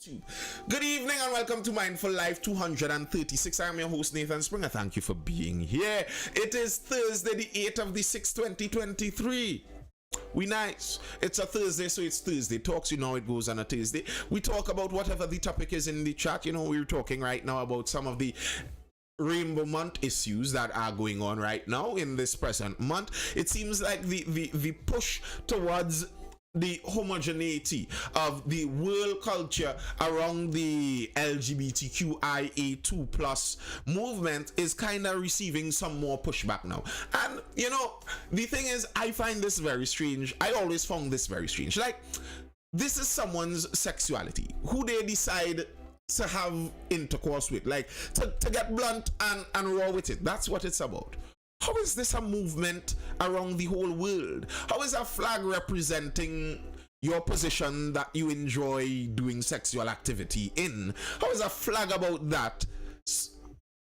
Good evening and welcome to Mindful Life 236. I am your host Nathan Springer. Thank you for being here. It is Thursday, the 8th of the 6th, 2023. We nice. It's a Thursday, so it's Thursday Talks. You know it goes on a Thursday. We talk about whatever the topic is in the chat. You know, we're talking right now about some of the Rainbow Month issues that are going on right now in this present month. It seems like the push towards the homogeneity of the world culture around the LGBTQIA2 plus movement is kind of receiving some more pushback now. And you know, the thing is, I find this very strange. I always found this very strange. Like, this is someone's sexuality, who they decide to have intercourse with, like to get blunt and raw with it. That's what it's about. How is this a movement around the whole world? How is a flag representing your position that you enjoy doing sexual activity in? How is a flag about that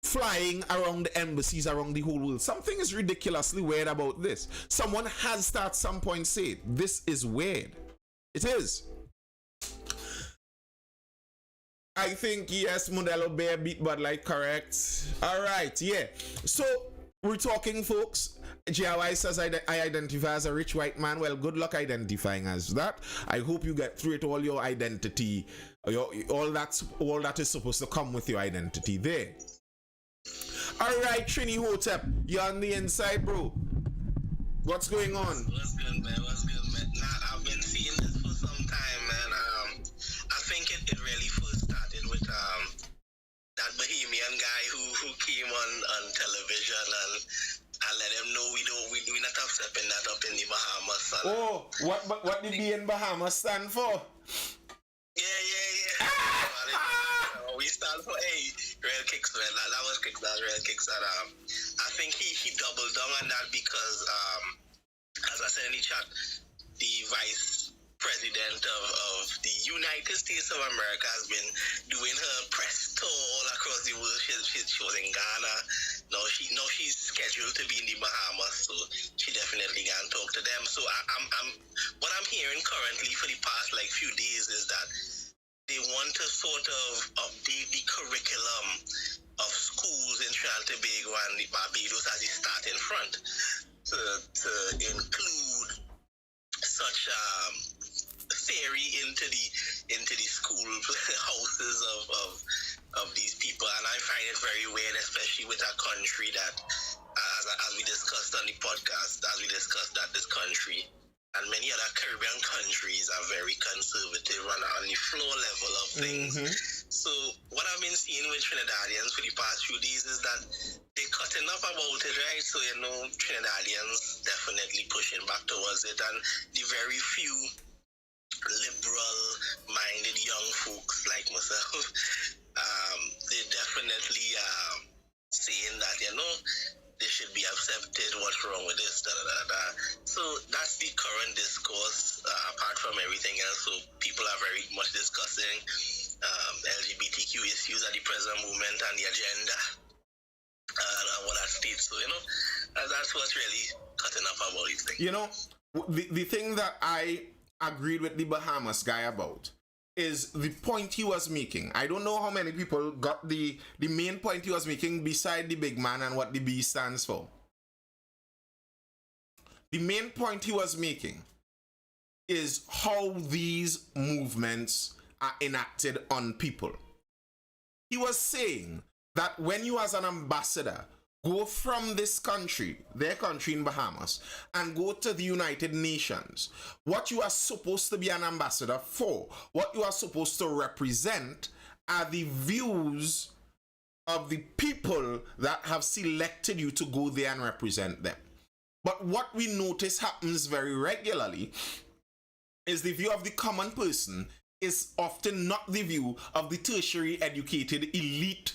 flying around the embassies around the whole world? Something is ridiculously weird about this. Someone has to at some point say, this is weird. It is. I think, yes, Modelo Bear beat Bud Light, correct. All right, yeah. So, we're talking, folks. GRY says I identify as a rich white man. Well, good luck identifying as that. I hope you get through it. All your identity, all that is supposed to come with your identity there. All right, Trini Hotep, you're on the inside, bro. What's going on? What's good, man? What's good, man? Nah, I've been seeing this for some time, man. I think it really first started with that Bahamian guy who came on television and let him know we not accepting that up in the Bahamas. Son. Oh, what did B in Bahamas stand for? Yeah. We stand for real kicks, man. That was kicks. That was real kicks. And I think he doubled down on that because as I said in the chat, the vice president of the United States of America has been doing her press tour all across the world. She was in Ghana. Now she's scheduled to be in the Bahamas, so she definitely can talk to them. So what I'm hearing currently for the past few days is that they want to sort of update the curriculum of schools in Trinidad and Tobago and the Barbados as they start in front to include such theory into the school houses of these people. And I find it very weird, especially with a country that, as we discussed on the podcast, that this country and many other Caribbean countries are very conservative on the floor level of things. Mm-hmm. So what I've been seeing with Trinidadians for the past few days is that they're cutting up about it, right? So, Trinidadians definitely pushing back towards it, and the very few liberal-minded young folks like myself, they definitely saying that, they should be accepted, what's wrong with this, So that's the current discourse, apart from everything else. So people are very much discussing LGBTQ issues at the present moment and the agenda and what that states. So, that's what's really cutting up about these things. The thing that I agreed with the Bahamas guy about is the point he was making. I don't know how many people got the main point he was making beside the big man and what the B stands for. The main point he was making is how these movements are enacted on people. He was saying that when you as an ambassador go from this country, their country in Bahamas, and go to the United Nations, what you are supposed to be an ambassador for, what you are supposed to represent, are the views of the people that have selected you to go there and represent them. But what we notice happens very regularly is the view of the common person is often not the view of the tertiary educated elite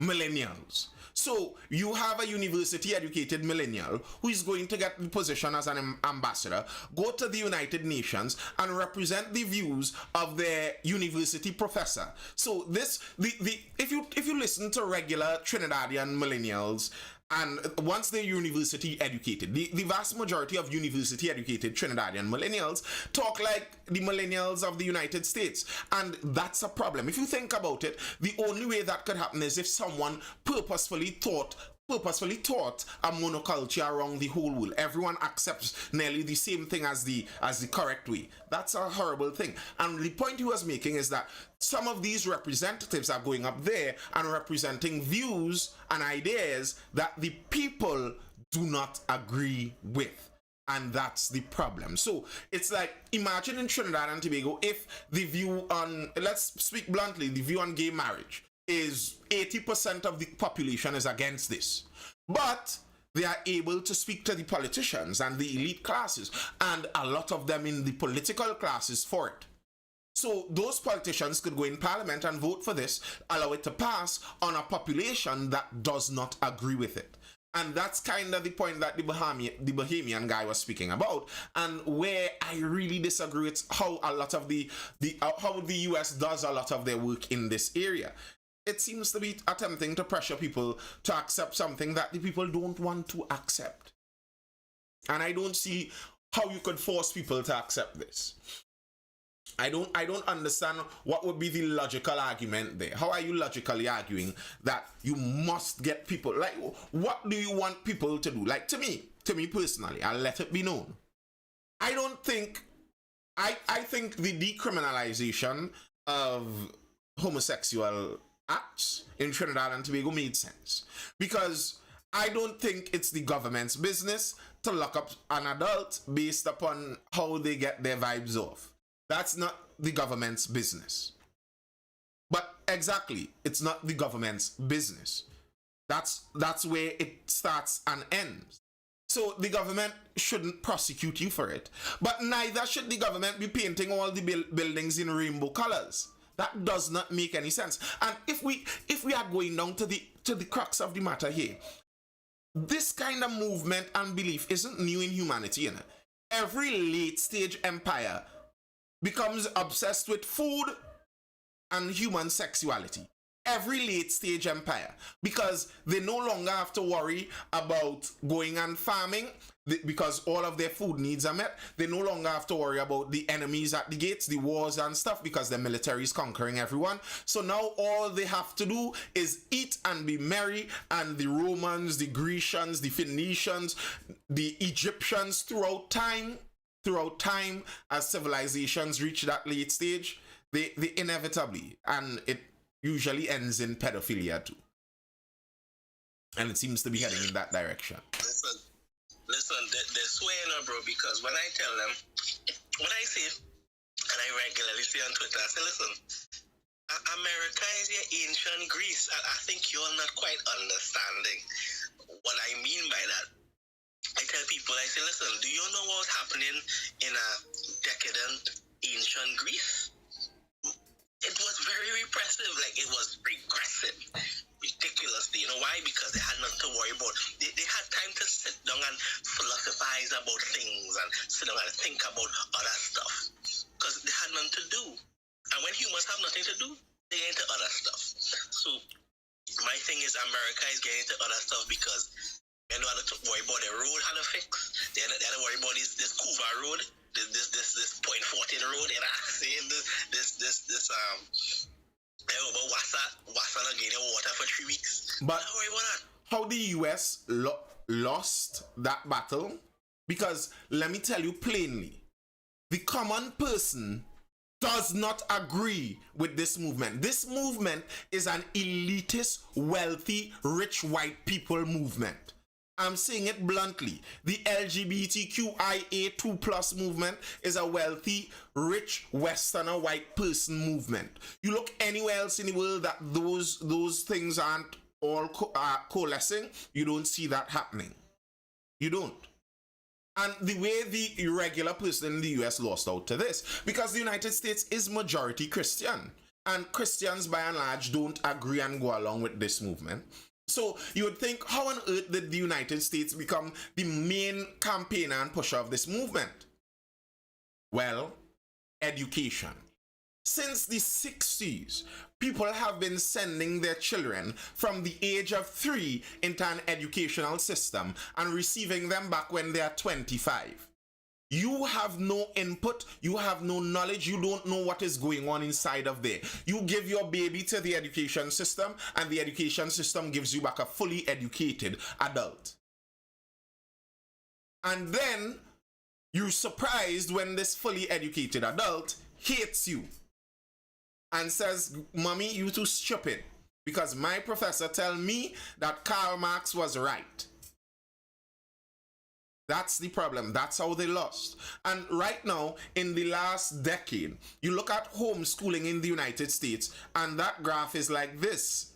millennials. So you have a university educated millennial who is going to get the position as an ambassador, go to the United Nations and represent the views of their university professor. So this if you listen to regular Trinidadian millennials And once they're university educated, the vast majority of university educated Trinidadian millennials talk like the millennials of the United States. And that's a problem. If you think about it, the only way that could happen is if someone purposefully taught a monoculture around the whole world. Everyone accepts nearly the same thing as the correct way. That's a horrible thing. And the point he was making is that some of these representatives are going up there and representing views and ideas that the people do not agree with. And that's the problem. So it's like, imagine in Trinidad and Tobago, if the view on, let's speak bluntly, the view on gay marriage is 80% of the population is against this. But they are able to speak to the politicians and the elite classes, and a lot of them in the political classes for it. So those politicians could go in parliament and vote for this, allow it to pass on a population that does not agree with it. And that's kind of the point that the Bahamian guy was speaking about, and where I really disagree with how a lot of how the US does a lot of their work in this area. It seems to be attempting to pressure people to accept something that the people don't want to accept. And I don't see how you could force people to accept this. I don't understand what would be the logical argument there. How are you logically arguing that you must get people? Like, what do you want people to do? Like, to me personally, I'll let it be known. I think the decriminalization of homosexual acts in Trinidad and Tobago made sense, because I don't think it's the government's business to lock up an adult based upon how they get their vibes off. That's not the government's business. But exactly, it's not the government's business. That's where it starts and ends. So the government shouldn't prosecute you for it, but neither should the government be painting all the buildings in rainbow colors. That does not make any sense. And if we are going down to the crux of the matter here, this kind of movement and belief isn't new in humanity. You know? Every late stage empire becomes obsessed with food and human sexuality. Every late stage empire, because they no longer have to worry about going and farming because all of their food needs are met. They no longer have to worry about the enemies at the gates, the wars and stuff, because the military is conquering everyone. So now all they have to do is eat and be merry, and the Romans, the Grecians, the Phoenicians, the Egyptians throughout time, as civilizations reach that late stage, they inevitably, and it usually ends in pedophilia too. And it seems to be heading in that direction. Listen, they're swaying, bro, because when I tell them, when I say, and I regularly say on Twitter, I say, listen, America is your ancient Greece. I think you're not quite understanding what I mean by that. I tell people, I say, listen, do you know what's happening in a decadent ancient Greece? It was very repressive, like it was regressive, ridiculously. You know why? Because they had nothing to worry about. They had time to sit down and philosophize about things and sit down and think about other stuff, because they had nothing to do. And when humans have nothing to do, they get into other stuff. So my thing is, America is getting into other stuff because they don't have to worry about the road how to fix. They don't worry about this Cuba road. This point 14 road, and I see this about Wassa not getting water for 3 weeks. But how the US lost that battle? Because let me tell you plainly, the common person does not agree with this movement. This movement is an elitist, wealthy, rich white people movement. I'm saying it bluntly. The LGBTQIA2+ movement is a wealthy, rich, Westerner white person movement. You look anywhere else in the world that those things aren't all coalescing, you don't see that happening. You don't. And the way the regular person in the US lost out to this, because the United States is majority Christian, and Christians by and large don't agree and go along with this movement. So you would think, how on earth did the United States become the main campaigner and pusher of this movement? Well, education. Since the 60s, people have been sending their children from the age of 3 into an educational system and receiving them back when they are 25. You have no input, you have no knowledge, you don't know what is going on inside of there. You give your baby to the education system, and the education system gives you back a fully educated adult. And then you're surprised when this fully educated adult hates you and says, "Mommy, you too stupid, because my professor tell me that Karl Marx was right." That's the problem. That's how they lost. And right now, in the last decade, you look at homeschooling in the United States, and that graph is like this.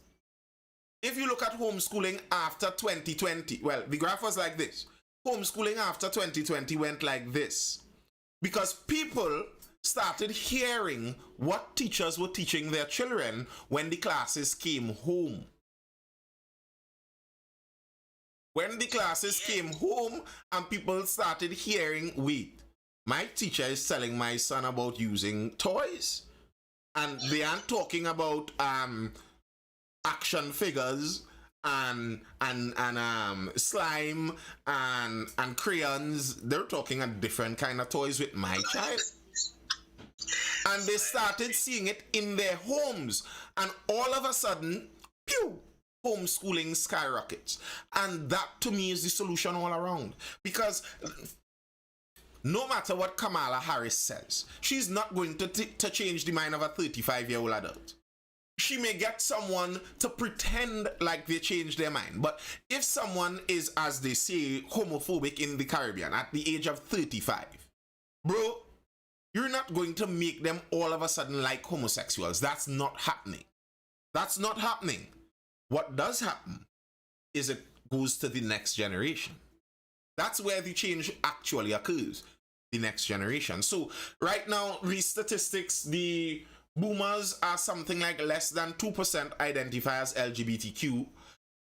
If you look at homeschooling after 2020, well, the graph was like this. Homeschooling after 2020 went like this. Because people started hearing what teachers were teaching their children when the classes came home. When the classes came home and people started hearing, wait, my teacher is telling my son about using toys. And they aren't talking about action figures and slime and crayons. They're talking a different kind of toys with my child. And they started seeing it in their homes. And all of a sudden, pew, homeschooling skyrockets. And that, to me, is the solution all around. Because no matter what Kamala Harris says, she's not going to change the mind of a 35-year-old adult. She may get someone to pretend like they changed their mind. But if someone is, as they say, homophobic in the Caribbean at the age of 35, bro, you're not going to make them all of a sudden like homosexuals. That's not happening. That's not happening. What does happen is it goes to the next generation. That's where the change actually occurs, the next generation. So right now, these statistics, the boomers are something like less than 2% identify as LGBTQ.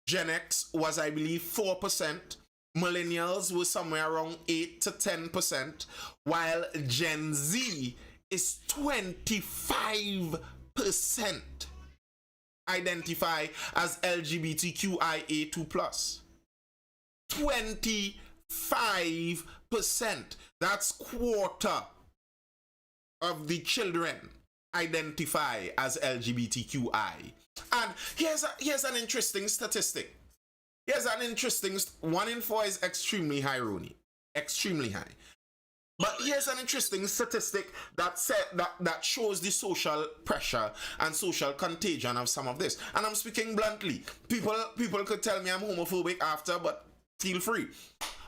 Gen X was, I believe, 4%. Millennials were somewhere around 8 to 10%, while Gen Z is 25% identify as LGBTQIA2+. 25%. That's quarter of the children identify as LGBTQI. And here's an interesting statistic. Here's an interesting, 1 in 4 is extremely high, Rooney. Extremely high. But here's an interesting statistic that shows the social pressure and social contagion of some of this. And I'm speaking bluntly. People could tell me I'm homophobic after, but feel free.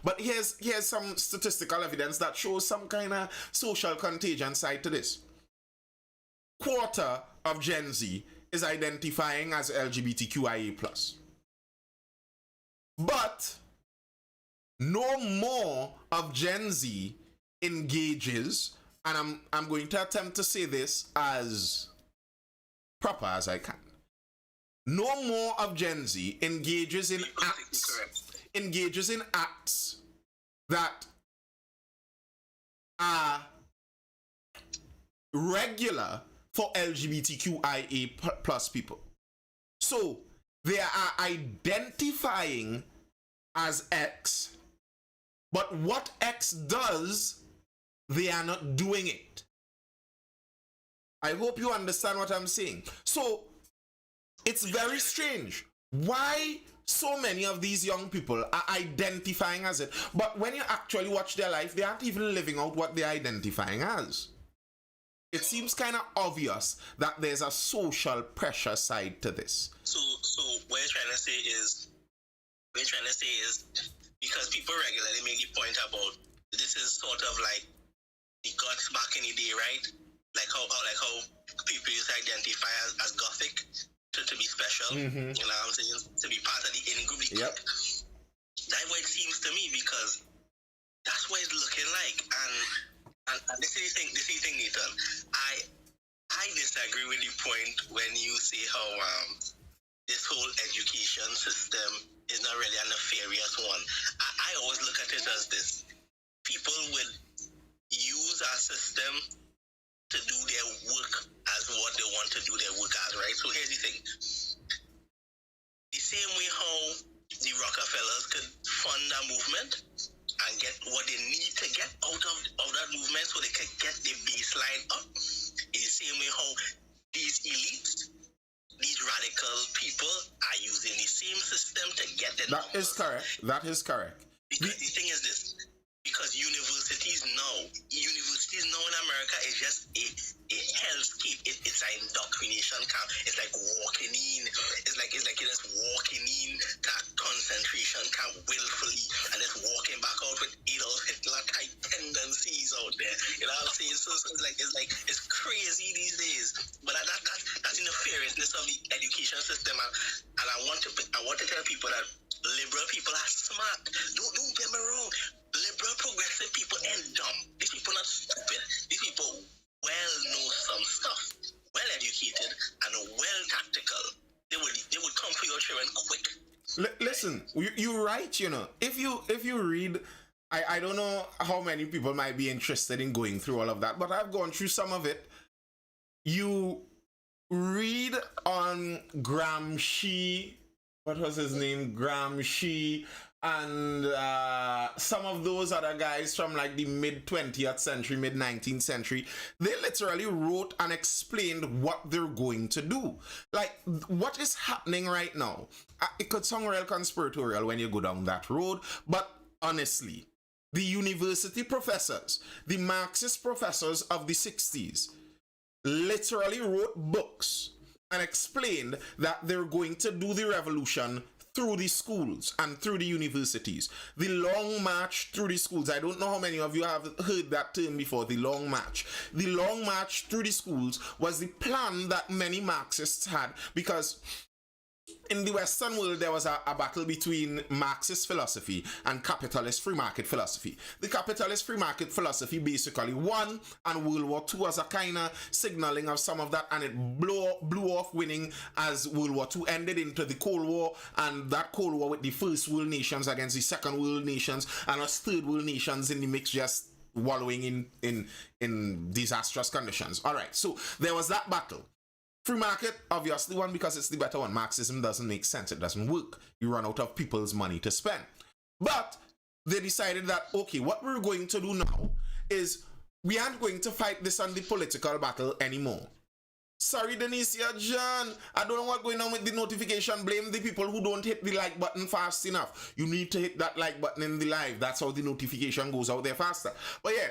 But here's some statistical evidence that shows some kind of social contagion side to this. Quarter of Gen Z is identifying as LGBTQIA+. But no more of Gen Z engages, and I'm going to attempt to say this as proper as I can. No more of Gen Z engages in acts that are regular for LGBTQIA plus people. So they are identifying as X, but what X does, they are not doing it. I hope you understand what I'm saying. So it's very strange. Why so many of these young people are identifying as it, but when you actually watch their life, they aren't even living out what they're identifying as. It seems kind of obvious that there's a social pressure side to this. So what you're trying to say is because people regularly make the point about this is sort of like the goths back in the day, right? Like how people used to identify as gothic to be special. Mm-hmm. You know what I'm saying? To be part of the in group. Yep. That's what it seems to me, because that's what it's looking like. And this is the thing, Nathan. I disagree with the point when you say how this whole education system is not really a nefarious one. I always look at it as this. People would use our system to do their work want to do their work as, right? So here's the thing. The same way how the Rockefellers could fund a movement and get what they need to get out of that movement so they can get the baseline up, in the same way how these elites, these radical people are using the same system to get the That is correct. That is correct. Because the thing is this, because universities now in America is just a hellscape. It's an indoctrination camp. It's like walking in. It's like you're just walking in to a concentration camp willfully and just walking back out with Adolf Hitler type tendencies out there. You know what I'm saying? So it's crazy these days. But that's in the seriousness of the education system. And I want to tell people that liberal people are smart. Don't get me wrong. Liberal progressive people ain't dumb. These people not stupid. These people well know some stuff, well educated and well tactical. They would come for your children quick. Listen, you're right. You know, if you read, I don't know how many people might be interested in going through all of that, but I've gone through some of it. You read on Gramsci. What was his name? Gramsci and some of those other guys from like the mid-20th century, mid-19th century. They literally wrote and explained what they're going to do. Like, what is happening right now? It could sound real conspiratorial when you go down that road, but honestly, the university professors, the Marxist professors of the 60s, literally wrote books and explained that they're going to do the revolution through the schools and through the universities. The long march through the schools. I don't know how many of you have heard that term before, the long march. The long march through the schools was the plan that many Marxists had, because in the Western world, there was a battle between Marxist philosophy and capitalist free market philosophy. The capitalist free market philosophy basically won, and World War II was a kind of signaling of some of that, and it blew off winning as World War II ended into the Cold War, and that Cold War with the first world nations against the second world nations, and us third world nations in the mix just wallowing in disastrous conditions. All right, so there was that battle. Free market, obviously won because it's the better one. Marxism doesn't make sense. It doesn't work. You run out of people's money to spend. But they decided that, okay, what we're going to do now is we aren't going to fight this on the political battle anymore. Sorry, Denicia John. I don't know what's going on with the notification. Blame the people who don't hit the like button fast enough. You need to hit that like button in the live. That's how the notification goes out there faster. But yeah,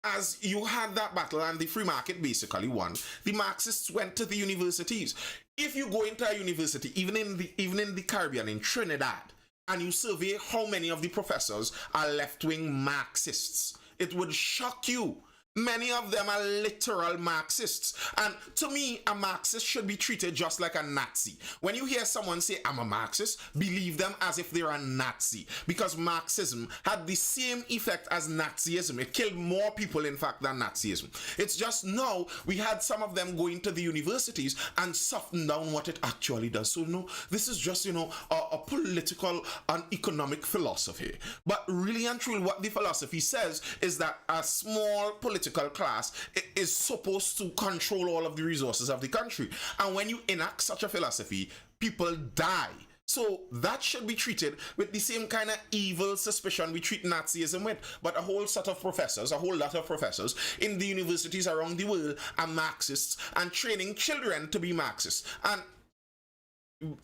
as you had that battle and the free market basically won, the Marxists went to the universities. If you go into a university, even in the Caribbean, in Trinidad, and you survey how many of the professors are left-wing Marxists, it would shock you. Many of them are literal Marxists. And to me, a Marxist should be treated just like a Nazi. When you hear someone say, I'm a Marxist, believe them as if they're a Nazi. Because Marxism had the same effect as Nazism. It killed more people, in fact, than Nazism. It's just now we had some of them going to the universities and soften down what it actually does. So, no, this is just, a political and economic philosophy. But really and truly, what the philosophy says is that a small political class is supposed to control all of the resources of the country. And when you enact such a philosophy, people die. So that should be treated with the same kind of evil suspicion we treat Nazism with. But a whole lot of professors in the universities around the world are Marxists and training children to be Marxists. And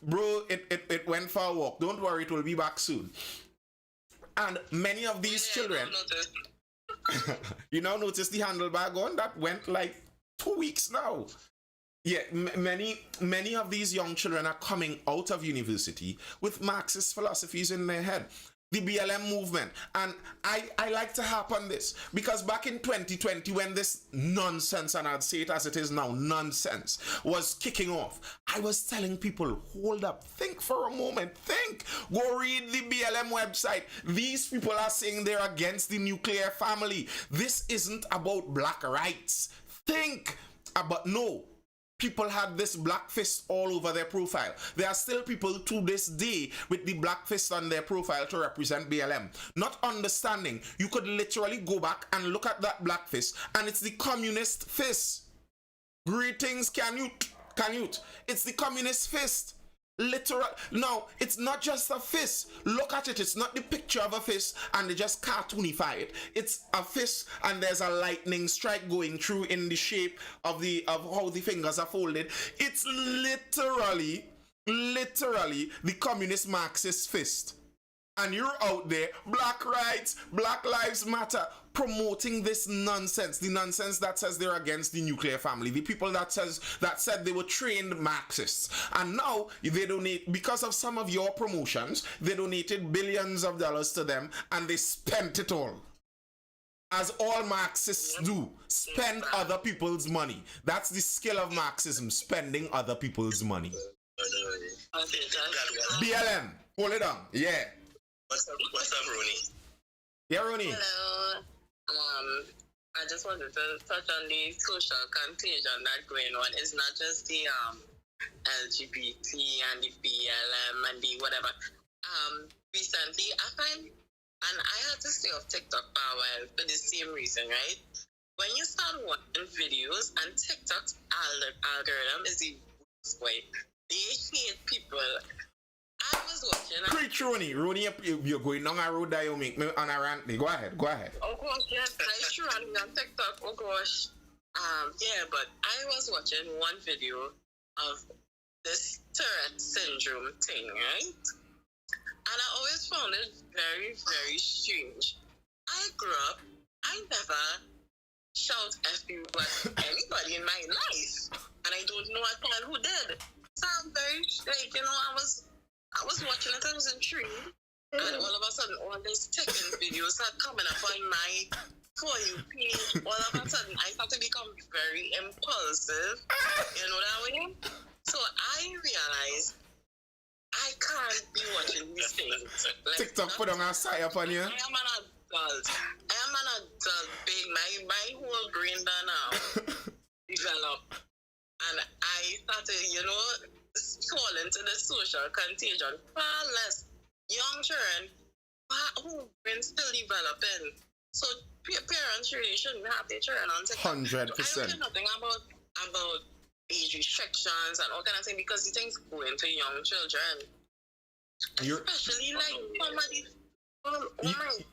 bro, it went for a walk. Don't worry, it will be back soon. And many of these children... You now notice the handlebar on that went like 2 weeks now. Yeah, many of these young children are coming out of university with Marxist philosophies in their head. The BLM movement. And I like to harp on this because back in 2020 when this nonsense, and I'd say it as it is now, nonsense, was kicking off, I was telling people, hold up, think for a moment, think. Go read the BLM website. These people are saying they're against the nuclear family. This isn't about black rights. Think. But no. People had this black fist all over their profile. There are still people to this day with the black fist on their profile to represent BLM. Not understanding, you could literally go back and look at that black fist and it's the communist fist. Greetings, Canute. It's the communist fist. Literal. Now, it's not just a fist. Look at it. It's not the picture of a fist and they just cartoonify it. It's a fist and there's a lightning strike going through in the shape of how the fingers are folded. It's literally the communist Marxist fist. And you're out there, black rights, Black Lives Matter, promoting this nonsense. The nonsense that says they're against the nuclear family. The people that said they were trained Marxists. And now they donate, because of some of your promotions, they donated billions of dollars to them and they spent it all. As all Marxists do, spend other people's money. That's the skill of Marxism, spending other people's money. BLM, hold it on, yeah. What's up, Rooney? Yeah, Rooney. Hello. I just wanted to touch on the social contagion that's going on. It's not just the LGBT and the BLM and the whatever. Recently, I find, and I had to stay off TikTok for a while for the same reason, right? When you start watching videos and TikTok's algorithm is the worst way. They hate people. I was watching. Preach, Rooney. Rooney, you're going down a road that you make me on a rant. Go ahead. Oh gosh, yes, I sure I'm on TikTok. Oh gosh. Yeah, but I was watching one video of this Tourette syndrome thing, right? And I always found it very, very strange. I grew up, I never shout FU at anybody in my life. And I don't know a man who did. So I'm very, I was watching it, I was intrigued. And all of a sudden, all these taking videos are coming up on my For You page. All of a sudden, I start to become very impulsive. You know that way? So I realized I can't be watching these things. Like, TikTok put on a sign up on you. I am an adult. Big. My whole brain done now develop. And I started, fall into the social contagion. Far less young children who been still developing. So parents really shouldn't have their children on TikTok. 100%. I don't care nothing about age restrictions and all kind of things because the things go into young children. Especially like somebody.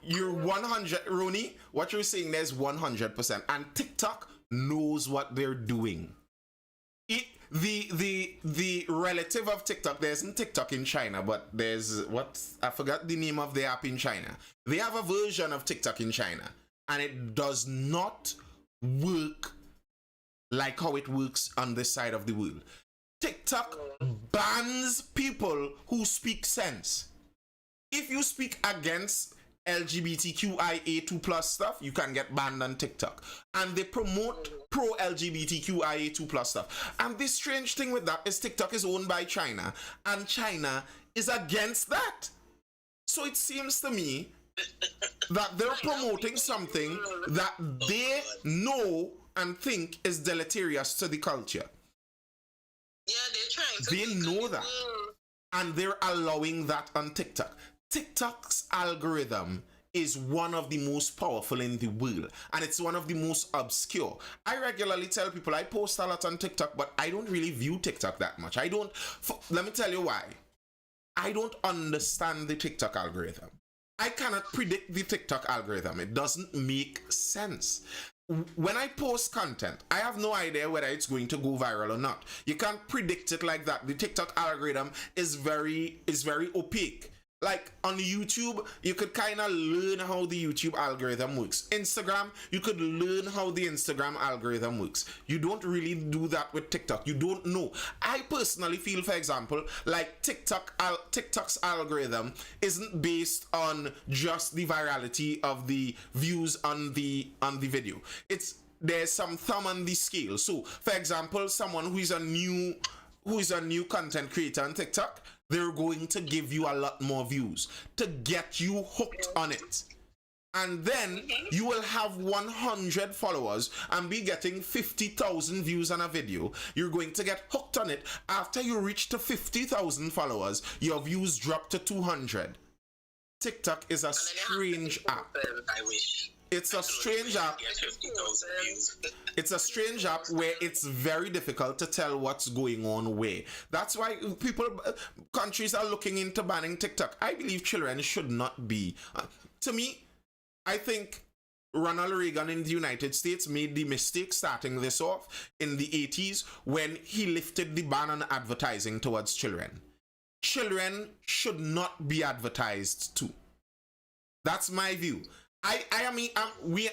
You're 100, Rooney. What you're saying there's 100%, and TikTok knows what they're doing. The relative of TikTok, there isn't TikTok in China, but there's I forgot the name of the app in China. They have a version of TikTok in China, and it does not work like how it works on this side of the world. TikTok bans people who speak sense. If you speak against LGBTQIA2+ stuff, you can get banned on TikTok. And they promote pro-LGBTQIA2+ stuff. And the strange thing with that is TikTok is owned by China, and China is against that. So it seems to me that they're promoting something that they know and think is deleterious to the culture. Yeah, they're trying to. They know that. And they're allowing that on TikTok. TikTok's algorithm is one of the most powerful in the world, and it's one of the most obscure. I regularly tell people I post a lot on TikTok, but I don't really view TikTok that much. Let me tell you why. I don't understand the TikTok algorithm. I cannot predict the TikTok algorithm. It doesn't make sense. When I post content, I have no idea whether it's going to go viral or not. You can't predict it like that. The TikTok algorithm is very opaque. Like on YouTube, you could kind of learn how the YouTube algorithm works. Instagram, you could learn how the Instagram algorithm works. You don't really do that with TikTok. You don't know. I personally feel, for example, like TikTok's algorithm isn't based on just the virality of the views on the video. There's some thumb on the scale. So, for example, someone who is a new content creator on TikTok, they're going to give you a lot more views to get you hooked on it. And then you will have 100 followers and be getting 50,000 views on a video. You're going to get hooked on it. After you reach to 50,000 followers, your views drop to 200. TikTok is a strange app. I wish. it's a strange app. Get 50,000 views. It's a strange app where it's very difficult to tell what's going on where. That's why countries are looking into banning TikTok. I believe children should not be. To me, I think Ronald Reagan in the United States made the mistake starting this off in the 80s when he lifted the ban on advertising towards children. Children should not be advertised to. That's my view. I mean,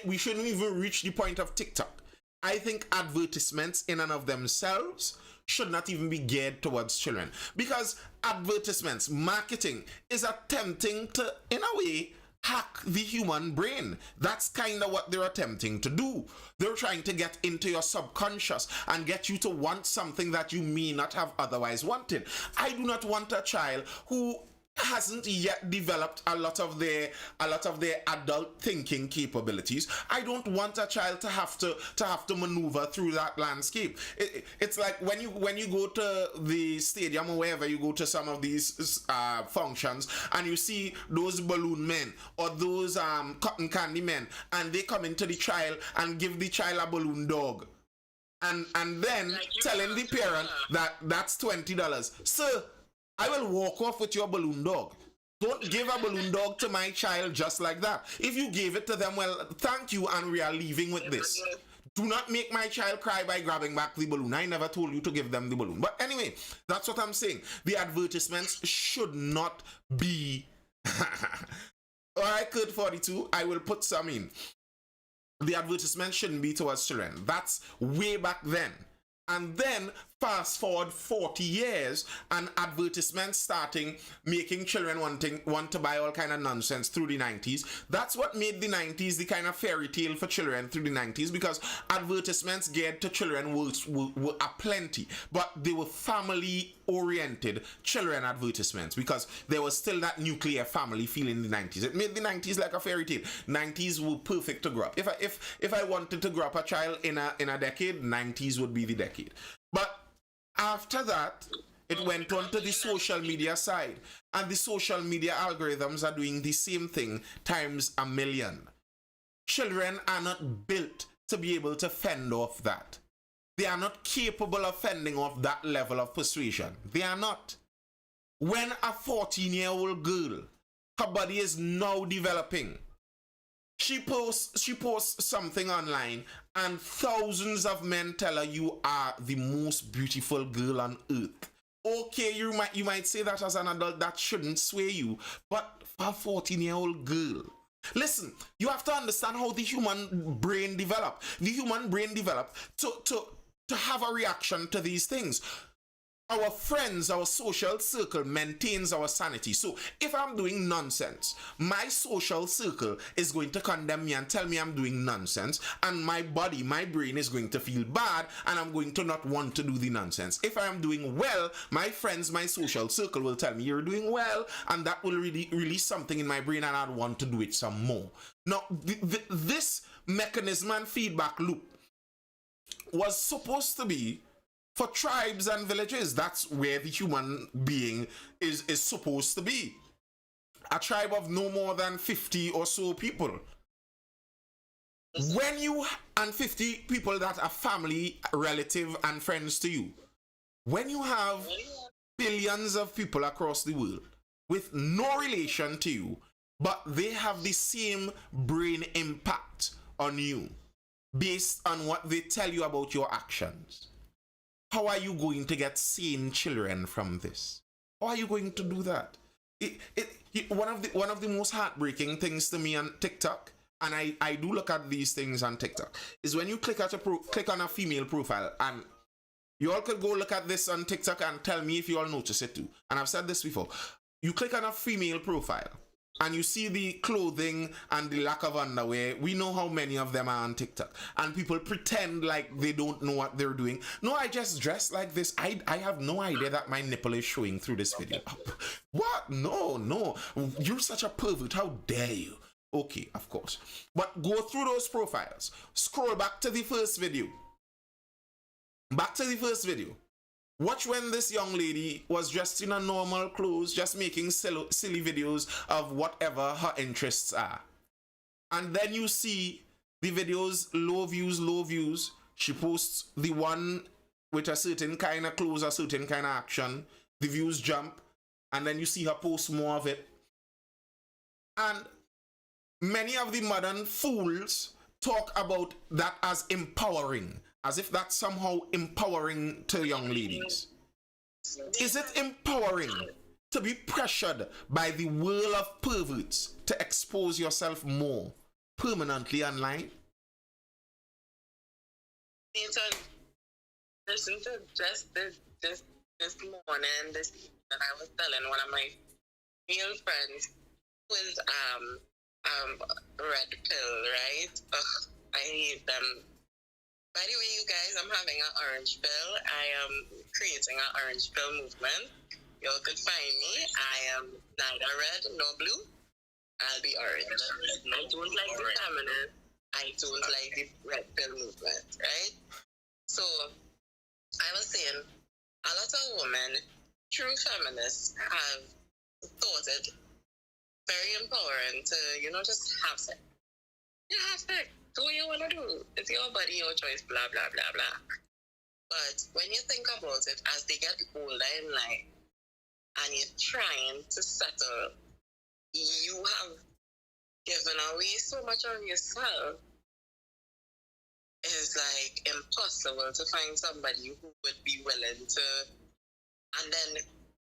we shouldn't even reach the point of TikTok. I think advertisements in and of themselves should not even be geared towards children, because advertisements, marketing is attempting to, in a way, hack the human brain. That's kind of what they're attempting to do. They're trying to get into your subconscious and get you to want something that you may not have otherwise wanted. I do not want a child who hasn't yet developed a lot of their adult thinking capabilities. I don't want a child to have to maneuver through that landscape. It's like when you go to the stadium or wherever you go to some of these functions and you see those balloon men or those cotton candy men, and they come into the child and give the child a balloon dog. And then telling the parent that that's $20. Sir, I will walk off with your balloon dog. Don't give a balloon dog to my child just like that. If you gave it to them, well, thank you, and we are leaving with this. Do not make my child cry by grabbing back the balloon. I never told you to give them the balloon. But anyway, that's what I'm saying. The advertisements should not be... All right, Code 42, I will put some in. The advertisement shouldn't be towards children. That's way back then. And then fast forward 40 years and advertisements starting making children want to buy all kind of nonsense through the 90s. That's what made the 90s the kind of fairy tale for children through the 90s, because advertisements geared to children were aplenty, but they were family oriented children advertisements, because there was still that nuclear family feel in the 90s. It made the 90s like a fairy tale. 90s were perfect to grow up. If I wanted to grow up a child in a decade, 90s would be the decade. But after that, it went on to the social media side, and the social media algorithms are doing the same thing times a million. Children are not built to be able to fend off that. They are not capable of fending off that level of persuasion. They are not. When a 14-year-old girl, her body is now developing, she posts something online, and thousands of men tell her you are the most beautiful girl on earth. Okay, you might say that as an adult, that shouldn't sway you, but for a 14-year-old girl, listen, you have to understand how the human brain developed. The human brain developed to have a reaction to these things. Our friends, our social circle maintains our sanity. So if I'm doing nonsense, my social circle is going to condemn me and tell me I'm doing nonsense, and my body, my brain is going to feel bad, and I'm going to not want to do the nonsense. If I am doing well, my friends, my social circle will tell me you're doing well, and that will really release something in my brain, and I'd want to do it some more. Now, this mechanism and feedback loop was supposed to be for tribes and villages. That's where the human being is supposed to be. A tribe of no more than 50 or so people. When you, and 50 people that are family, relative, and friends to you. When you have billions of people across the world with no relation to you, but they have the same brain impact on you based on what they tell you about your actions, how are you going to get sane children from this? How are you going to do that? One of the most heartbreaking things to me on TikTok, and I do look at these things on TikTok, is when you click on a female profile, and you all could go look at this on TikTok and tell me if you all notice it too. And I've said this before. You click on a female profile, and you see the clothing and the lack of underwear. We know how many of them are on TikTok. And people pretend like they don't know what they're doing. No, I just dress like this. I have no idea that my nipple is showing through this video. What? No. You're such a pervert. How dare you? Okay, of course. But go through those profiles. Scroll back to the first video. Watch when this young lady was dressed in a normal clothes, just making silly videos of whatever her interests are. And then you see the videos, low views, low views. She posts the one with a certain kind of clothes, a certain kind of action. The views jump. And then you see her post more of it. And many of the modern fools talk about that as empowering, as if that's somehow empowering to young ladies. Is it empowering to be pressured by the whirl of perverts to expose yourself more permanently online? Nathan, listen to just this morning, this that I was telling one of my male friends who is red pill, right? Ugh, I hate them. By the way, you guys, I'm having an orange pill. I am creating an orange pill movement. Y'all could find me. I am neither red nor blue. I'll be orange. I don't like the feminine. I don't like the red pill movement, right? So, I was saying, a lot of women, true feminists, have thought it very empowering to, just have sex. You have sex. Do what you want to do. It's your body, your choice, blah, blah, blah, blah. But when you think about it, as they get older in life, and you're trying to settle, you have given away so much of yourself. It's like impossible to find somebody who would be willing to. And then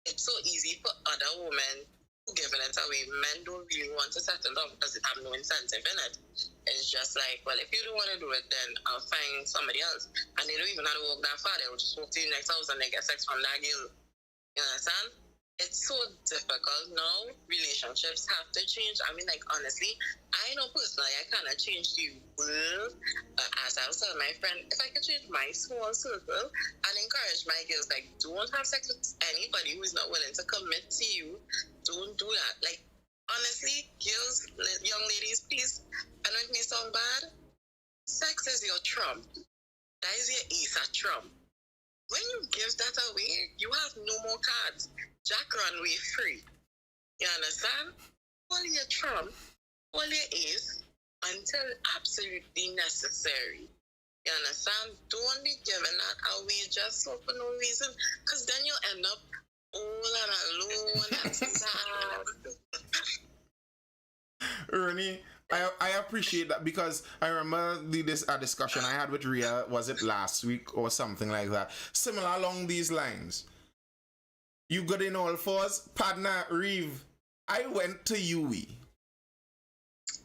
it's so easy for other women who giving it away. Men don't really want to settle down because they have no incentive in it. It's just like, well, if you don't want to do it, then I'll find somebody else. And they don't even have to walk that far. They'll just walk to the next house and they get sex from that girl. You understand? It's so difficult now. Relationships have to change. I mean, like, honestly, I know personally I cannot change the world. As I was telling my friend, if I could change my small circle and encourage my girls, like, don't have sex with anybody who is not willing to commit to you. Don't do that. Like, honestly, girls, young ladies, please, I know it may sound bad. Sex is your trump. That is your ace at trump. When you give that away, you have no more cards. Jack runway free. You understand? Hold your trump, hold your ace until absolutely necessary. You understand? Don't be giving that away just so for no reason, because then you'll end up all and alone and sad. Ernie, I appreciate that, because I remember this discussion I had with Rhea, was it last week or something like that? Similar along these lines. You got in all fours, partner Reeve. I went to UE.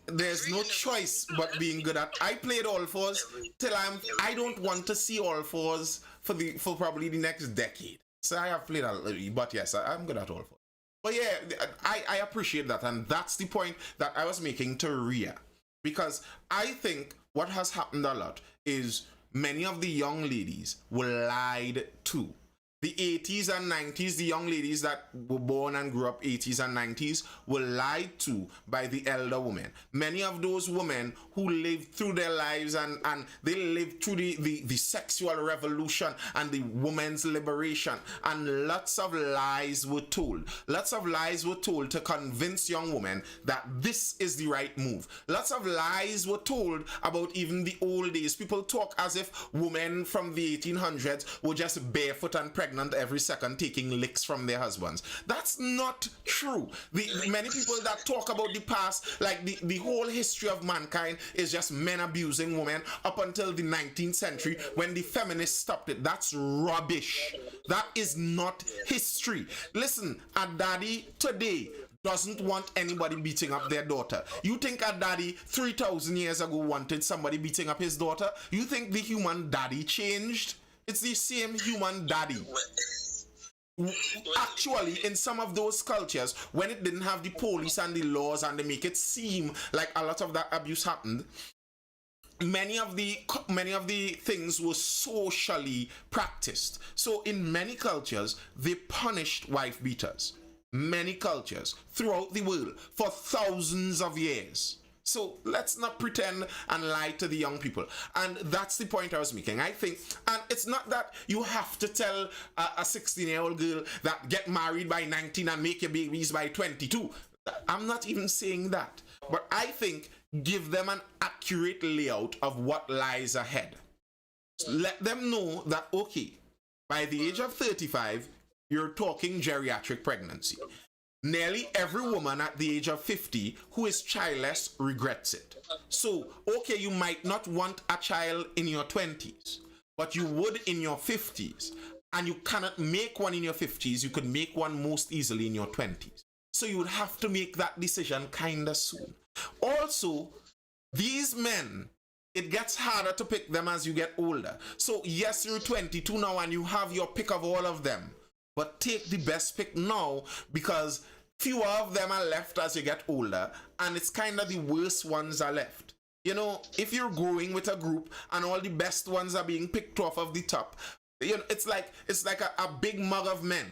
There's no choice but being good at. I played all fours till I don't want to see all fours for probably the next decade. So I have played a little, but yes, I'm good at all fours. But yeah, I appreciate that, and that's the point that I was making to Rhea, because I think what has happened a lot is many of the young ladies were lied to. The 80s and 90s, the young ladies that were born and grew up 80s and 90s were lied to by the elder women. Many of those women who lived through their lives and they lived through the sexual revolution and the women's liberation, and lots of lies were told. Lots of lies were told to convince young women that this is the right move. Lots of lies were told about even the old days. People talk as if women from the 1800s were just barefoot and pregnant every second, taking licks from their husbands. That's not true. Many people that talk about the past, like the whole history of mankind is just men abusing women up until the 19th century when the feminists stopped it. That's rubbish. That is not history. Listen, a daddy today doesn't want anybody beating up their daughter. You think a daddy 3,000 years ago wanted somebody beating up his daughter? You think the human daddy changed? It's the same human daddy. Actually, in some of those cultures, when it didn't have the police and the laws and they make it seem like a lot of that abuse happened, many of the things were socially practiced. So in many cultures, they punished wife beaters. Many cultures throughout the world for thousands of years. So let's not pretend and lie to the young people. And that's the point I was making. I think, and it's not that you have to tell a 16-year-old girl that get married by 19 and make your babies by 22. I'm not even saying that. But I think give them an accurate layout of what lies ahead. Let them know that, okay, by the age of 35, you're talking geriatric pregnancy. Nearly every woman at the age of 50 who is childless regrets it. So, okay, you might not want a child in your 20s, but you would in your 50s. And you cannot make one in your 50s. You could make one most easily in your 20s. So you would have to make that decision kind of soon. Also, these men, it gets harder to pick them as you get older. So yes, you're 22 now and you have your pick of all of them. But take the best pick now, because fewer of them are left as you get older, and it's kind of the worst ones are left. You know, if you're growing with a group and all the best ones are being picked off of the top, you know, it's like a big mug of men.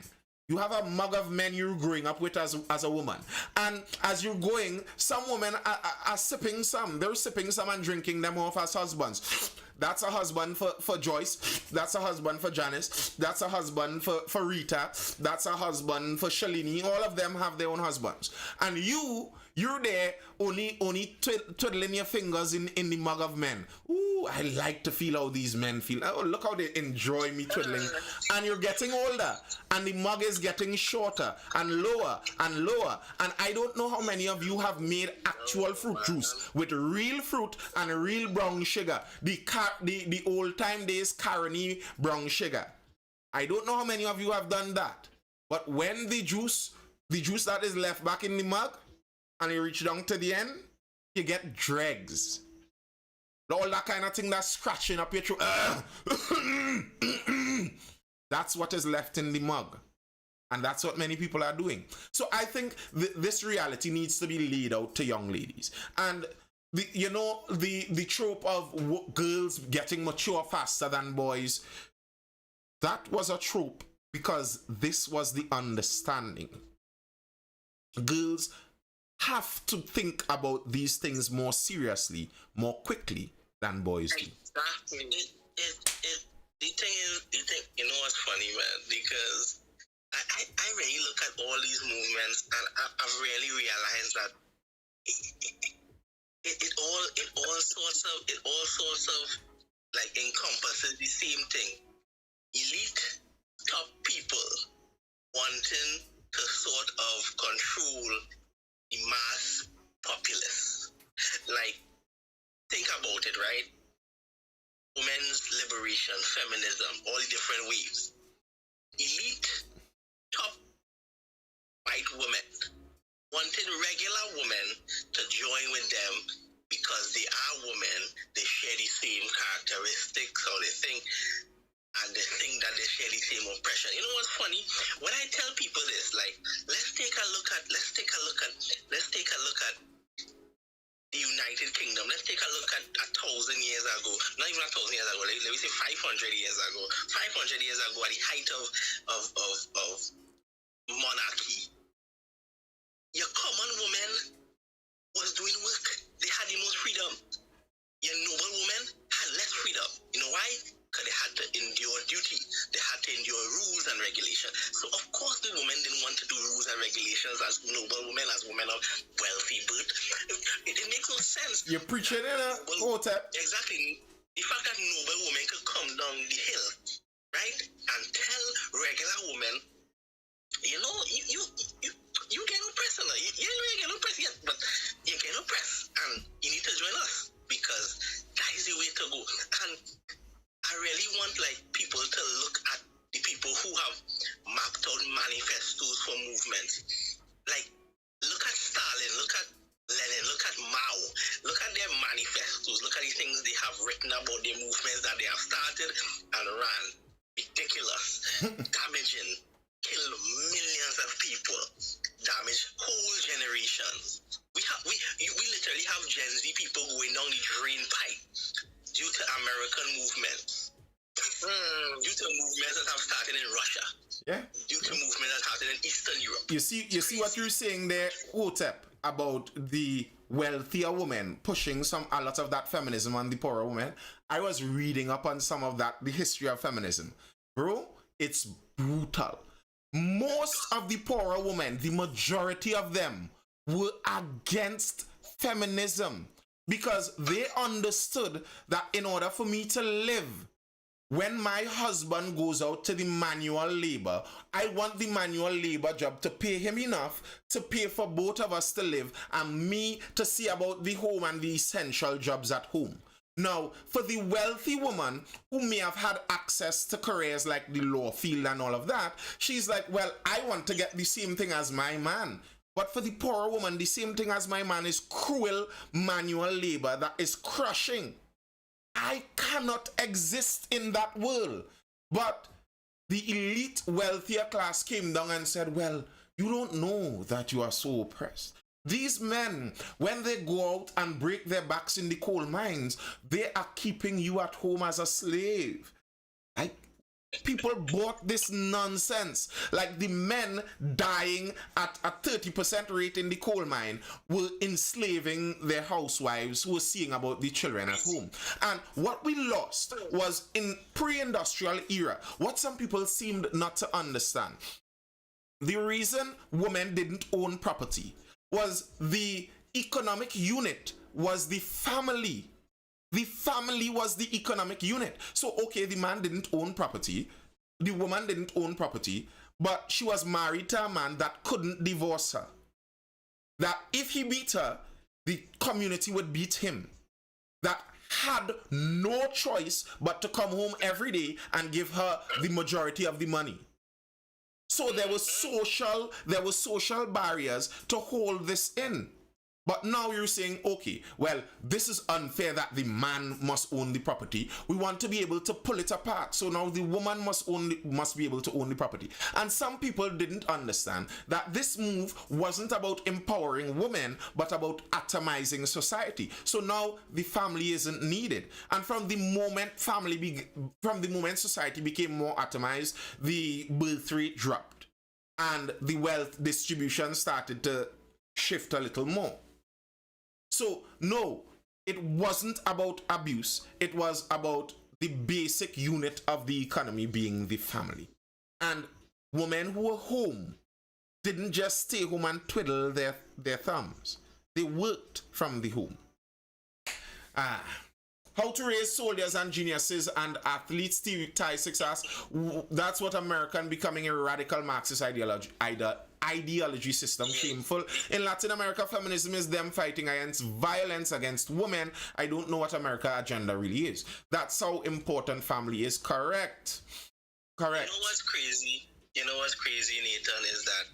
You have a mug of men you're growing up with as a woman. And as you're going, some women are sipping some. They're sipping some and drinking them off as husbands. That's a husband for Joyce. That's a husband for Janice. That's a husband for Rita. That's a husband for Shalini. All of them have their own husbands. And you're there only twiddling your fingers in the mug of men. Ooh, I like to feel how these men feel. Oh, look how they enjoy me twiddling. And you're getting older. And the mug is getting shorter and lower and lower. And I don't know how many of you have made actual fruit juice with real fruit and real brown sugar. The old time days Caroni brown sugar. I don't know how many of you have done that. But when the juice that is left back in the mug, and you reach down to the end, you get dregs. All that kind of thing that's scratching up your throat. That's what is left in the mug. And that's what many people are doing. So I think this reality needs to be laid out to young ladies. And the trope of girls getting mature faster than boys, that was a trope because this was the understanding. Girls have to think about these things more seriously, more quickly than boys do. Exactly. The thing, you know what's funny, man? Because I really look at all these movements and I've really realized that it all sorts of like encompasses the same thing. Elite top people wanting to sort of control the mass populace. Like, think about it, right? Women's liberation, feminism, all the different waves. Elite, top white women wanted regular women to join with them because they are women, they share the same characteristics, or they think, and they think that they share the same oppression. You know what's funny? When I tell people this, like, let's take a look at the United Kingdom. Let's take a look at 1,000 years ago. Not even 1,000 years ago. Let me say 500 years ago. 500 years ago, at the height of monarchy, your common woman was doing work. They had the most freedom. Your noble woman had less freedom. You know why? Because they had to endure duty. They had to endure rules and regulations. So, of course, the women didn't want to do rules and regulations as noble women, as women of wealthy birth. It makes no sense. You're preaching in a hotel. Exactly. The fact that noble women could come down the hill, right, and tell regular women, you know, you get oppressed. You get oppressed yet, but you get oppressed, and you need to join us because that is the way to go. And I really want like people to look at the people who have mapped out manifestos for movements. Like, look at Stalin, look at Lenin, look at Mao, look at their manifestos, look at the things they have written about the movements that they have started and ran. Ridiculous, damaging, kill millions of people, damage whole generations. We literally have Gen Z people going down the drain pipe due to American movements. Due to movements that have started in Russia. Yeah. Due to movements that started in Eastern Europe. You see what you're saying there, Otep, about the wealthier women pushing a lot of that feminism on the poorer women. I was reading up on some of that, the history of feminism. Bro, it's brutal. Most of the poorer women, the majority of them, were against feminism. because they understood that in order for me to live, when my husband goes out to the manual labor, I want the manual labor job to pay him enough to pay for both of us to live and me to see about the home and the essential jobs at home. Now, for the wealthy woman who may have had access to careers like the law field and all of that, she's like, well, I want to get the same thing as my man. But for the poorer woman, the same thing as my man is cruel manual labor that is crushing. I cannot exist in that world. But the elite wealthier class came down and said, well, you don't know that you are so oppressed. These men, when they go out and break their backs in the coal mines, they are keeping you at home as a slave. People bought this nonsense. Like the men dying at a 30% rate in the coal mine were enslaving their housewives who were seeing about the children at home. And what we lost was in pre-industrial era, what some people seemed not to understand. The reason women didn't own property was the economic unit was the family. The family was the economic unit. So, okay, the man didn't own property. The woman didn't own property. But she was married to a man that couldn't divorce her. That if he beat her, the community would beat him. That had no choice but to come home every day and give her the majority of the money. So there was social barriers to hold this in. But now you're saying, okay, well, this is unfair that the man must own the property. We want to be able to pull it apart. So now the woman must be able to own the property. And some people didn't understand that this move wasn't about empowering women, but about atomizing society. So now the family isn't needed. And from the moment society became more atomized, the birth rate dropped. And the wealth distribution started to shift a little more. So, no, it wasn't about abuse. It was about the basic unit of the economy being the family. And women who were home didn't just stay home and twiddle their thumbs. They worked from the home. How to raise soldiers and geniuses and athletes, Ty Success. That's what American becoming a radical Marxist ideology system shameful. In Latin America, feminism is them fighting against violence against women. I don't know what America agenda really is. That's how important family is. Correct. You know what's crazy? Nathan, is that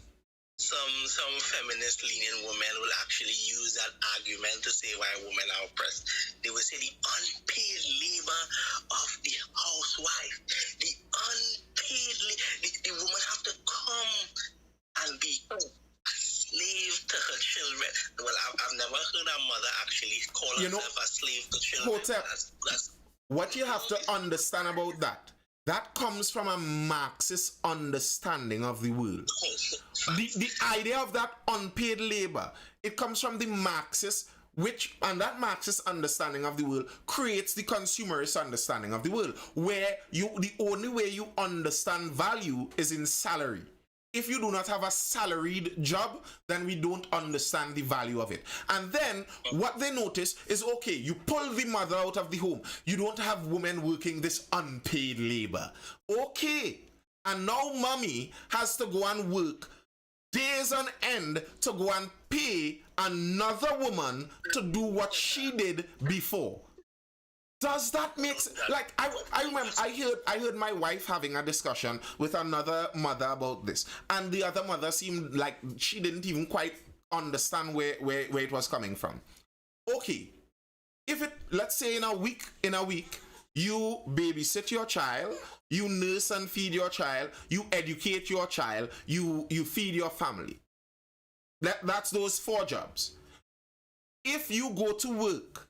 some feminist leaning women will actually use that argument to say why women are oppressed. They will say the unpaid labor of the housewife, the woman have to come and be a slave to her children. Well, I've never heard a mother actually call herself a slave to children. That's what you have to understand about that comes from a Marxist understanding of the world. The idea of that unpaid labor, it comes from the Marxist, and that Marxist understanding of the world creates the consumerist understanding of the world, where the only way you understand value is in salary. If you do not have a salaried job, then we don't understand the value of it. And then what they notice is, okay, you pull the mother out of the home. You don't have women working this unpaid labor. Okay. And now mommy has to go and work days on end to go and pay another woman to do what she did before. Does that make sense? Like, I remember I heard my wife having a discussion with another mother about this, and the other mother seemed like she didn't even quite understand where it was coming from. Okay, let's say in a week you babysit your child, you nurse and feed your child, you educate your child, you feed your family. That's those 4 jobs. If you go to work,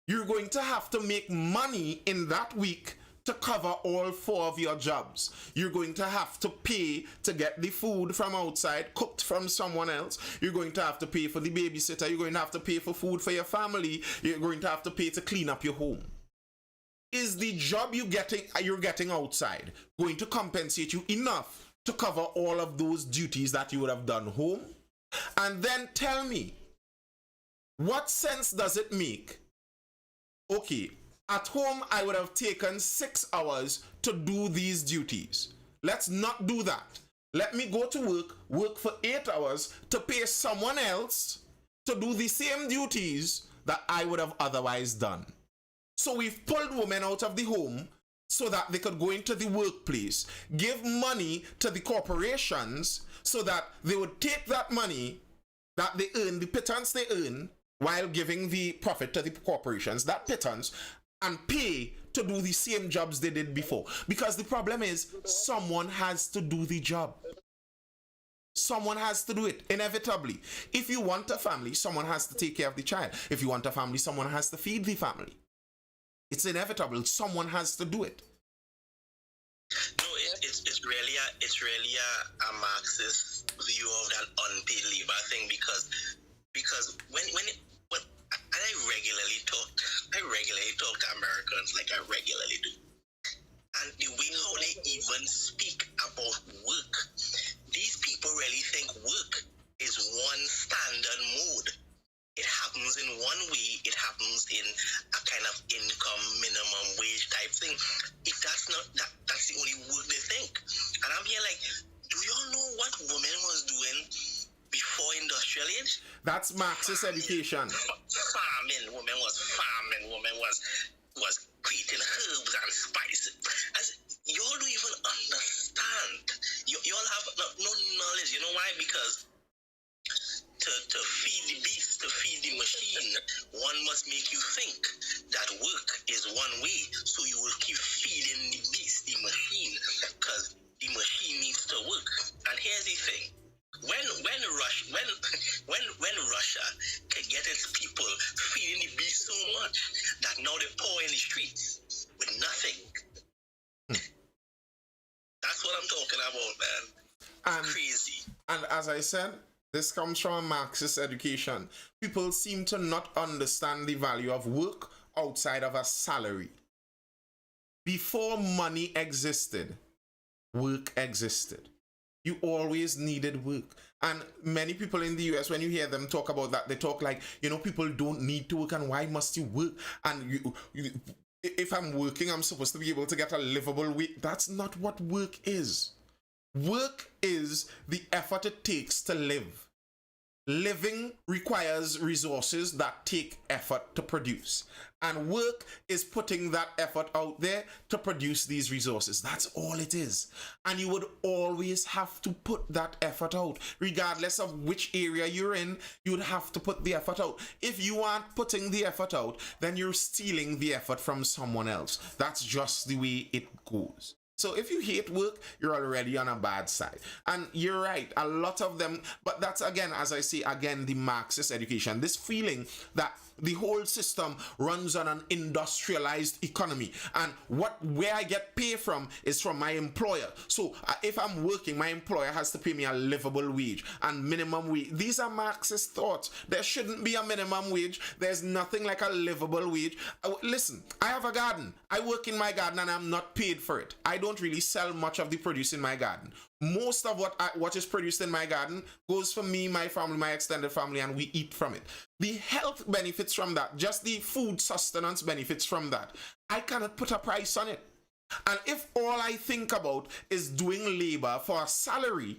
you're going to have to make money in that week to cover all 4 of your jobs. You're going to have to pay to get the food from outside, cooked from someone else. You're going to have to pay for the babysitter. You're going to have to pay for food for your family. You're going to have to pay to clean up your home. Is the job you're getting outside going to compensate you enough to cover all of those duties that you would have done home? And then tell me, What sense does it make? Okay, at home I would have taken 6 hours to do these duties. Let's not do that. Let me go to work for 8 hours to pay someone else to do the same duties that I would have otherwise done. So we've pulled women out of the home so that they could go into the workplace, give money to the corporations so that they would take that money that they earn, the pittance they earn, while giving the profit to the corporations, that pittance, and pay to do the same jobs they did before. Because the problem is, someone has to do the job. Someone has to do it, inevitably. If you want a family, someone has to take care of the child. If you want a family, someone has to feed the family. It's inevitable. Someone has to do it. No, it's really a Marxist view of that unpaid labor thing because when I regularly talk to Americans, like I regularly do, and the way how they even speak about work, these people really think work is one standard mode. It happens in one way, it happens in a kind of income minimum wage type thing. If that's not that's the only work they think. And I'm here like, do y'all know what women was doing before industrial age? That's Marxist education. Farming, women was creating herbs and spices. As y'all don't even understand. Y'all have no knowledge. You know why? Because to feed the beast, to feed the machine, one must make you think that work is one way. So you will keep feeding the beast, the machine, because the machine needs to work. And here's the thing. When Russia can get its people feeding the beast so much that now they're poor in the streets with nothing. That's what I'm talking about, man. It's crazy. And as I said, this comes from a Marxist education. People seem to not understand the value of work outside of a salary. Before money existed, work existed. You always needed work. And many people in the US, when you hear them talk about that, they talk like, people don't need to work and why must you work? And if I'm working, I'm supposed to be able to get a livable wage. That's not what work is. Work is the effort it takes to live. Living requires resources that take effort to produce. And work is putting that effort out there to produce these resources. That's all it is. And you would always have to put that effort out. Regardless of which area you're in, you would have to put the effort out. If you aren't putting the effort out, then you're stealing the effort from someone else. That's just the way it goes. So if you hate work, you're already on a bad side. And you're right, a lot of them, but that's again, as I say, again, the Marxist education. This feeling that the whole system runs on an industrialized economy. And where I get paid from is from my employer. So if I'm working, my employer has to pay me a livable wage and minimum wage. These are Marxist thoughts. There shouldn't be a minimum wage. There's nothing like a livable wage. Listen, I have a garden. I work in my garden and I'm not paid for it. I don't really sell much of the produce in my garden. Most of what is produced in my garden goes for me, my family, my extended family, and we eat from it. The health benefits from that, just the food sustenance benefits from that, I cannot put a price on it. And if all I think about is doing labor for a salary,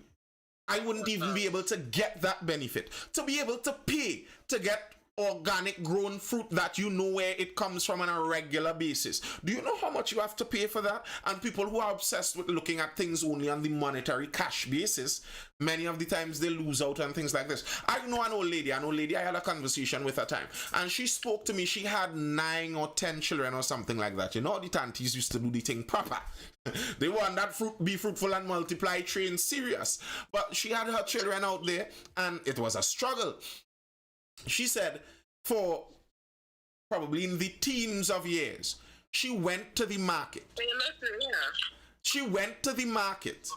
I wouldn't even be able to get that benefit. To be able to pay to get organic grown fruit that you know where it comes from on a regular basis. Do you know how much you have to pay for that? And people who are obsessed with looking at things only on the monetary cash basis, many of the times they lose out on things like this. I know an old lady, I had a conversation with her time, and she spoke to me. She had 9 or 10 children or something like that. The tanties used to do the thing proper. They want that fruit be fruitful and multiply, train serious. But she had her children out there, and it was a struggle. She said for probably in the teens of years, she went to the market. She went to the market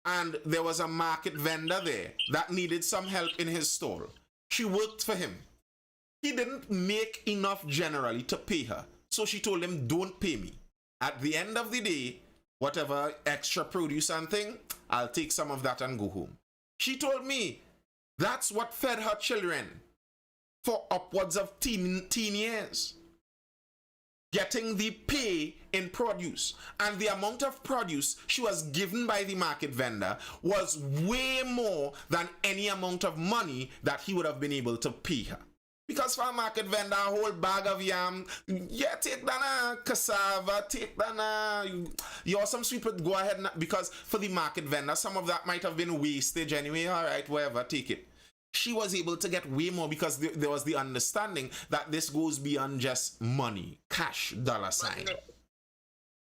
and there was a market vendor there that needed some help in his stall. She worked for him. He didn't make enough generally to pay her. So she told him, don't pay me. At the end of the day, whatever extra produce and thing, I'll take some of that and go home. She told me that's what fed her children for upwards of teen years, getting the pay in produce, and the amount of produce she was given by the market vendor was way more than any amount of money that he would have been able to pay her. Because for a market vendor, a whole bag of yam, yeah, take that cassava, take that you some sweet, but go ahead, because for the market vendor, some of that might have been wastage anyway. All right, whatever, take it. She was able to get way more because there was the understanding that this goes beyond just money, cash, dollar sign.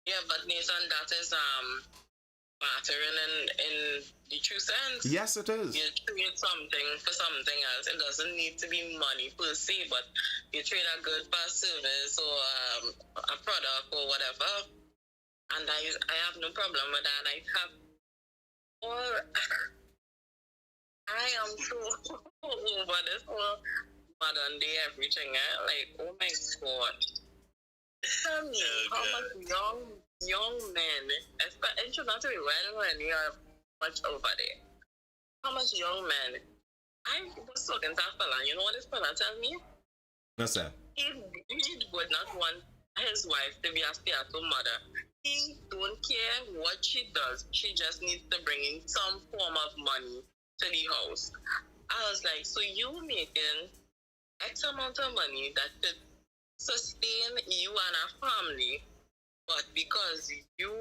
Yeah, but Nathan, that is bartering in the true sense. Yes, it is. You trade something for something else. It doesn't need to be money per se, but you trade a good for a service or a product or whatever. And I have no problem with that. I am so over this whole modern day everything. Like, oh my God. Tell me how much young men, especially it should not be well when you are much over there. How much young men? I was talking to a fella, you know what this fella tell me? No, sir. He would not want his wife to be a stay-at-home mother. He don't care what she does. She just needs to bring in some form of money to the house. I was like, so you making X amount of money that could sustain you and a family, but because you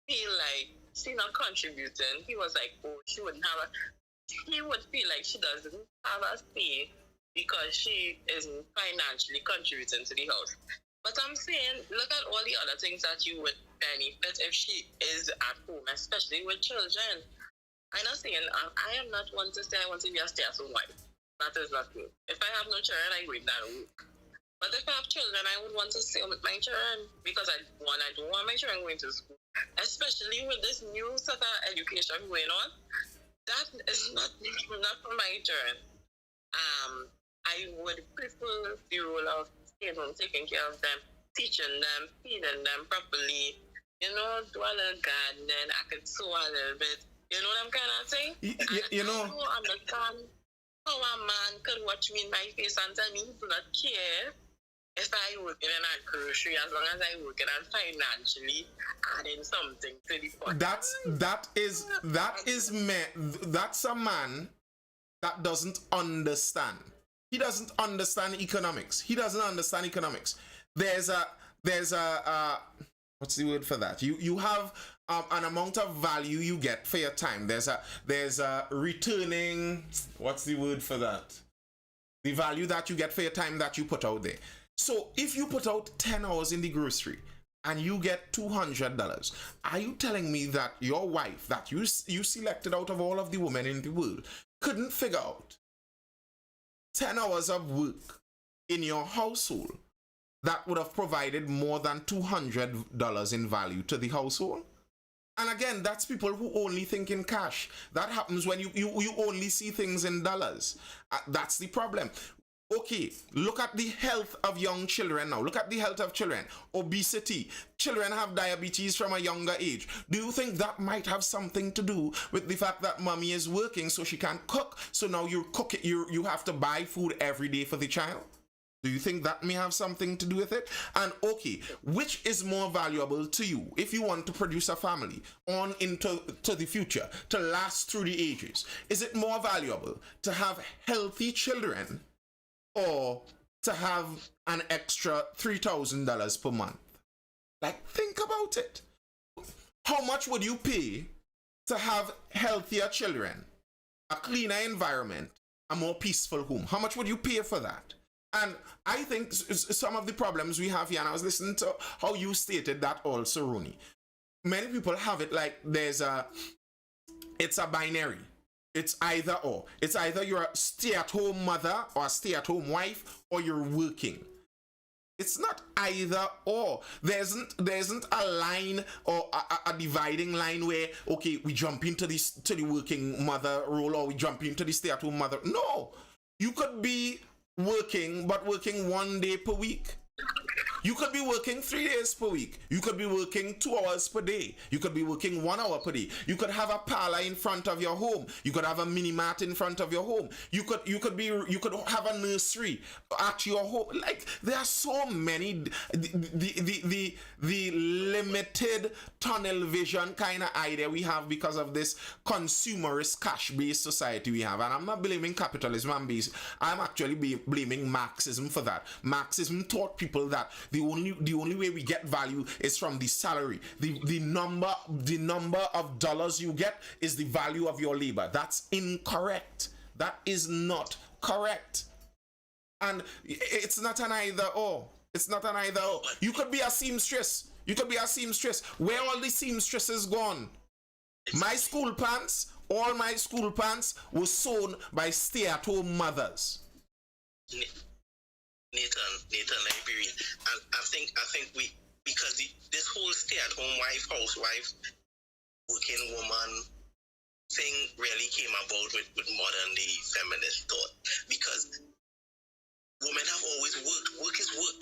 feel like she's not contributing, he was like, oh, he would feel like she doesn't have a say because she isn't financially contributing to the house. But I'm saying, look at all the other things that you would benefit if she is at home, especially with children. I'm not saying, I am not one to say I want to be a stay-at-home wife. That is not me. If I have no children, I would not work. But if I have children, I would want to stay with my children because I don't want my children going to school. Especially with this new sort of education going on. That is not for my children. I would prefer the role of staying home, taking care of them, teaching them, feeding them properly. You know, do a little gardening, I could sew a little bit. You know what I'm kind of saying? You know. I don't understand how a man could watch me in my face and tell me he do not care if I work in a grocery, as long as I work and financially adding something to the pot. That's a man that doesn't understand. He doesn't understand economics. There's a what's the word for that? You have an amount of value you get for your time. There's a returning, what's the word for that? The value that you get for your time that you put out there. So if you put out 10 hours in the grocery and you get $200, are you telling me that your wife that you selected out of all of the women in the world couldn't figure out 10 hours of work in your household that would have provided more than $200 in value to the household? And again, that's people who only think in cash. That happens when you only see things in dollars. That's the problem. Okay, look at the health of young children now. Look at the health of children. Obesity. Children have diabetes from a younger age. Do you think that might have something to do with the fact that mommy is working so she can't cook? So now you have to buy food every day for the child? Do you think that may have something to do with it? And okay, which is more valuable to you if you want to produce a family on into the future, to last through the ages? Is it more valuable to have healthy children or to have an extra $3,000 per month? Like, think about it. How much would you pay to have healthier children, a cleaner environment, a more peaceful home? How much would you pay for that? And I think some of the problems we have here, and I was listening to how you stated that also, Rooney. Many people have it like it's a binary. It's either or. It's either you're a stay-at-home mother or a stay-at-home wife, or you're working. It's not either or. There isn't a line or a dividing line where, okay, we jump into the working mother role or we jump into the stay-at-home mother. No. You could be working, but working 1 day per week. You could be working 3 days per week. You could be working 2 hours per day. You could be working 1 hour per day. You could have a parlor in front of your home. You could have a mini mart in front of your home. You could have a nursery at your home. Like, there are so many. The limited tunnel vision kind of idea we have because of this consumerist cash-based society we have. And I'm not blaming capitalism. I'm actually blaming Marxism for that. Marxism taught people that the only way we get value is from the salary. The number of dollars you get is the value of your labor. That's incorrect. That is not correct. And it's not an either or. It's not an either or. You could be a seamstress. Where all the seamstresses gone? My school pants, all my school pants were sewn by stay-at-home mothers. Nathan, let me be real. I think we, because this whole stay-at-home wife, housewife, working woman thing really came about with modern day feminist thought. Because women have always worked. Work is work.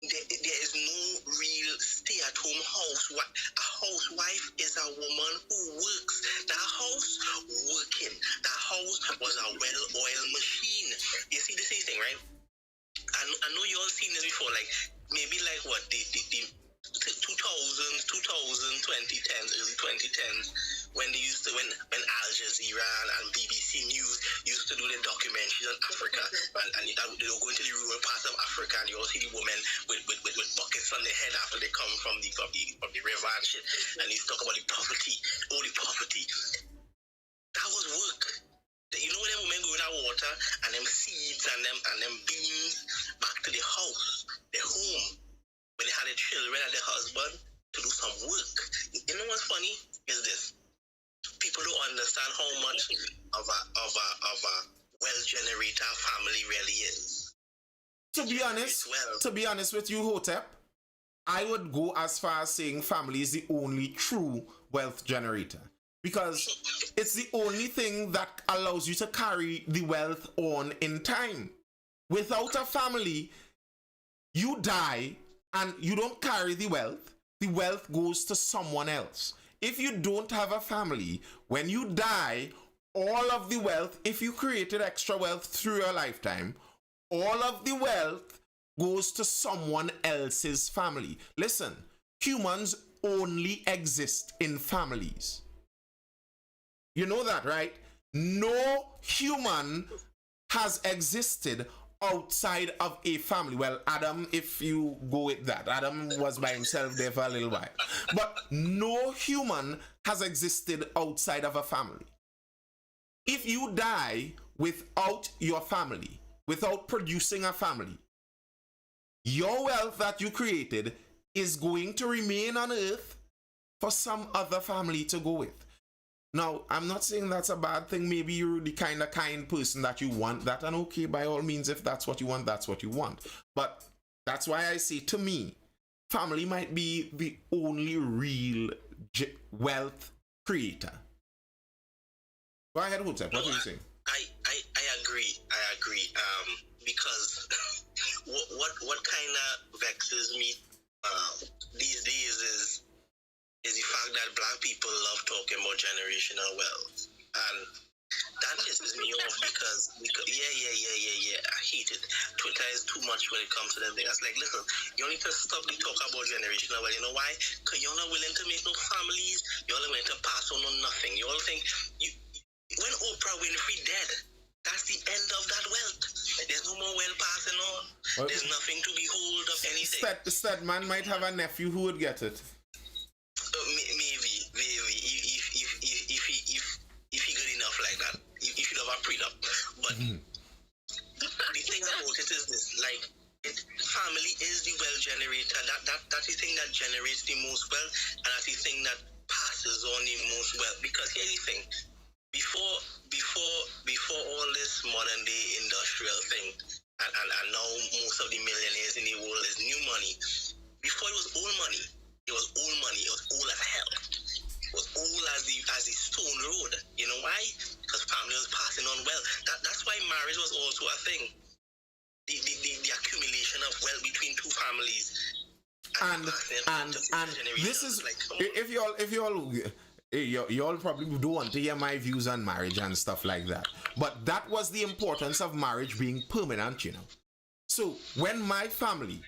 There is no real stay-at-home housewife. A housewife is a woman who works. That house working. That house was a well-oiled machine. You see the same thing, right? I know you all seen this before, like maybe like what the 2000s, 2010s, early 2010s, when when Al Jazeera and BBC News used to do their documentaries on Africa, and they will go into the rural parts of Africa, and you all see the women with buckets on their head after they come from the river and shit, and you talk about the poverty, all the poverty. That was work. You know when them women go in that water and them seeds and them beans back to the house, their home, when they had their children and their husband to do some work. You know what's funny is this: people don't understand how much of a well-generated family really is. To be honest with you, Hotep, I would go as far as saying family is the only true wealth generator. Because it's the only thing that allows you to carry the wealth on in time. Without a family, you die and you don't carry the wealth goes to someone else. If you don't have a family, when you die, all of the wealth, if you created extra wealth through your lifetime, all of the wealth goes to someone else's family. Listen, humans only exist in families. You know that, right? No human has existed outside of a family. Well, Adam, if you go with that, Adam was by himself there for a little while. But no human has existed outside of a family. If you die without your family, without producing a family, your wealth that you created is going to remain on earth for some other family to go with. Now, I'm not saying that's a bad thing. Maybe you're the kind person that you want that, and okay, by all means, if that's what you want, that's what you want. But that's why I say, to me, family might be the only real wealth creator. Go ahead, Hotep. What are you saying? I agree. Because what kind of vexes me these days is the fact that black people love talking about generational wealth, and that pisses me off because I hate it. Twitter is too much when it comes to them things. It's like, listen, you need to stop the talk about generational wealth. You know why? Because you're not willing to make no families. You're not willing to pass on no nothing. You all think when Oprah Winfrey dead, that's the end of that wealth. There's no more wealth passing on. There's nothing to behold of anything. Stedman might have a nephew who would get it. Maybe if he good enough like that, he should have a prenup. But the thing about it is this: like, family is the wealth generator. That's the thing that generates the most wealth, and that's the thing that passes on the most wealth. Because here's the thing: before all this modern day industrial thing, and now most of the millionaires in the world is new money. Before it was old money. It was old money. It was old as hell. It was old as the stone road. You know why? Because family was passing on wealth. That's why marriage was also a thing. The accumulation of wealth between two families and this is if y'all probably don't want to hear my views on marriage and stuff like that, but that was the importance of marriage being permanent, you know. So when my family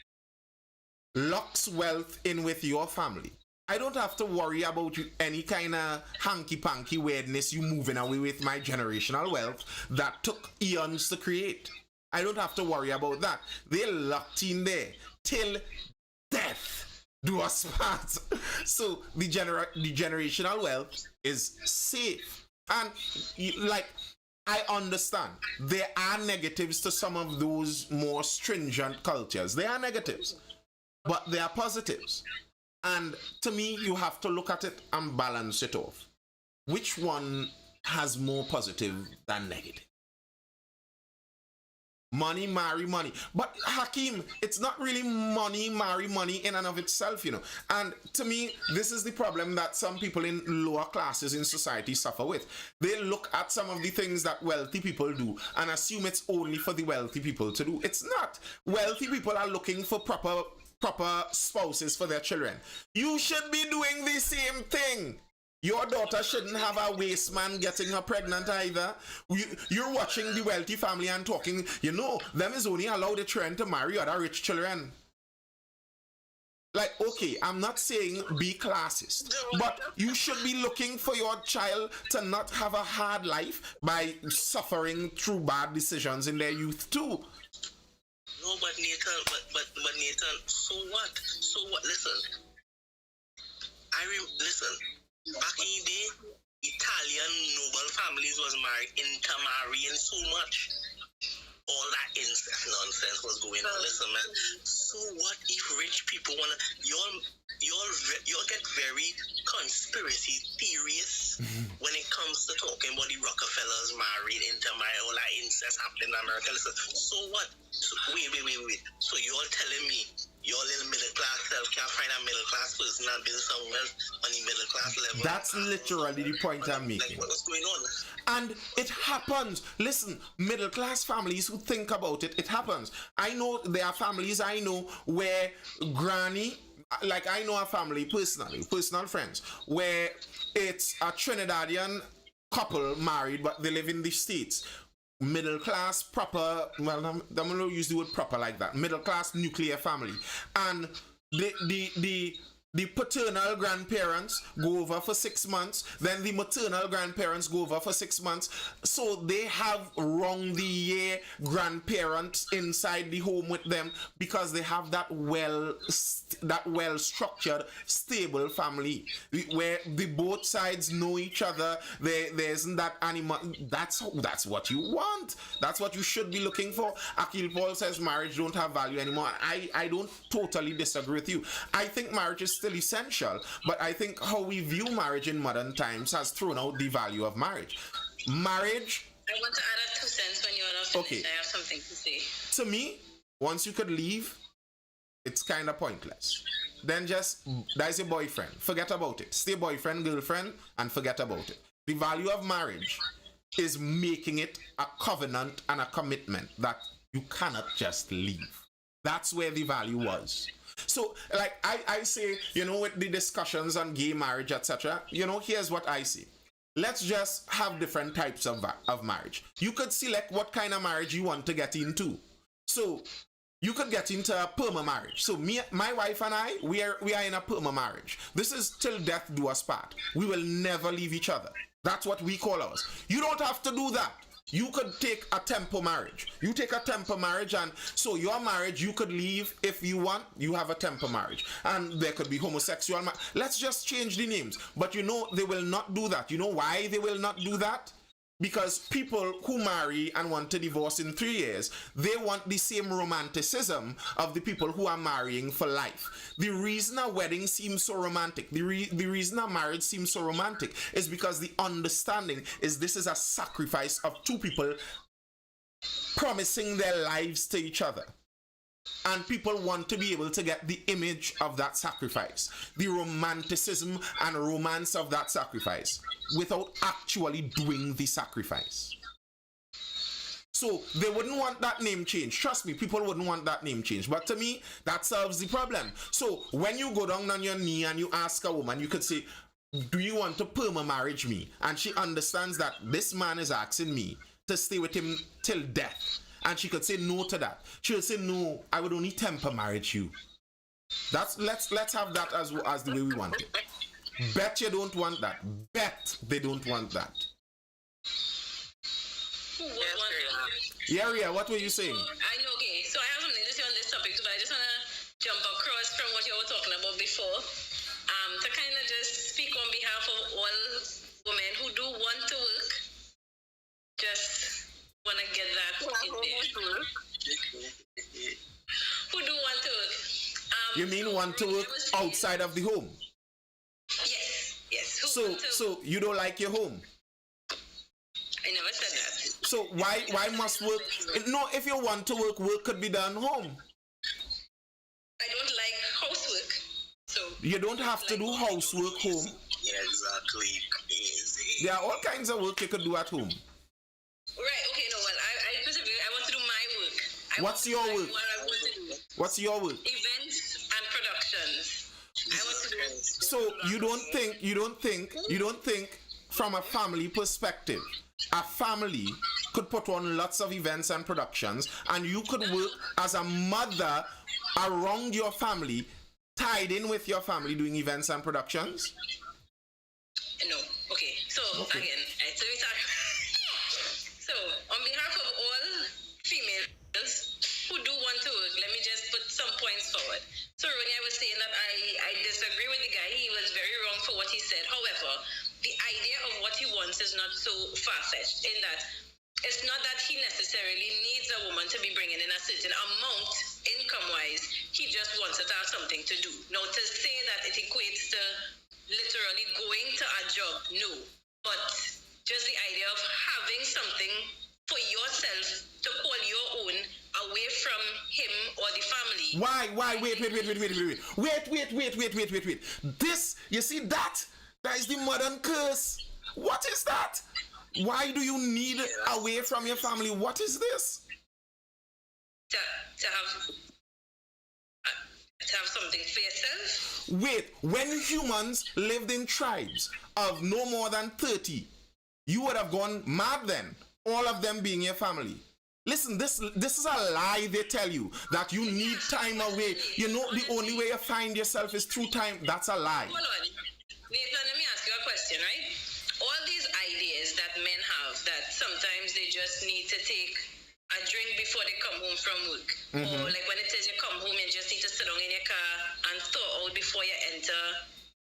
locks wealth in with your family, I don't have to worry about you, any kind of hanky-panky weirdness you moving away with my generational wealth that took eons to create. I don't have to worry about that. They're locked in there till death do us part. So the generational wealth is safe. And like, I understand there are negatives to some of those more stringent cultures. There are negatives, but there are positives. And to me, you have to look at it and balance it off. Which one has more positive than negative? Money, marry money. But Hakeem, it's not really money, marry money in and of itself, you know. And to me, this is the problem that some people in lower classes in society suffer with. They look at some of the things that wealthy people do and assume it's only for the wealthy people to do. It's not. Wealthy people are looking for proper spouses for their children. You should be doing the same thing. Your daughter shouldn't have a waste man getting her pregnant either. You're watching the wealthy family and talking, you know, them is only allowed the children to marry other rich children. Like, okay, I'm not saying be classist, but you should be looking for your child to not have a hard life by suffering through bad decisions in their youth too. No, but Nathan, but Nathan, so what? So what? Listen, listen. Back in the day, Italian noble families was intermarrying so much. All that incest nonsense was going on. Listen, man. So what if rich people wanna? Y'all get very conspiracy theorists when it comes to talking about the Rockefellers married, intermarried, all that incest happening in America. Listen. So what? So, wait. So you're telling me your little middle class self can't find a middle class person and build some wealth on the middle class level? That's literally the point I'm making. Like, what's going on? And it happens. Listen, middle class families who think about it, it happens. I know there are families I know where granny, like I know a family personally, personal friends, where it's a Trinidadian couple married, but they live in the States. Middle class, proper, well, I'm going to use the word proper like that. Middle class nuclear family. And the paternal grandparents go over for 6 months, then the maternal grandparents go over for 6 months. So they have round the year grandparents inside the home with them because they have that well structured, stable family where the both sides know each other. There isn't that animal. That's what you want. That's what you should be looking for. Akil Paul says marriage don't have value anymore. I don't totally disagree with you. I think marriage is still essential, but I think how we view marriage in modern times has thrown out the value of marriage. Marriage. I want to add a 2 cents when you're not finished. Okay. I have something to say. To me, once you could leave, it's kind of pointless. Then just, that's your boyfriend. Forget about it. Stay boyfriend, girlfriend, and forget about it. The value of marriage is making it a covenant and a commitment that you cannot just leave. That's where the value was. So, like I say, you know, with the discussions on gay marriage, etc., you know, here's what I say. Let's just have different types of marriage. You could select what kind of marriage you want to get into. So, you could get into a perma marriage. So, my wife and I, we are in a perma marriage. This is till death do us part. We will never leave each other. That's what we call ours. You don't have to do that. You could take a tempo marriage. You take a tempo marriage, and so your marriage, you could leave if you want. You have a tempo marriage. And there could be homosexual marriage. Let's just change the names. But you know, they will not do that. You know why they will not do that? Because people who marry and want to divorce in 3 years, they want the same romanticism of the people who are marrying for life. The reason a wedding seems so romantic, the reason a marriage seems so romantic is because the understanding is this is a sacrifice of two people promising their lives to each other. And people want to be able to get the image of that sacrifice, the romanticism and romance of that sacrifice, without actually doing the sacrifice. So they wouldn't want that name change. Trust me, people wouldn't want that name change. But to me, that solves the problem. So when you go down on your knee and you ask a woman, you could say, do you want to perma marriage me? And she understands that this man is asking me to stay with him till death. And she could say no to that. She would say, no, I would only temper marriage you. Let's have that as the way we want it. Bet you don't want that. Bet they don't want that. Yeah, Ria, what were you saying? I know, okay. So I have something to say on this topic, but I just want to jump across from what you were talking about before. To kind of just speak on behalf of all women who do want to work. Just want to get that in there. Who do want to work. You mean want to work outside of the home? Yes. So you don't like your home? I never said that. So why must work? No, if you want to work, work could be done home. I don't like housework. So You don't have to do housework home. Yeah, exactly. Crazy. There are all kinds of work you could do at home. Right, okay, no, well, I specifically, I want to do my work. What's your work? What I want to do. What's your work? Events and productions. I want to do. So you don't think from a family perspective, a family could put on lots of events and productions, and you could work as a mother around your family, tied in with your family, doing events and productions? No, okay. So again, so we talk. So on behalf of all females who do want to work, let me just put some points forward. So Ronnie, I was saying that I disagree with the guy. He was very wrong for what he said. However, the idea of what he wants is not so far-fetched in that it's not that he necessarily needs a woman to be bringing in a certain amount income-wise. He just wants her to have something to do. Now, to say that it equates to literally going to a job, no. But just the idea of having something for yourself to call your own away from him or the family. Why? Wait. This, you see that is the modern curse. What is that? Why do you need away from your family? What is this? To have something for yourself. Wait, when humans lived in tribes of no more than 30, you would have gone mad then, all of them being your family. Listen, this is a lie they tell you, that you need time away. You know, the only way you find yourself is through time. That's a lie. Hold on. Nathan, let me ask you a question, right? All these ideas that men have, that sometimes they just need to take a drink before they come home from work. Or like when it says you come home, you just need to sit down in your car and thaw out before you enter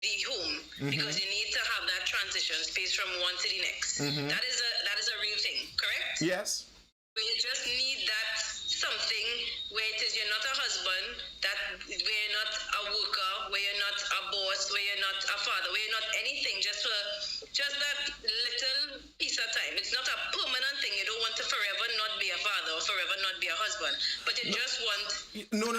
the home. Because you need to have that transition space from one to the next. That is a real thing, correct? Yes. Where you just need that something where it is you're not a husband, that where you're not a worker, where you're not a boss, where you're not a father, where you're not anything, just that little piece of time. It's not a permanent thing. You don't want to forever not be a father or forever not be a husband, but you just want. No.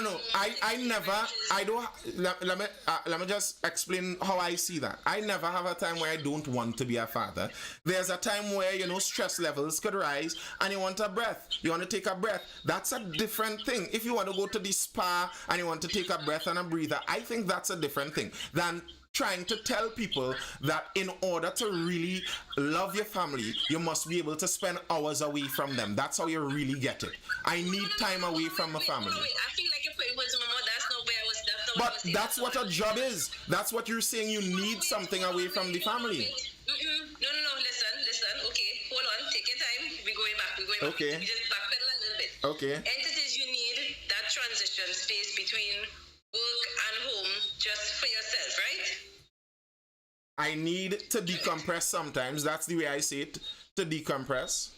Let me just explain how I see that. I never have a time where I don't want to be a father. There's a time where, stress levels could rise and you want a breath. You want to take a breath. That's a different thing. If you want to go to the spa and you want to take a breath and a breather, I think that's a different thing than trying to tell people that in order to really love your family, you must be able to spend hours away from them. That's how you really get it. I need time away from my family. I feel like you're putting words in my mouth. That's not where I was. But that's what a job is. That's what you're saying. You need something away from the family. No. Listen. Okay, hold on. Take your time. We're going back. Okay. We just backpedal a little bit. Okay. Entities, you need that transition space between work and home just for yourself, right? I need to decompress sometimes. That's the way I say it. To decompress.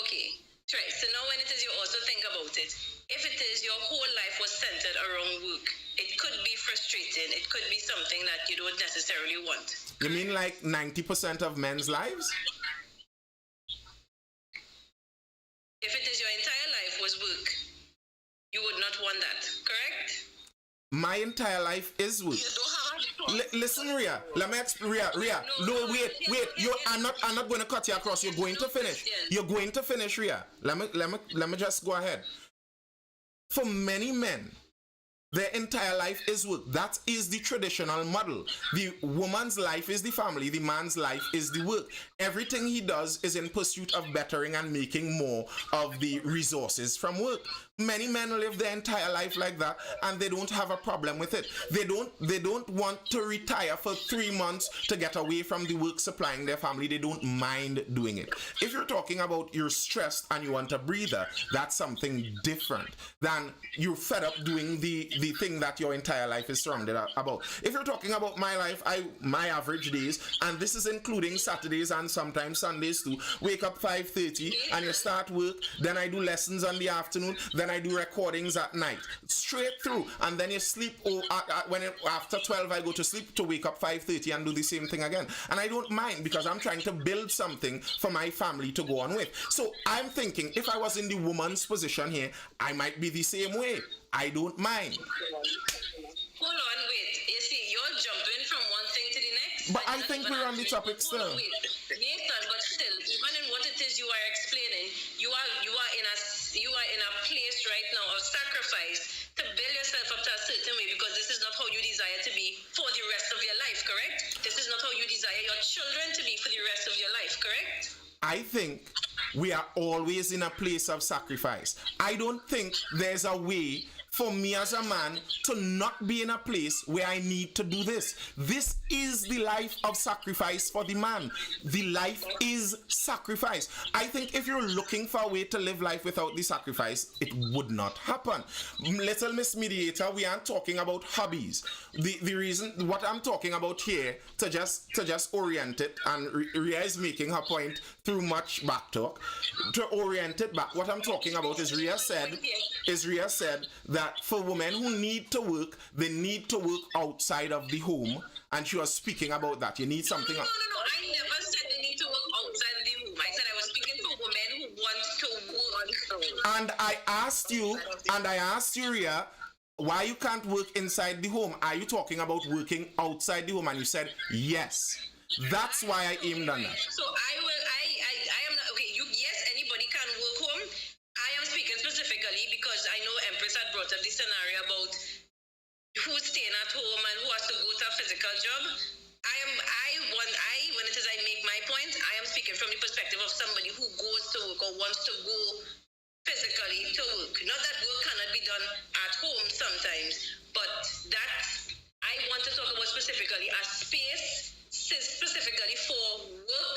Okay. Right. So now when it is you also think about it. If it is your whole life was centered around work, it could be frustrating. It could be something that you don't necessarily want. You mean like 90% of men's lives? If it is your entire life was work, you would not want that, correct? My entire life is work. You don't have a Listen, Ria. Let me explain. Ria. No, wait. I'm not going to cut you across. You're going to finish. You're going to finish, Ria. Let me just go ahead. For many men, their entire life is work. That is the traditional model. The woman's life is the family. The man's life is the work. Everything he does is in pursuit of bettering and making more of the resources from work. Many men live their entire life like that, and they don't have a problem with it. They don't want to retire for 3 months to get away from the work supplying their family. They don't mind doing it. If you're talking about you're stressed and you want a breather, that's something different than you're fed up doing the thing that your entire life is surrounded about. If you're talking about my life, my average days, and this is including Saturdays and sometimes Sundays too, wake up 5:30 and you start work, then I do lessons in the afternoon, then I do recordings at night, straight through, and then you sleep. After 12 I go to sleep to wake up 5:30 and do the same thing again, and I don't mind because I'm trying to build something for my family to go on with. So I'm thinking if I was in the woman's position here, I might be the same way. I don't mind. Hold on, wait. You see, you're jumping from one thing to the next. But I think we're on the topic still. Nathan, but still, even in what it is you are explaining, you are in a place right now of sacrifice to build yourself up to a certain way, because this is not how you desire to be for the rest of your life, correct? This is not how you desire your children to be for the rest of your life, correct? I think we are always in a place of sacrifice. I don't think there's a way for me as a man to not be in a place where I need to do this. This is the life of sacrifice for the man. The life is sacrifice. I think if you're looking for a way to live life without the sacrifice, it would not happen. Little Miss Mediator, we aren't talking about hobbies. The reason, what I'm talking about here, to just orient it, and Ria is making her point through much back talk, to orient it back, what I'm talking about is Ria said that for women who need to work, they need to work outside of the home, and she was speaking about that. You need something. No. I never said they need to work outside of the home. I said I was speaking for women who want to work. And I asked you, Ria, why you can't work inside the home. Are you talking about working outside the home? And you said yes. That's why I aimed on that. So I am not okay. Yes, anybody can work home. I am speaking specifically because I know Empress had brought up this scenario about who's staying at home and who has to go to a physical job. When it is I make my point, I am speaking from the perspective of somebody who goes to work or wants to go physically to work. Not that work cannot be done at home sometimes, but that I want to talk about specifically a space specifically for work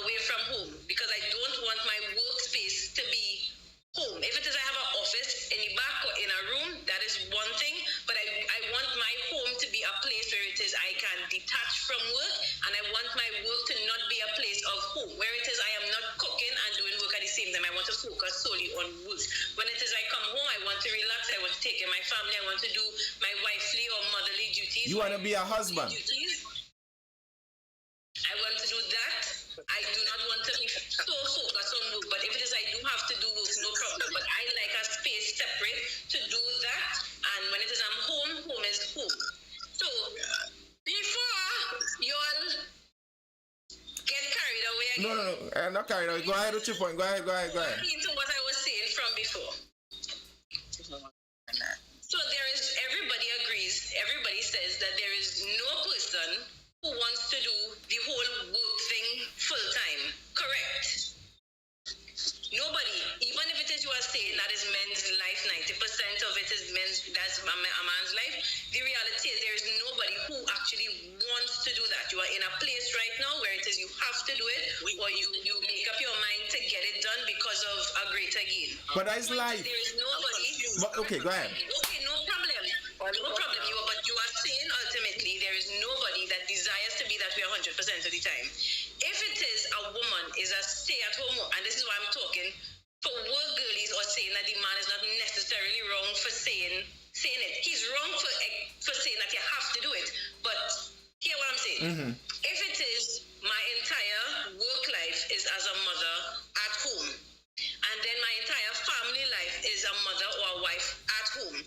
away from home, because I don't want my workspace to be home. If it is I have an office in the back or in a room, that is one thing, but I want my home to be a place where it is I can detach from work, and I want my work to not be a place of home, where it is I am not cooking and doing work at the same time. I want to focus solely on work. When it is I come home, I want to relax, I want to take care of my family, I want to do my wifely or motherly duties. You want to be a husband. I want to do that. I do not want to be so focused on work, but if it is I do have to do work, no problem. But I like a space separate to do that, and when it is I'm home, home is home. So, before you all get carried away again. No, I'm not carried away. Go ahead with your point. Go ahead. Into what I was saying from before. So everybody agrees, everybody says that there is no person who wants to do the whole work thing full time, correct? Nobody, even if it is you are saying that is men's life, 90% of it is that's a man's life. The reality is there is nobody who actually wants to do that. You are in a place right now where it is you have to do it, or you make up your mind to get it done because of a greater gain. But that's life. There is nobody. But, okay, go ahead. Okay, no problem. No problem. But you are saying ultimately there is nobody that desires to be that way 100% of the time. If it is a woman is a stay-at-home, and this is why I'm talking for work girlies, or saying that the man is not necessarily wrong for saying it. He's wrong for saying that you have to do it. But hear what I'm saying. Mm-hmm. If it is my entire work life is as a mother at home, and then my entire family life is a mother or a wife at home,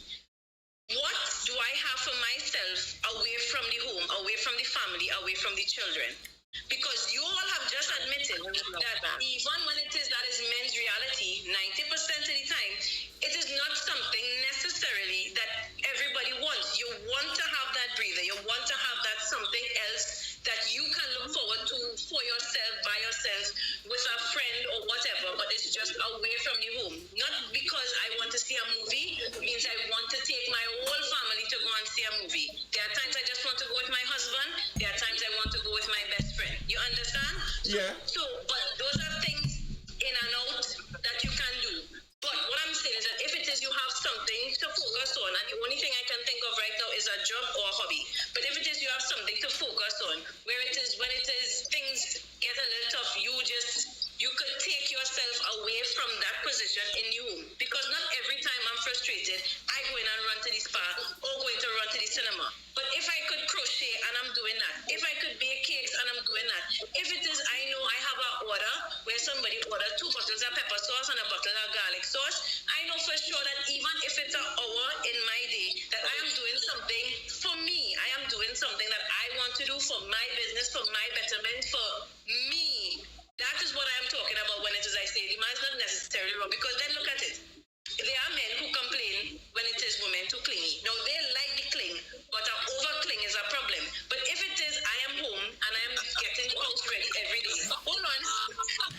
what do I have have for myself away from the home, away from the family, away from the children. Because you all have just admitted that even when it is that is men's reality, 90% of the time, it is not something necessarily that everybody wants. You want to have that breather. You want to have that something else that you can look forward to for yourself, by yourself, with a friend or whatever, but it's just away from the home. Not because I want to see a movie, means I want to take my whole family to go and see a movie. There are times I just want to go with my husband. There are times I want to go with my best friend. You understand? Yeah. So, but those are things in and out that you can do. But what I'm saying is that if it is you have something to focus on, and the only thing I can think of right now is a job or a hobby. But if it is you have something to focus on, where it is when it is things get a little tough, you could take yourself away from that position in you. Because not every time I'm frustrated, I go in and run to the spa or going to run to the cinema. But if I could crochet and I'm doing that, if I could bake cakes and I'm doing that, if it is I know I have an order where somebody ordered 2 bottles of pepper sauce and a bottle of garlic sauce, I know for sure that even if it's an hour in my day, that I am doing something for me. I am doing something that I want to do for my business, for my betterment, for me. That is what I am talking about when it is I say the man is not necessarily wrong. Because then look at it. There are men who complain when it is women too clingy. Now they like the cling, but an over cling is a problem. But if it is I am home and I am getting the house ready every day. Hold on.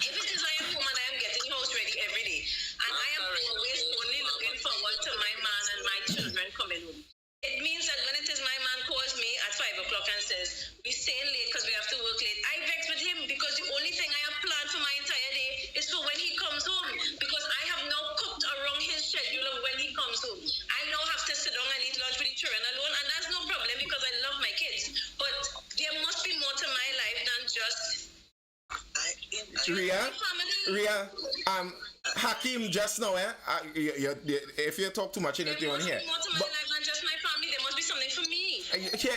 If it is I am home and I am getting the house ready every day, and I am always only looking forward to my man and my children coming home. It means that when it is my man calls me at 5 o'clock and says, we're staying late because we have to work late, I vex with him because the only thing I have planned for my entire day is for when he comes home. Because I have now cooked around his schedule of when he comes home. I now have to sit down and eat lunch with the children alone, and that's no problem because I love my kids. But there must be more to my life than just Ria, Hakim just now, if you talk too much, you don't want to hear. There must be more to my life than just my family. There must be something for me.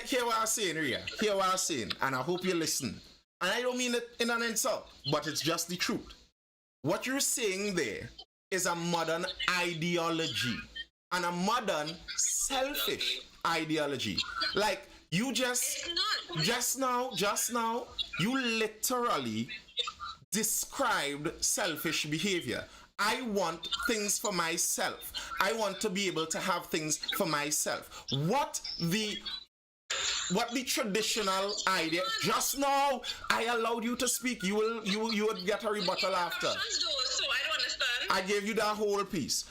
Hear what I'm saying, Ria. Hear what I'm saying, and I hope you listen. And I don't mean it in an insult, but it's just the truth. What you're saying there is a modern ideology and a modern selfish ideology. Like you just now, you literally described selfish behavior. I want things for myself. I want to be able to have things for myself. What the traditional idea? Just now, I allowed you to speak. You would get a rebuttal after. So I don't understand. I gave you that whole piece.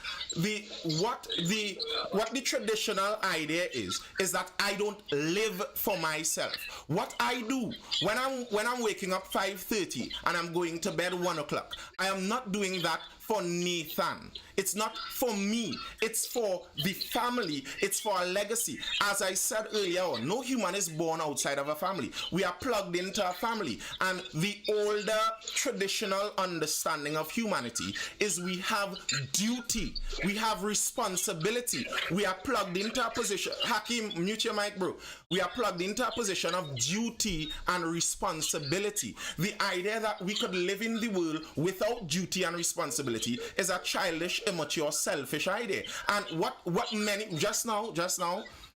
What the traditional idea is that I don't live for myself. What I do when I'm waking up 5:30 and I'm going to bed 1 o'clock, I am not doing that for Nathan. It's not for me. It's for the family. It's for a legacy. As I said earlier on, no human is born outside of a family. We are plugged into a family. And the older traditional understanding of humanity is we have duty. We have responsibility. We are plugged into a position. Hakim, mute your mic, bro. We are plugged into a position of duty and responsibility. The idea that we could live in the world without duty and responsibility is a childish, immature, selfish idea. And what many just now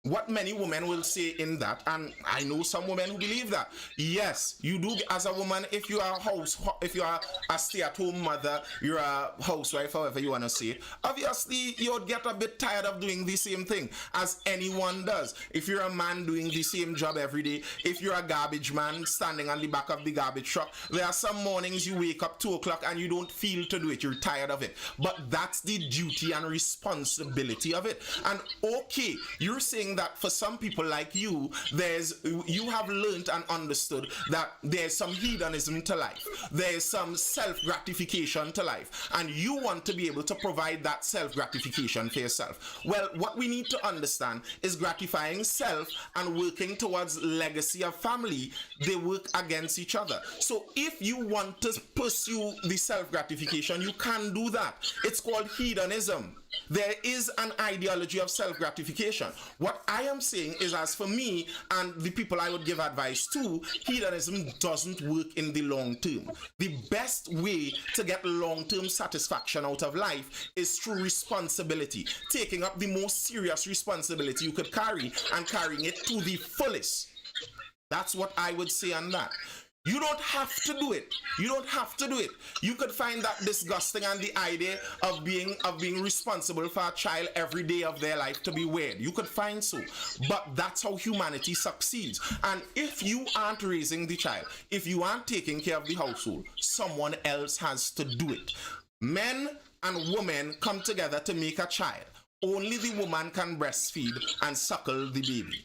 what many women will say in that, and I know some women who believe that, yes, you do as a woman, if you are a stay-at-home mother, you're a housewife, however you want to say it, obviously you would get a bit tired of doing the same thing as anyone does. If you're a man doing the same job every day, if you're a garbage man standing on the back of the garbage truck, there are some mornings you wake up 2 o'clock and you don't feel to do it, you're tired of it. But that's the duty and responsibility of it. And okay, you're saying that for some people like you, you have learned and understood that there's some hedonism to life, there's some self-gratification to life, and you want to be able to provide that self-gratification for yourself. Well, what we need to understand is gratifying self and working towards legacy of family, they work against each other. So if you want to pursue the self-gratification, you can do that. It's called hedonism. There is an ideology of self-gratification. What I am saying is, as for me and the people I would give advice to, hedonism doesn't work in the long term. The best way to get long-term satisfaction out of life is through responsibility, taking up the most serious responsibility you could carry and carrying it to the fullest. That's what I would say on that. You don't have to do it. You don't have to do it. You could find that disgusting, and the idea of being responsible for a child every day of their life to be weird. You could find so. But that's how humanity succeeds. And if you aren't raising the child, if you aren't taking care of the household, someone else has to do it. Men and women come together to make a child. Only the woman can breastfeed and suckle the baby.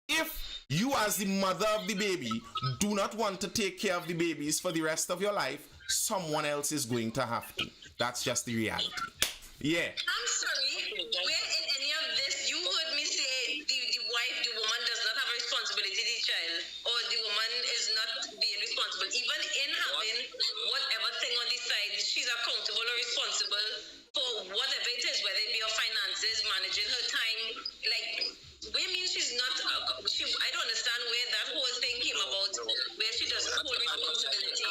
If you, as the mother of the baby, do not want to take care of the babies for the rest of your life, someone else is going to have to. That's just the reality. Yeah. I'm sorry, where in any of this you heard me say the wife, the woman does not have a responsibility to the child, or the woman is not being responsible? Even in having whatever thing on the side, she's accountable or responsible for whatever it is, whether it be her finances, managing her time. Like, we mean she's not, I don't understand where that whole thing came about, where she doesn't hold responsibility.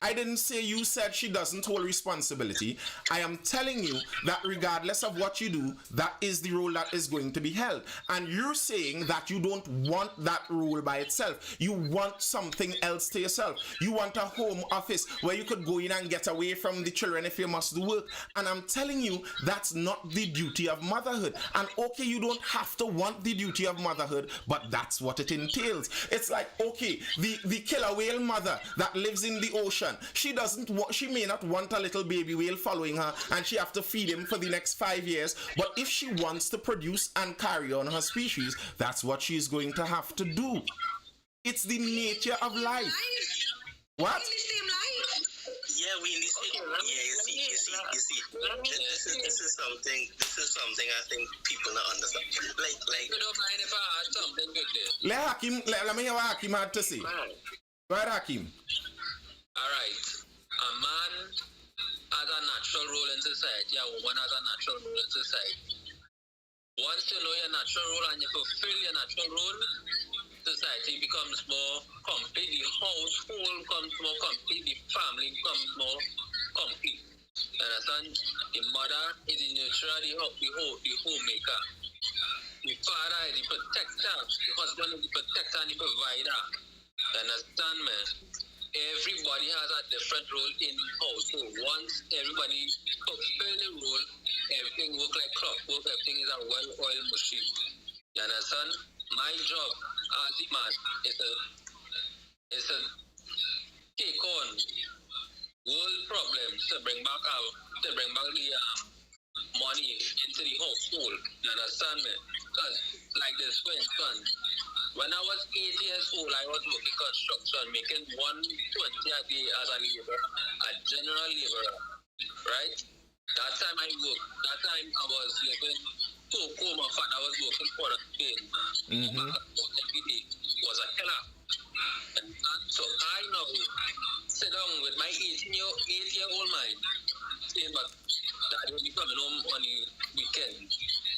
I didn't say you said she doesn't hold responsibility. I am telling you that regardless of what you do, that is the role that is going to be held. And you're saying that you don't want that role by itself. You want something else to yourself. You want a home office where you could go in and get away from the children if you must do work. And I'm telling you, that's not the duty of motherhood. And okay, you don't have to want the duty of motherhood, but that's what it entails. It's like, okay, the killer whale mother that lives in the ocean, she may not want a little baby whale following her and she have to feed him for the next 5 years, but if she wants to produce and carry on her species, that's what she's going to have to do. It's the nature of life. What? Yeah, we need to. Yeah, you see. This is something I think people don't understand. Like. You don't mind if I add something quickly? Let me hear what Hakim had to say. Go ahead, Hakim. All right. A man has a natural role in society. A woman has a natural role in society. Once you know your natural role and you fulfill your natural role, society becomes more complete. The household becomes more complete. The family becomes more complete. Understand? The mother is the nurturer, the homemaker. The father is the protector. The husband is the protector and the provider. Understand, man? Everybody has a different role in the household. Once everybody fulfill the role, everything works like clockwork. Everything is a well-oiled machine. You understand? My job as the man is to take on world problems to bring back the money into the household. You understand me? Because like this, for instance, when I was 8 years old, I was working construction, making 120 a day as a laborer, a general laborer, right? That time I worked. That time I was living Tacoma, and I was working for the Spain. Every day was a killer. And so I now sit down with my 8-year-old mind, saying, but I will be coming home on the weekend.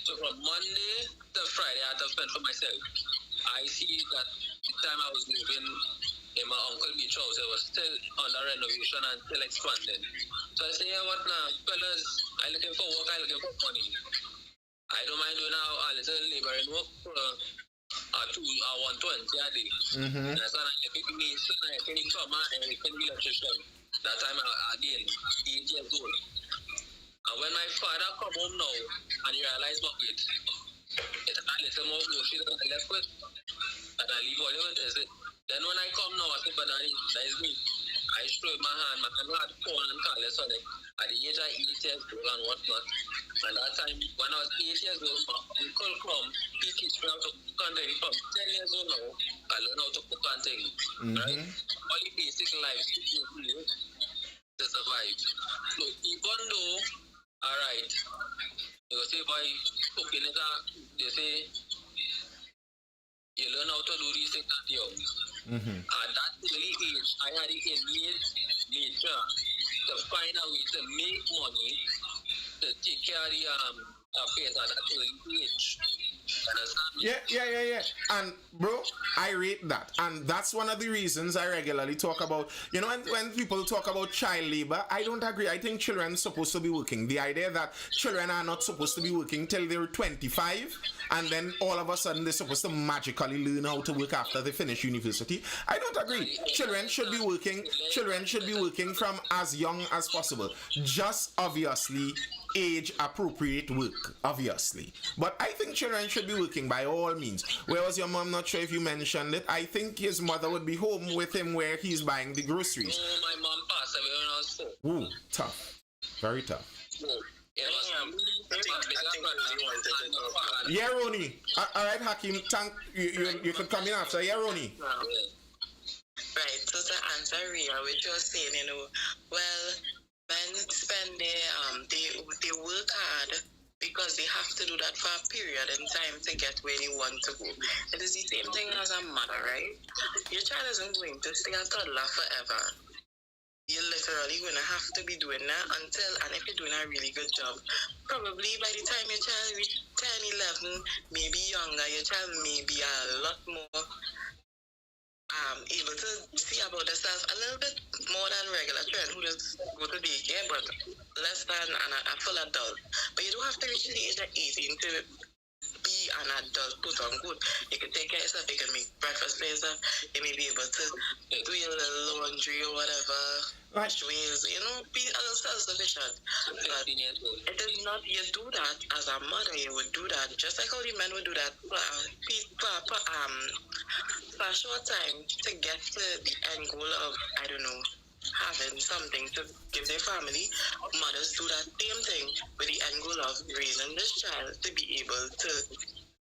So from Monday to Friday, I had to spend for myself. I see that the time I was living in my Uncle Beach house, it was still under renovation and still expanding. So I say, yeah, what now, fellas? I'm looking for work, I'm looking for money. I don't mind doing a little laboring work for 120 a day. And I started picking me, I can plumber and I can be electrician. That time again, 8 years old. And when my father come home now and he realized what it, it's a little more bullshit than I left with. And I leave all of it, is it? Then when I come now, I say, but that is me. I straight my hand, my hand had phone and callous on it. At the age of 8 years old and whatnot. And that time, when I was 8 years old, my uncle come, he teach me how to cook and then from 10 years old now, I learn how to cook and things. Right? All the basic life skills to survive. So even though, alright, you say by cooking it, they say, you learn how to do these things at young. At that early age, I had the innate nature to find a way to make money, to to take care of the affairs at that early age. Understand? Yeah. And bro, I rate that. And that's one of the reasons I regularly talk about, when people talk about child labor, I don't agree. I think children are supposed to be working. The idea that children are not supposed to be working till they're 25 and then all of a sudden they're supposed to magically learn how to work after they finish university, I don't agree. Children should be working from as young as possible. Just obviously age appropriate work, obviously. But I think children should be working by all means. Where was your mom? Not sure if you mentioned it. I think his mother would be home with him where he's buying the groceries. Oh, my mom passed away when I was 4. Ooh, tough. Very tough. Yeah, Ronnie. All right, Hakim, you could come in after. Yeah, Ronnie. Right, so to answer Ria, which was saying, well, men spend they work hard because they have to do that for a period in time to get where they want to go. It is the same thing as a mother, right? Your child isn't going to stay a toddler forever. You're literally going to have to be doing that until, and if you're doing a really good job, probably by the time your child reaches 10, 11, maybe younger, your child may be a lot more able to see about themselves a little bit more than regular children who just go to daycare, but less than a full adult. But you don't have to reach the age of 18 to be an adult, quote unquote. You can take care of yourself, you can make breakfast for yourself, you may be able to do your little laundry or whatever, wash ways, be a little self-sufficient. But it is not, you do that as a mother, you would do that, just like how the men would do that for a short time to get to the end goal of, I don't know, having something to give their family. Mothers do that same thing with the end goal of raising this child to be able to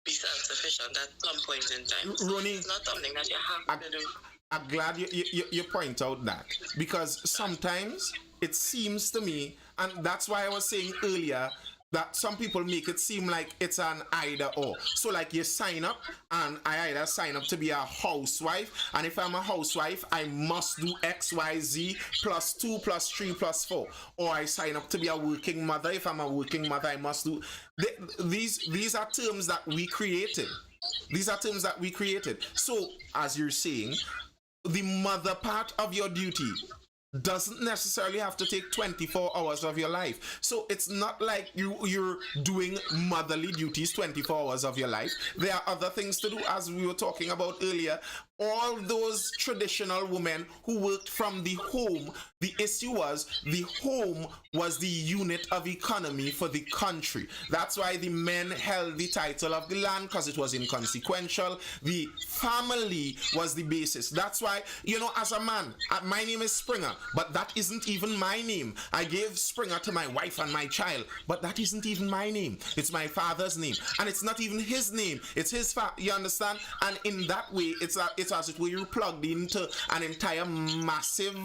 be self-sufficient at some point in time. Ronnie, it's not something that you have to do. I'm glad you point out that, because sometimes it seems to me, and that's why I was saying earlier, that some people make it seem like it's an either or. So like you sign up and I either sign up to be a housewife, and if I'm a housewife, I must do X, Y, Z plus 2 plus 3 plus 4. Or I sign up to be a working mother. If I'm a working mother, I must do... These are terms that we created. So as you're saying, the mother part of your duty doesn't necessarily have to take 24 hours of your life. So it's not like you're doing motherly duties 24 hours of your life. There are other things to do, as we were talking about earlier. All those traditional women who worked from the home, the issue was the home was the unit of economy for the country. That's why the men held the title of the land, because it was inconsequential. The family was the basis. That's why, as a man, my name is Springer, but that isn't even my name. I gave Springer to my wife and my child, but that isn't even my name. It's my father's name, and it's not even his name. It's his you understand? And in that way, it's as it were you're plugged into an entire massive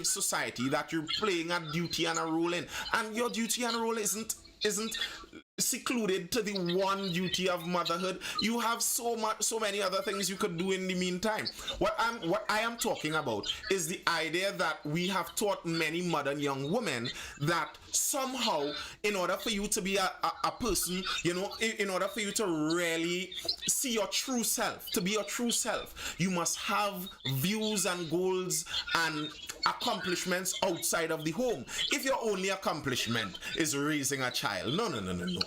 society that you're playing a duty and a role in, and your duty and role isn't secluded to the one duty of motherhood. You have so many other things you could do in the meantime. What I am talking about is the idea that we have taught many modern young women that somehow, in order for you to be a person, in order for you to really see your true self, to be your true self, you must have views and goals and accomplishments outside of the home. If your only accomplishment is raising a child, no.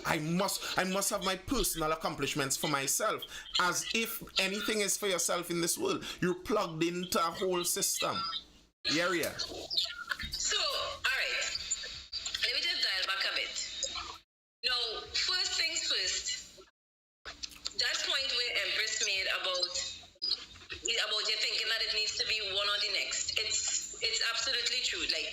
I must have my personal accomplishments for myself. As if anything is for yourself in this world. You're plugged into a whole system. Yeah. So, alright. Let me just dial back a bit. Now, first things first, that point where Empress made about you thinking that it needs to be one or the next. It's absolutely true. Like,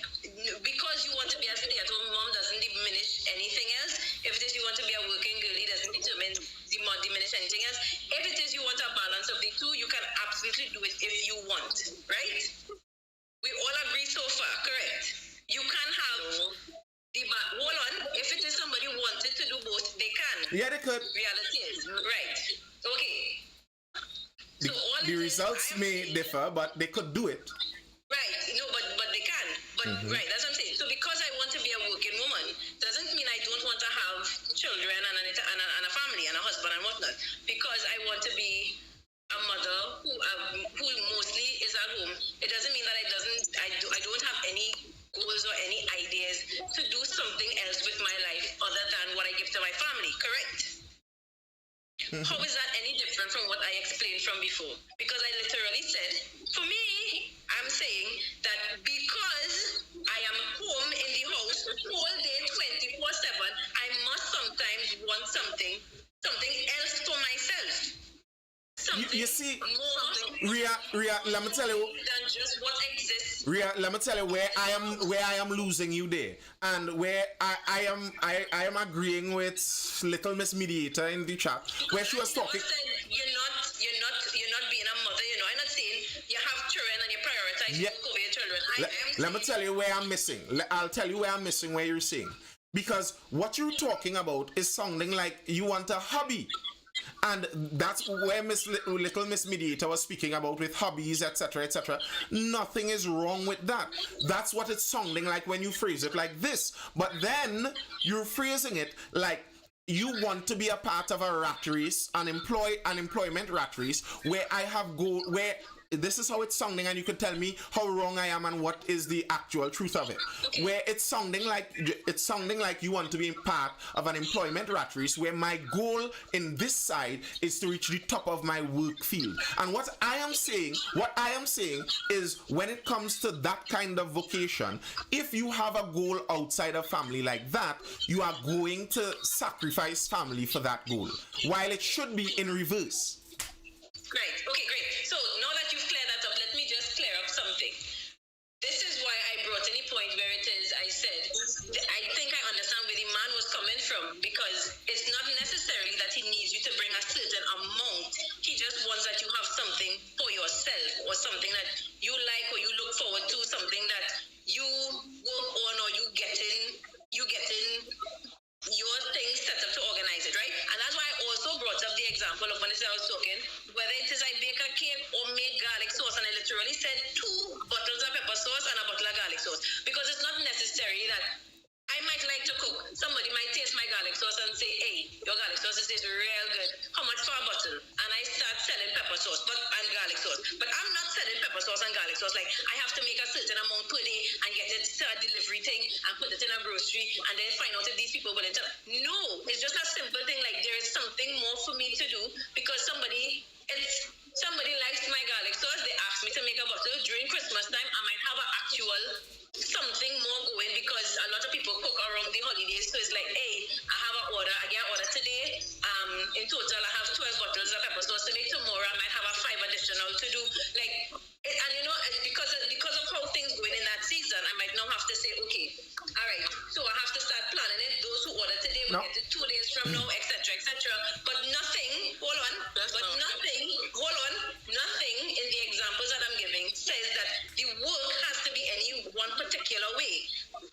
because you want to be a stay-at-home mom doesn't diminish anything else. If it is you want to be a working girl, it doesn't diminish anything else. If it is you want a balance of the two, you can absolutely do it if you want, right? We all agree so far, correct? You can have hold on. If it is somebody who wanted to do both, they can. Yeah, they could. Reality is right. Okay. So the results may differ, but they could do it. Right, no, but they can. But right, that's what I'm saying. So because I want to be a working woman, and a family and a husband and whatnot. Because I want to be a mother who mostly is at home. It doesn't mean that I don't have any goals or any ideas to do something else with my life other than what I give to my family. Correct? How is that any different from what I explained from before? Because I literally said, for me, I'm saying that because I am home in the house all day 24/7, I must sometimes want something else for myself. You see, More Ria, let me tell you. than just what exists. Ria, let me tell you where I am losing you there, and where I am agreeing with Little Miss Mediator in the chat, where she was talking. You're not being a mother. I'm not saying you have children and you prioritize Yeah. over your children. Let me tell you where I'm missing. I'll tell you where I'm missing where you're saying, because what you're talking about is sounding like you want a hobby. And that's where Little Miss Mediator was speaking about with hobbies, etc., etc. Nothing is wrong with that. That's what it's sounding like when you phrase it like this. But then you're phrasing it like you want to be a part of a rat race, an employment rat race, where I have where this is how it's sounding, and you can tell me how wrong I am and what is the actual truth of it. Okay. Where it's sounding like you want to be part of an employment rat race, where my goal in this side is to reach the top of my work field. And what I am saying is, when it comes to that kind of vocation, if you have a goal outside of family like that, you are going to sacrifice family for that goal, while it should be in reverse. Right. Okay, great. So now that you've cleared that up, let me just clear up something. This is why I brought any point where it is, I said, I think I understand where the man was coming from, because it's not necessarily that he needs you to bring a certain amount. He just wants that you have something for yourself, or something that you like or you look forward to, something that you work on, or you getting your thing set up to organize it, right? And that's why I also brought up the example of when I was talking, whether it is I bake a cake or make garlic sauce, and I literally said 2 bottles of pepper sauce and a bottle of garlic sauce, because it's not necessary that I might like to cook. Somebody might taste my garlic sauce and say, hey, your garlic sauce is real good. How much for a bottle? And I start selling pepper sauce and garlic sauce. But I'm not selling pepper sauce and garlic sauce. Like, I have to make a certain amount per day and get it to a delivery thing and put it in a grocery and then find out if these people will tell. No, it's just a simple thing. Like, there is something more for me to do, because somebody likes my garlic sauce. They ask me to make a bottle. During Christmas time, I might have an actual something more going, because a lot of people cook around the holidays. So it's like, hey, I get an order today. In total, I have 12 bottles of pepper sauce to make. Tomorrow I might have a 5 additional to do. Like, and because of how things going in that season, I might now have to say, okay, all right, so I have to start planning it. Those who order today will get it 2 days from now, etc., etc. But nothing in the examples that I'm giving says that the work has to be any one particular way.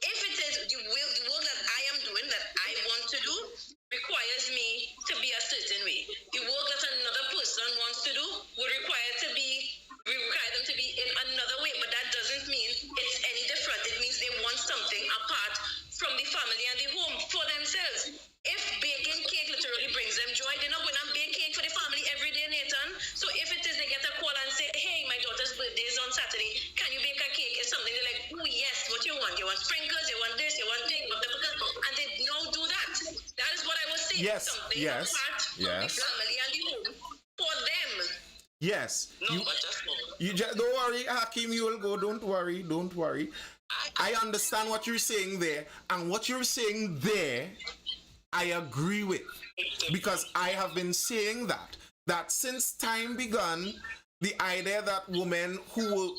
If it is the work that I am doing, that I want to do, requires me to be a certain way. The work that another person wants to do would require them to be in another way. But that doesn't mean it's any different. It means they want something apart from the family and the home for themselves. If baking cake literally brings them joy, they're not going to bake cake for the family every day, Nathan. So if it is they get a call and say, hey, my daughter's birthday is on Saturday, can you bake a cake? It's something they're like, oh yes, what you want? You want sprinkles, you want this, you want thing, and they now do that. That is what I was saying. Yes, something yes, apart from yes. the family and the home for them. Yes. No, but just no. You just don't worry, Hakim. You will go. Don't worry. I understand what you're saying there, and what you're saying there, I agree with, because I have been saying that since time begun, the idea that women who were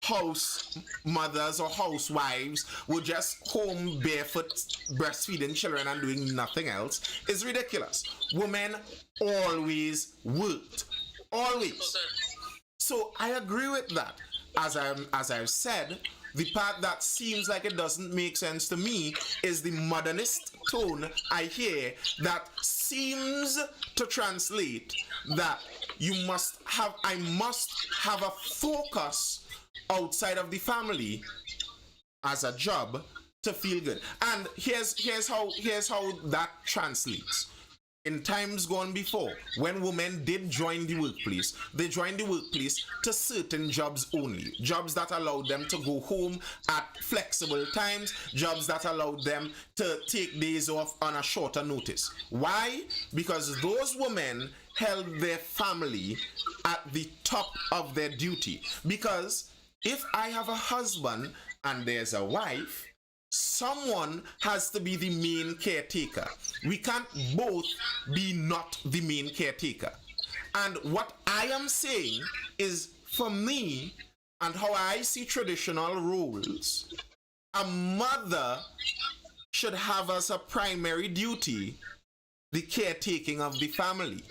house mothers or housewives were just home barefoot breastfeeding children and doing nothing else is ridiculous. Women always worked. Always. So I agree with that. As I've said, the part that seems like it doesn't make sense to me is the modernist tone I hear that seems to translate that I must have a focus outside of the family as a job to feel good. And here's how that translates. in times gone before, when women did join the workplace, they joined the workplace to certain jobs only. Jobs that allowed them to go home at flexible times, jobs that allowed them to take days off on a shorter notice. Why? Because those women held their family at the top of their duty. Because if I have a husband and there's a wife, someone has to be the main caretaker. We can't both be not the main caretaker. And what I am saying is, for me and how I see traditional roles, a mother should have as a primary duty the caretaking of the family.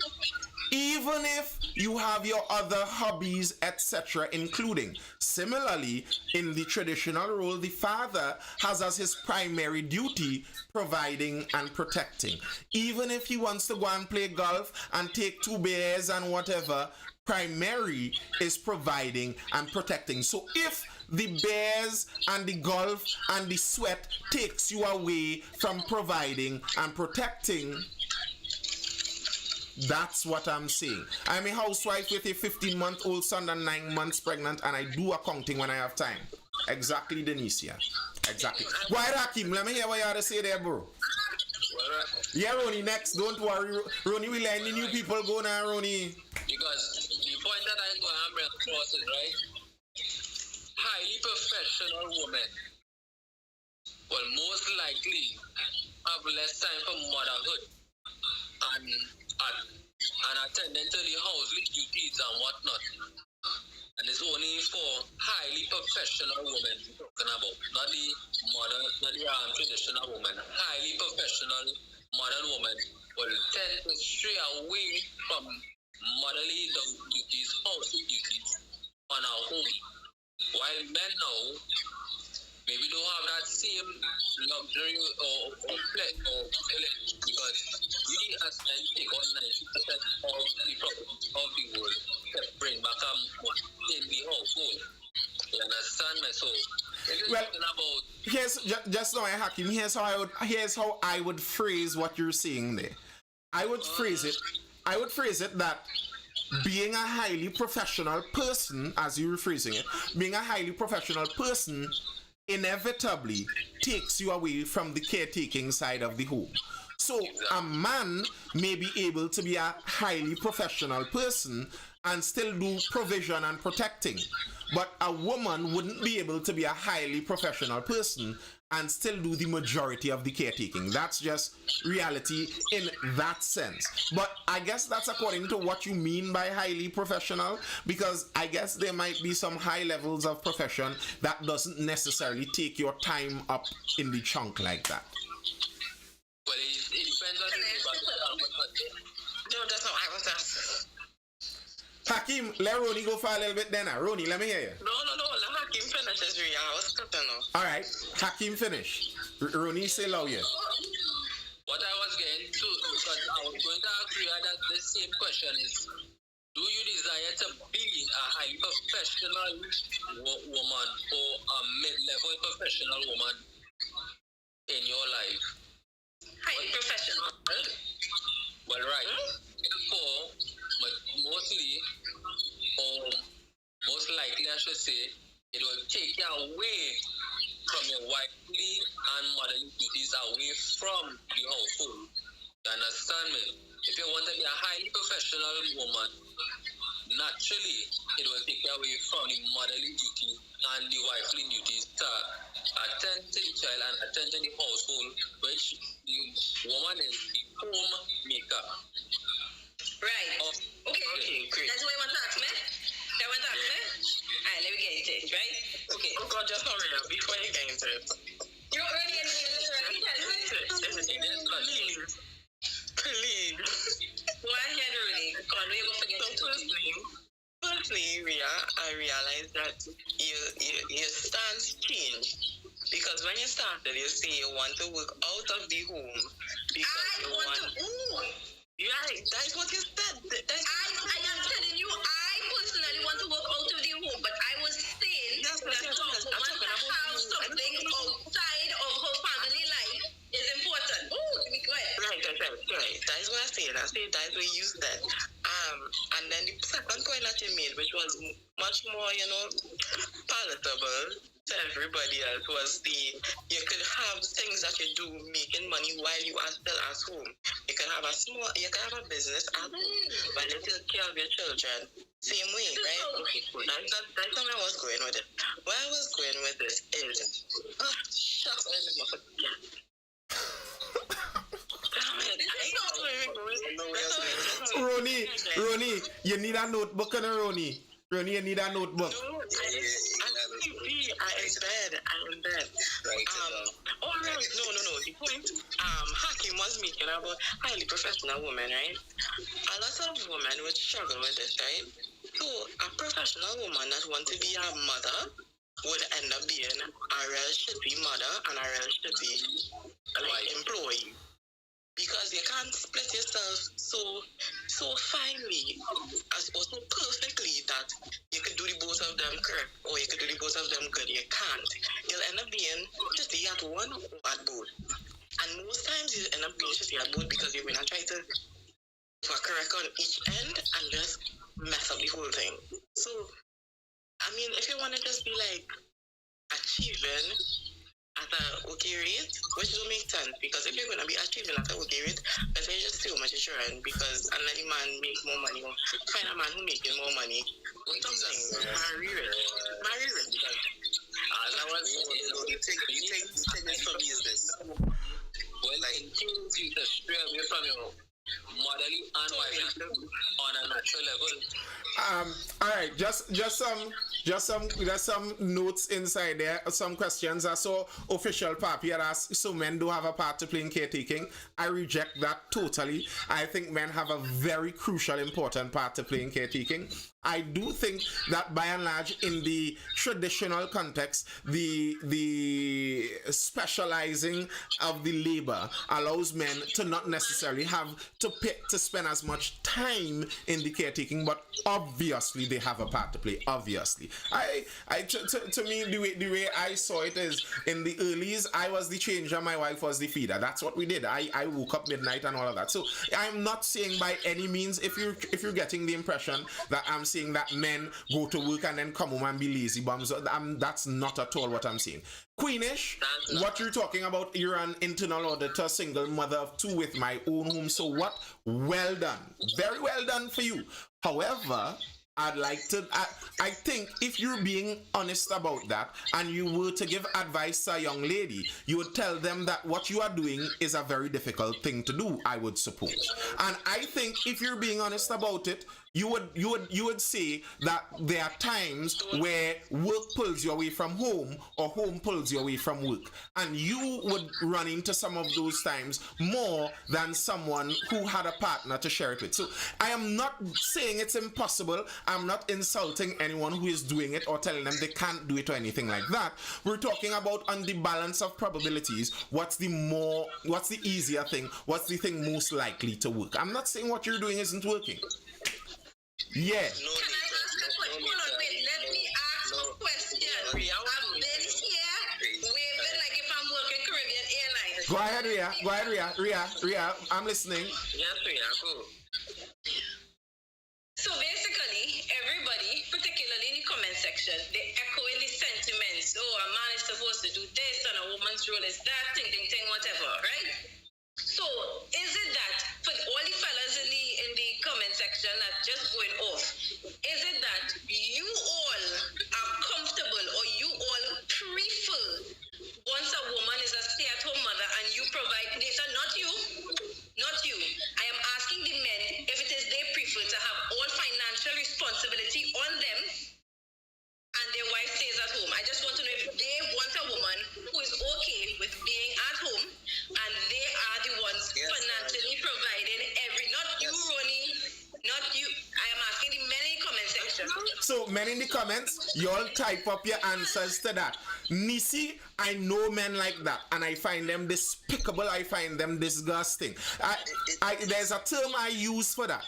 Even if you have your other hobbies, etc., including. Similarly, in the traditional role, the father has as his primary duty providing and protecting. Even if he wants to go and play golf and take 2 beers and whatever, primary is providing and protecting. So if the bears and the golf and the sweat takes you away from providing and protecting, that's what I'm saying. I'm a housewife with a 15-month-old son and 9 months pregnant, and I do accounting when I have time. Exactly, Denicia. Exactly. Go ahead, Hakim. Let me hear what you have to say there, bro. Yeah, Ronnie, next. Don't worry. Ronnie, we let the new people go now, Ronnie. Because the point that I'm going to bring across is, right, highly professional women will most likely have less time for motherhood and attending to the household duties and whatnot. And it's only for highly professional women we're talking about, not the modern, not the traditional woman. Highly professional modern women will tend to stray away from motherly duties, household duties on our home. While men now maybe don't have that same luxury or privilege, because we as men take on 90% of the property of the world to bring back in the household. You understand me? So if you're talking about here's just now, Hakim. Here's how I would phrase what you're saying there. I would phrase it that being a highly professional person, as you're phrasing it, being a highly professional person inevitably takes you away from the caretaking side of the home. So a man may be able to be a highly professional person and still do provision and protecting, but a woman wouldn't be able to be a highly professional person and still do the majority of the caretaking. That's just reality in that sense. But I guess that's according to what you mean by highly professional, because I guess there might be some high levels of profession that doesn't necessarily take your time up in the chunk like that. well, it depends on the No, that's how I was asking. Hakim, let Ronnie go for a little bit then. Ronnie, let me hear you. No, let Hakim finish his review. I was cutting off. All right, Hakim finish. Ronnie, say loud here. What I was getting to, because I was going to ask you that the same question is, do you desire to be a highly professional woman or a mid-level professional woman in your life? Highly professional. Well, right. Therefore, but mostly, or most likely I should say, it will take you away from your wifely and motherly duties, away from the household. You understand me? If you want to be a highly professional woman, naturally it will take you away from the motherly duty and the wifely duties to attend to the child and attend to the household, which the woman is the homemaker. Right. Okay, great. That's what you want to ask me? That want to ask me? Alright, let me get into it, right? Okay. Oh God, just hurry up before you get into it. You're already getting into it, right? Please. Go ahead, Rudy. Come on, we're going to forget So firstly, Ria, I realized that your stance changed. Because when you started, you say you want to work out of the home because I want to. Right, that's what you said. I am telling you, I personally want to work out of the home, but I was saying that for a woman to have something outside of her family life is important. Oh, let me go ahead. Right. That is what I say. saying. I say that we use that. And then the second point that you made, which was much more, palatable to everybody else, was you could have things that you do making money while you are still at home. You can have a business at home while you take care of your children. Same way, right? Okay, cool. That's how I was going with it. Where I was going with this is, shucks, I didn't know. Ronnie, you need a notebook, and Ronnie, you need a notebook. No, I'm in bed. Right. Oh, no. The point Hakim was making about highly professional women, right? A lot of women would struggle with this, right? So a professional woman that wants to be a mother would end up being a real shitty mother and a real shitty employee. Because you can't split yourself so finely as also perfectly that you could do the both of them correct or you could do the both of them good. You can't. You'll end up being shitty at one or at both. And most times you end up being shitty at both because you're going to try to correct on each end and just mess up the whole thing. So, I mean, if you want to just be like achieving at an okay rate, which will make sense, because if you're going to be achieving at an okay rate, let's say just too much insurance, because another man make more money, or find a man who making more money, or something, marry rich. The thing is for me is this. Well, like, you to stray away from your modeling and wife on a natural level. All right, there's some notes inside there, some questions. I saw official Papi had asked, so men do have a part to play in caretaking. I reject that totally. I think men have a very crucial, important part to play in caretaking. I do think that by and large, in the traditional context, the specializing of the labor allows men to not necessarily have to spend as much time in the caretaking, but obviously they have a part to play. Obviously, to me, the way I saw it is in the earlies, I was the changer, my wife was the feeder. That's what we did. I woke up midnight and all of that. So I'm not saying by any means, if you're getting the impression that I'm saying that men go to work and then come home and be lazy bums, that's not at all what I'm saying. Queenish, what you're talking about, you're an internal auditor, single mother of two with my own home. So what? Well done. Very well done for you. However, I think if you're being honest about that and you were to give advice to a young lady, you would tell them that what you are doing is a very difficult thing to do, I would suppose. And I think if you're being honest about it, you would say that there are times where work pulls you away from home or home pulls you away from work. And you would run into some of those times more than someone who had a partner to share it with. So I am not saying it's impossible. I'm not insulting anyone who is doing it or telling them they can't do it or anything like that. We're talking about on the balance of probabilities, what's the easier thing? What's the thing most likely to work? I'm not saying what you're doing isn't working. Yeah. Can I ask a question? Hold on, wait. Let me ask a question. I've been here waving like if I'm working Caribbean Airlines. Go ahead, Ria. I'm listening. Yes, Ria, go. So basically, everybody, particularly in the comment section, they echo in the sentiments. Oh, a man is supposed to do this and a woman's role is that, thing, whatever, right? So, is it that, for all the fellas in the comment section that just going off, is it that you all are comfortable or you all prefer once a woman is a stay-at-home mother and you provide, Nathan, not you. I am asking the men if it is they prefer to have all financial responsibility on them and their wife stays at home. I just want to know if they want a woman who is okay with being at home and they are the ones financially providing not you, Ronnie, not you. I am asking the men in the comment section. So, men in the comments, you all type up your answers to that. Nisi, I know men like that, and I find them despicable. I find them disgusting. There's a term I use for that.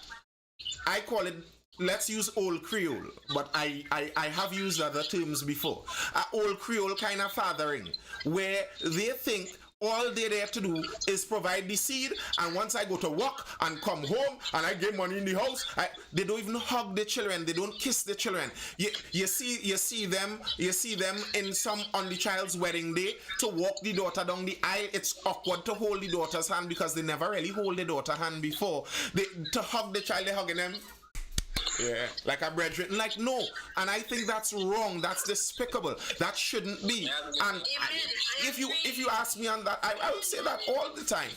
I call it, let's use old Creole, but I have used other terms before. Old Creole kind of fathering, where they think, All they're there to do is provide the seed, and once I go to work and come home and I get money in the house, they don't even hug the children, they don't kiss the children. You see them in some on the child's wedding day to walk the daughter down the aisle. It's awkward to hold the daughter's hand because they never really hold the daughter's hand before. To hug the child, they're hugging them. Yeah, like a brethren. Like, no. And I think that's wrong. That's despicable. That shouldn't be. And if you ask me on that, I would say that all the time.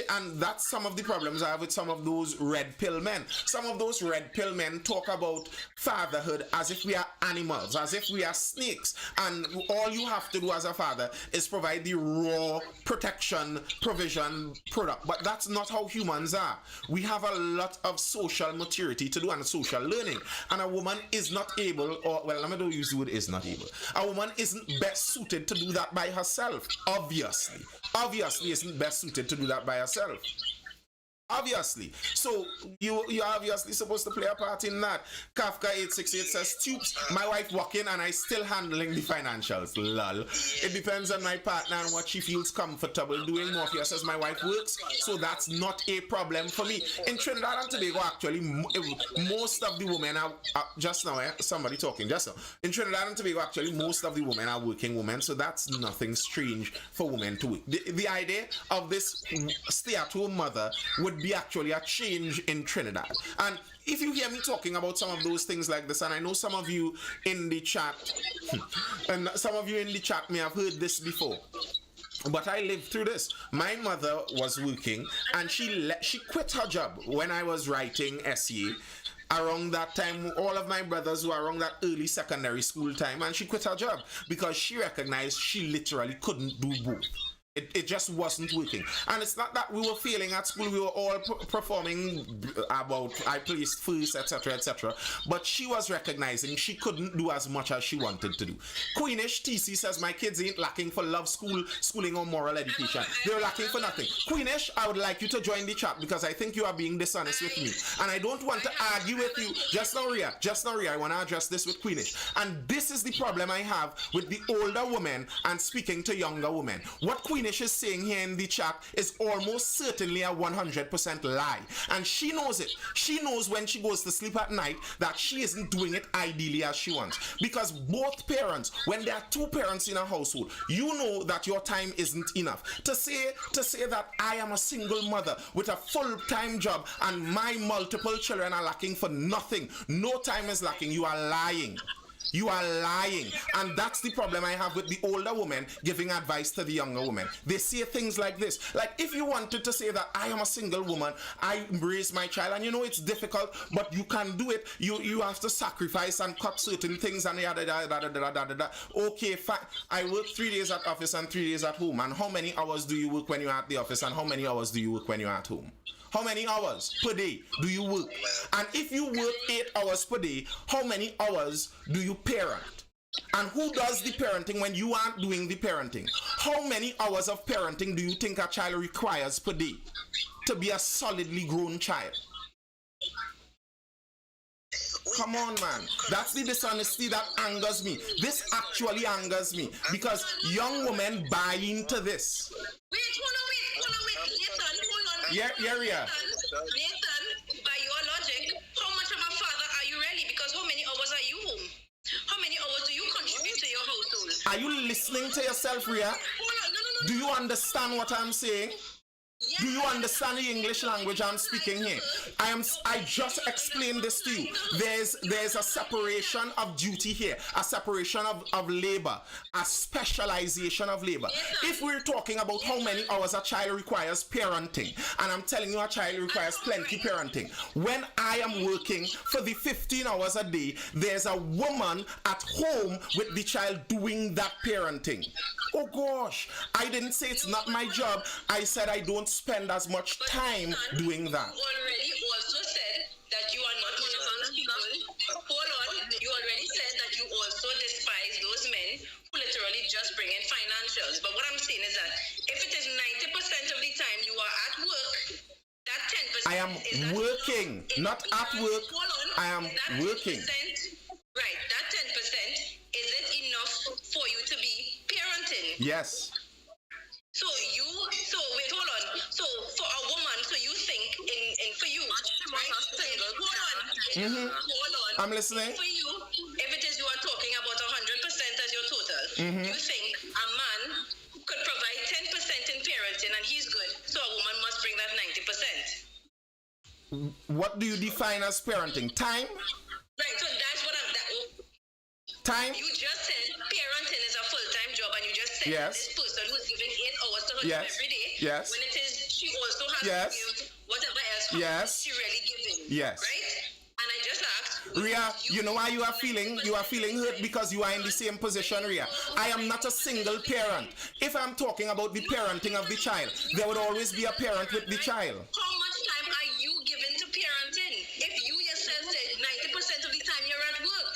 And that's some of the problems I have with some of those red pill men. Some of those red pill men talk about fatherhood as if we are animals, as if we are snakes. And all you have to do as a father is provide the raw protection, provision, product. But that's not how humans are. We have a lot of social maturity to do and social learning, and a woman is not able, or well, let me don't use the word is not able. A woman isn't best suited to do that by herself. Obviously isn't best suited to do that by herself. Obviously. So you're obviously supposed to play a part in that. Kafka 868 says, Tubes, my wife working and I still handling the financials. Lol. It depends on my partner and what she feels comfortable doing. Morphia says, my wife works, so that's not a problem for me. In Trinidad and Tobago, actually, most of the women are just now, somebody talking just now. In Trinidad and Tobago, actually, most of the women are working women, so that's nothing strange for women to work. The idea of this stay-at-home mother would be actually a change in Trinidad. And if you hear me talking about some of those things like this, and I know some of you in the chat may have heard this before, but I lived through this. My mother was working and she quit her job when I was writing SEA. Around that time, all of my brothers were around that early secondary school time, and she quit her job because she recognized she literally couldn't do both. It just wasn't working. And it's not that we were failing at school, we were all performing about I placed first, etc., etc. But she was recognizing she couldn't do as much as she wanted to do. Queenish TC says, my kids ain't lacking for love, schooling, or moral education. They're lacking for nothing. Queenish, I would like you to join the chat because I think you are being dishonest with me. And I don't want to argue with you. Just now, Ria, I want to address this with Queenish. And this is the problem I have with the older women and speaking to younger women. What Queenish is saying here in the chat is almost certainly a 100% lie, and she knows it. She knows when she goes to sleep at night that she isn't doing it ideally as she wants, because both parents, when there are two parents in a household, you know that your time isn't enough. To say that I am a single mother with a full-time job and my multiple children are lacking for nothing, no time is lacking, you are lying. You are lying. And that's the problem I have with the older women giving advice to the younger women. They say things like this. Like, if you wanted to say that I am a single woman, I raise my child, and you know it's difficult, but you can do it. You have to sacrifice and cut certain things and yada yada yada. Okay, fine. I work 3 days at office and 3 days at home. And how many hours do you work when you're at the office, and how many hours do you work when you're at home? How many hours per day do you work? And if you work 8 hours per day, how many hours do you parent? And who does the parenting when you aren't doing the parenting? How many hours of parenting do you think a child requires per day to be a solidly grown child? Come on, man. That's the dishonesty that angers me. This actually angers me because young women buy into this. Wait. Yeah. Nathan, by your logic, how much of a father are you really? Because how many hours are you home? How many hours do you contribute to your household? Are you listening to yourself, Ria? Hold on, no. Do you understand what I'm saying? Yes, Do you understand the English language I'm speaking here? I just explained this to you. There's a separation of duty here, a separation of labor, a specialization of labor. If we're talking about how many hours a child requires parenting, and I'm telling you a child requires plenty parenting, when I am working for the 15 hours a day, there's a woman at home with the child doing that parenting. Oh gosh, I didn't say it's not my job. I said I don't spend as much time doing that. You already also said that you are not one of those people. Hold on. You already said that you also despise those men who literally just bring in financials. But what I'm saying is that if it is 90% of the time you are at work, that 10%. I am working, not at work. I am working. Right, that 10%, is it enough for you to be parenting? Yes. So Hold on. I'm listening. For you, if it is you are talking about 100% as your total, you think a man could provide 10% in parenting and he's good, so a woman must bring that 90%. What do you define as parenting? Time? Right, so that's what Time? you just said parenting is a full-time job, and you just said Yes. this person who's giving 8 hours to her Yes. job every day, Yes. when it is she also has Yes. to give whatever else, how Yes. much is she really giving? Yes. Right? And I just asked, Ria, you know why you are feeling hurt because you are in the same position, Ria. I am not a single parent. If I'm talking about the parenting of the child, there would always be a parent with the child. how much time are you giving to parenting? If you yourself said 90% of the time you're at work,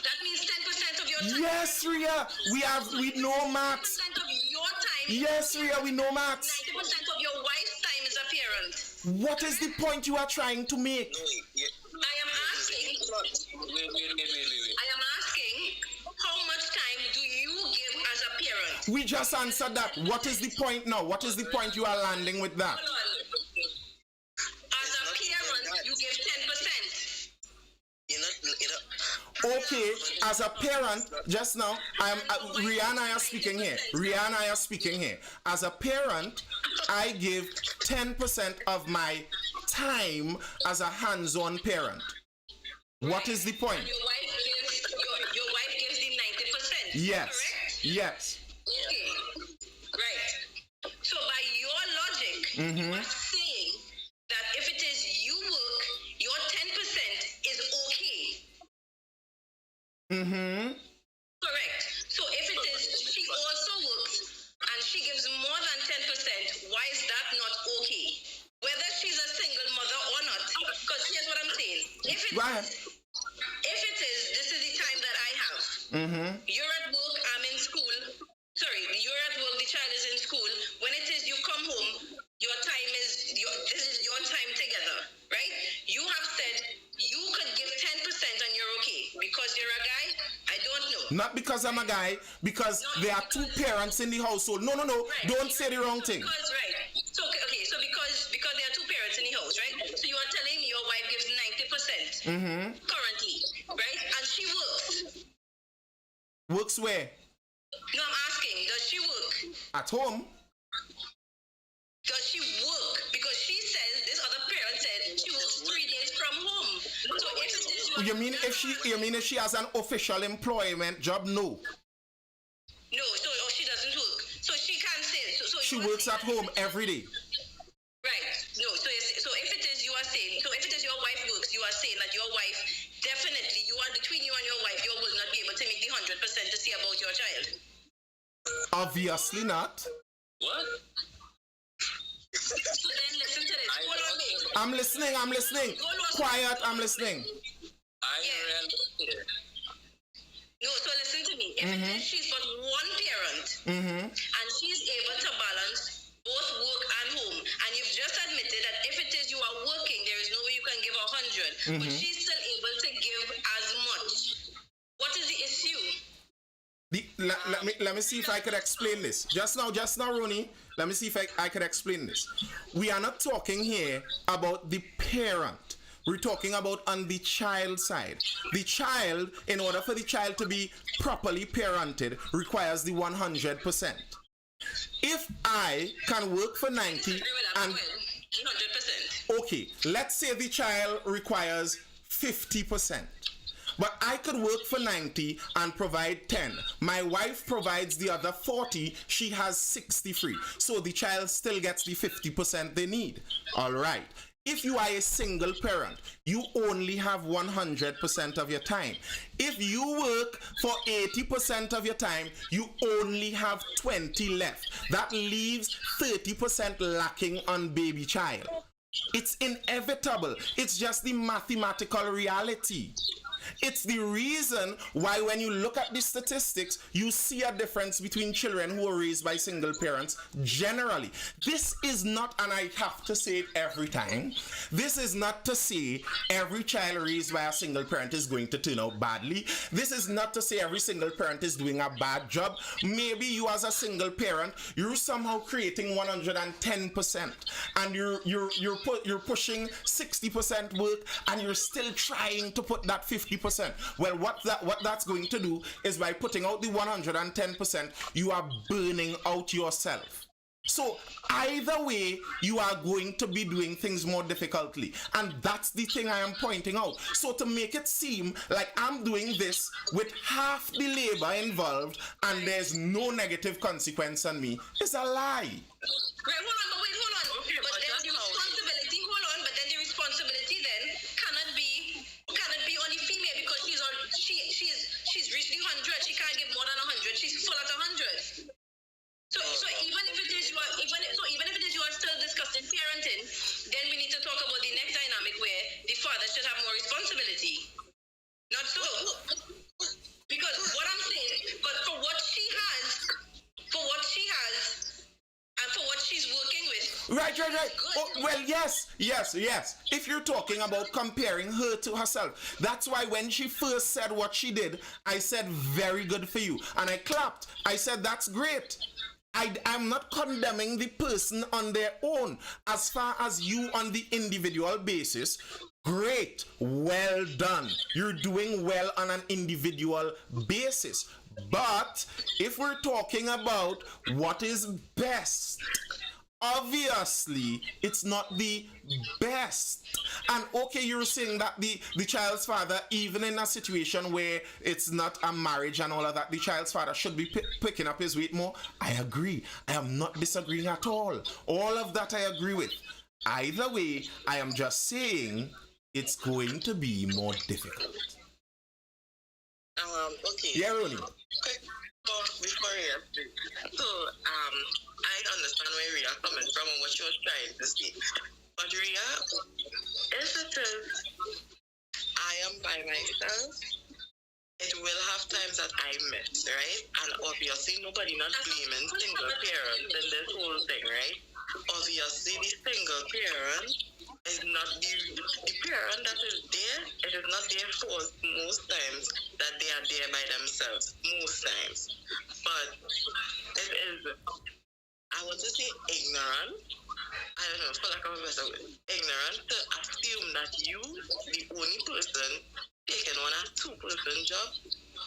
that means 10% of your time. Yes, Ria, we know maths. 10% of your time. Yes, Ria, we know maths. 90% of your wife's time is a parent. What is the point you are trying to make? I am asking, how much time do you give as a parent? We just answered that. What is the point now? What is the point you are landing with that? Hold on. As a parent, you give 10%. Okay, as a parent, just now, Ria and I are speaking here. As a parent, I give 10% of my time as a hands-on parent. What is the point? Your wife gives the 90%. Yes. Correct? Yes. Okay. Right. So by your logic, you are saying that if it is you work, your 10% is okay. Correct. So if it is she also works and she gives more than 10%, why is that not okay? Whether she's a single mother or not, because here's what I'm saying. Go ahead. If it is, this is the time that I have. You're at work, I'm in school. Sorry, you're at work, the child is in school. When it is you come home, your time is this is your time together, right? You have said you could give 10% and you're okay. Because you're a guy, I don't know. Not because I'm a guy, because there are two parents in the household. No. Right. Don't say the wrong thing. Because, right. So, okay, so because there are two parents in the house, right? So you are telling me your wife gives 90% currently, right? And she works. Works where? No, I'm asking, does she work? At home? Does she work? Because she says, this other parent said she works 3 days from home. So if it is You mean if she has an official employment job? No. No, so she doesn't work. So she can't say. So She you are works saying at home every day. Right. No, so if it is you are saying, so if it is your wife works, you are saying that your wife, definitely, you are between you and your wife, you will not be able to make the 100% to see about your child. Obviously not. What? So then listen to this. Hold on, babe. I'm listening. Quiet, I'm listening. No, so listen to me. If it is she's but one parent, and she's able to balance both work and home, and you've just admitted that if it is you are working, there is no way you can give 100, but she's still able to give as much. What is the issue? Let me see if I could explain this. Just now, Rooney, let me see if I could explain this. We are not talking here about the parent. We're talking about on the child side. The child, in order for the child to be properly parented, requires the 100%. If I can work for 90 and 100%. okay, let's say the child requires 50%. But I could work for 90 and provide 10. My wife provides the other 40. She has 60 free. So the child still gets the 50% they need. All right. If you are a single parent, you only have 100% of your time. If you work for 80% of your time, you only have 20 left. That leaves 30% lacking on baby child. It's inevitable. It's just the mathematical reality. It's the reason why when you look at the statistics, you see a difference between children who are raised by single parents generally. This is not, and I have to say it every time, this is not to say every child raised by a single parent is going to turn out badly. This is not to say every single parent is doing a bad job. Maybe you as a single parent, you're somehow creating 110%, and you're pushing 60% work, and you're still trying to put that 50%. Well, what that's going to do is by putting out the 110%, you are burning out yourself. So either way, you are going to be doing things more difficultly. And that's the thing I am pointing out. So to make it seem like I'm doing this with half the labor involved and there's no negative consequence on me is a lie. Right, hold on. Okay, but but then that's the how responsibility, hold on, but then the responsibility then cannot be on the female because she's reached the 100. She can't give more than 100. She's full at 100. So even if it is you are still discussing parenting, then we need to talk about the next dynamic where the father should have more responsibility. Not so. Because what I'm saying, but for what she has, and for what she's working with. Right. Oh, well, yes. If you're talking about comparing her to herself, that's why when she first said what she did, I said, very good for you. And I clapped. I said, that's great. I'm not condemning the person on their own. As far as you on the individual basis, great, well done. You're doing well on an individual basis. But if we're talking about what is best, obviously it's not the best. And okay, you're saying that the child's father, even in a situation where it's not a marriage and all of that, the child's father should be picking up his weight more. I agree. I am not disagreeing at all. All of that I agree with. Either way, I am just saying it's going to be more difficult. Okay. Yeah, Ronnie. Quick, before you so, I understand where Rhea coming from and what she was trying to say. But Rhea, if it is I am by myself, it will have times that I miss, right? And obviously nobody not blaming single parents in this whole thing, right? Obviously the single parent is not the parent that is there, it is not their fault most times that they are there by themselves, most times. But it is, I want to say ignorant, I don't know, for lack of a better word, ignorant to assume that you, the only person taking on a two-person job,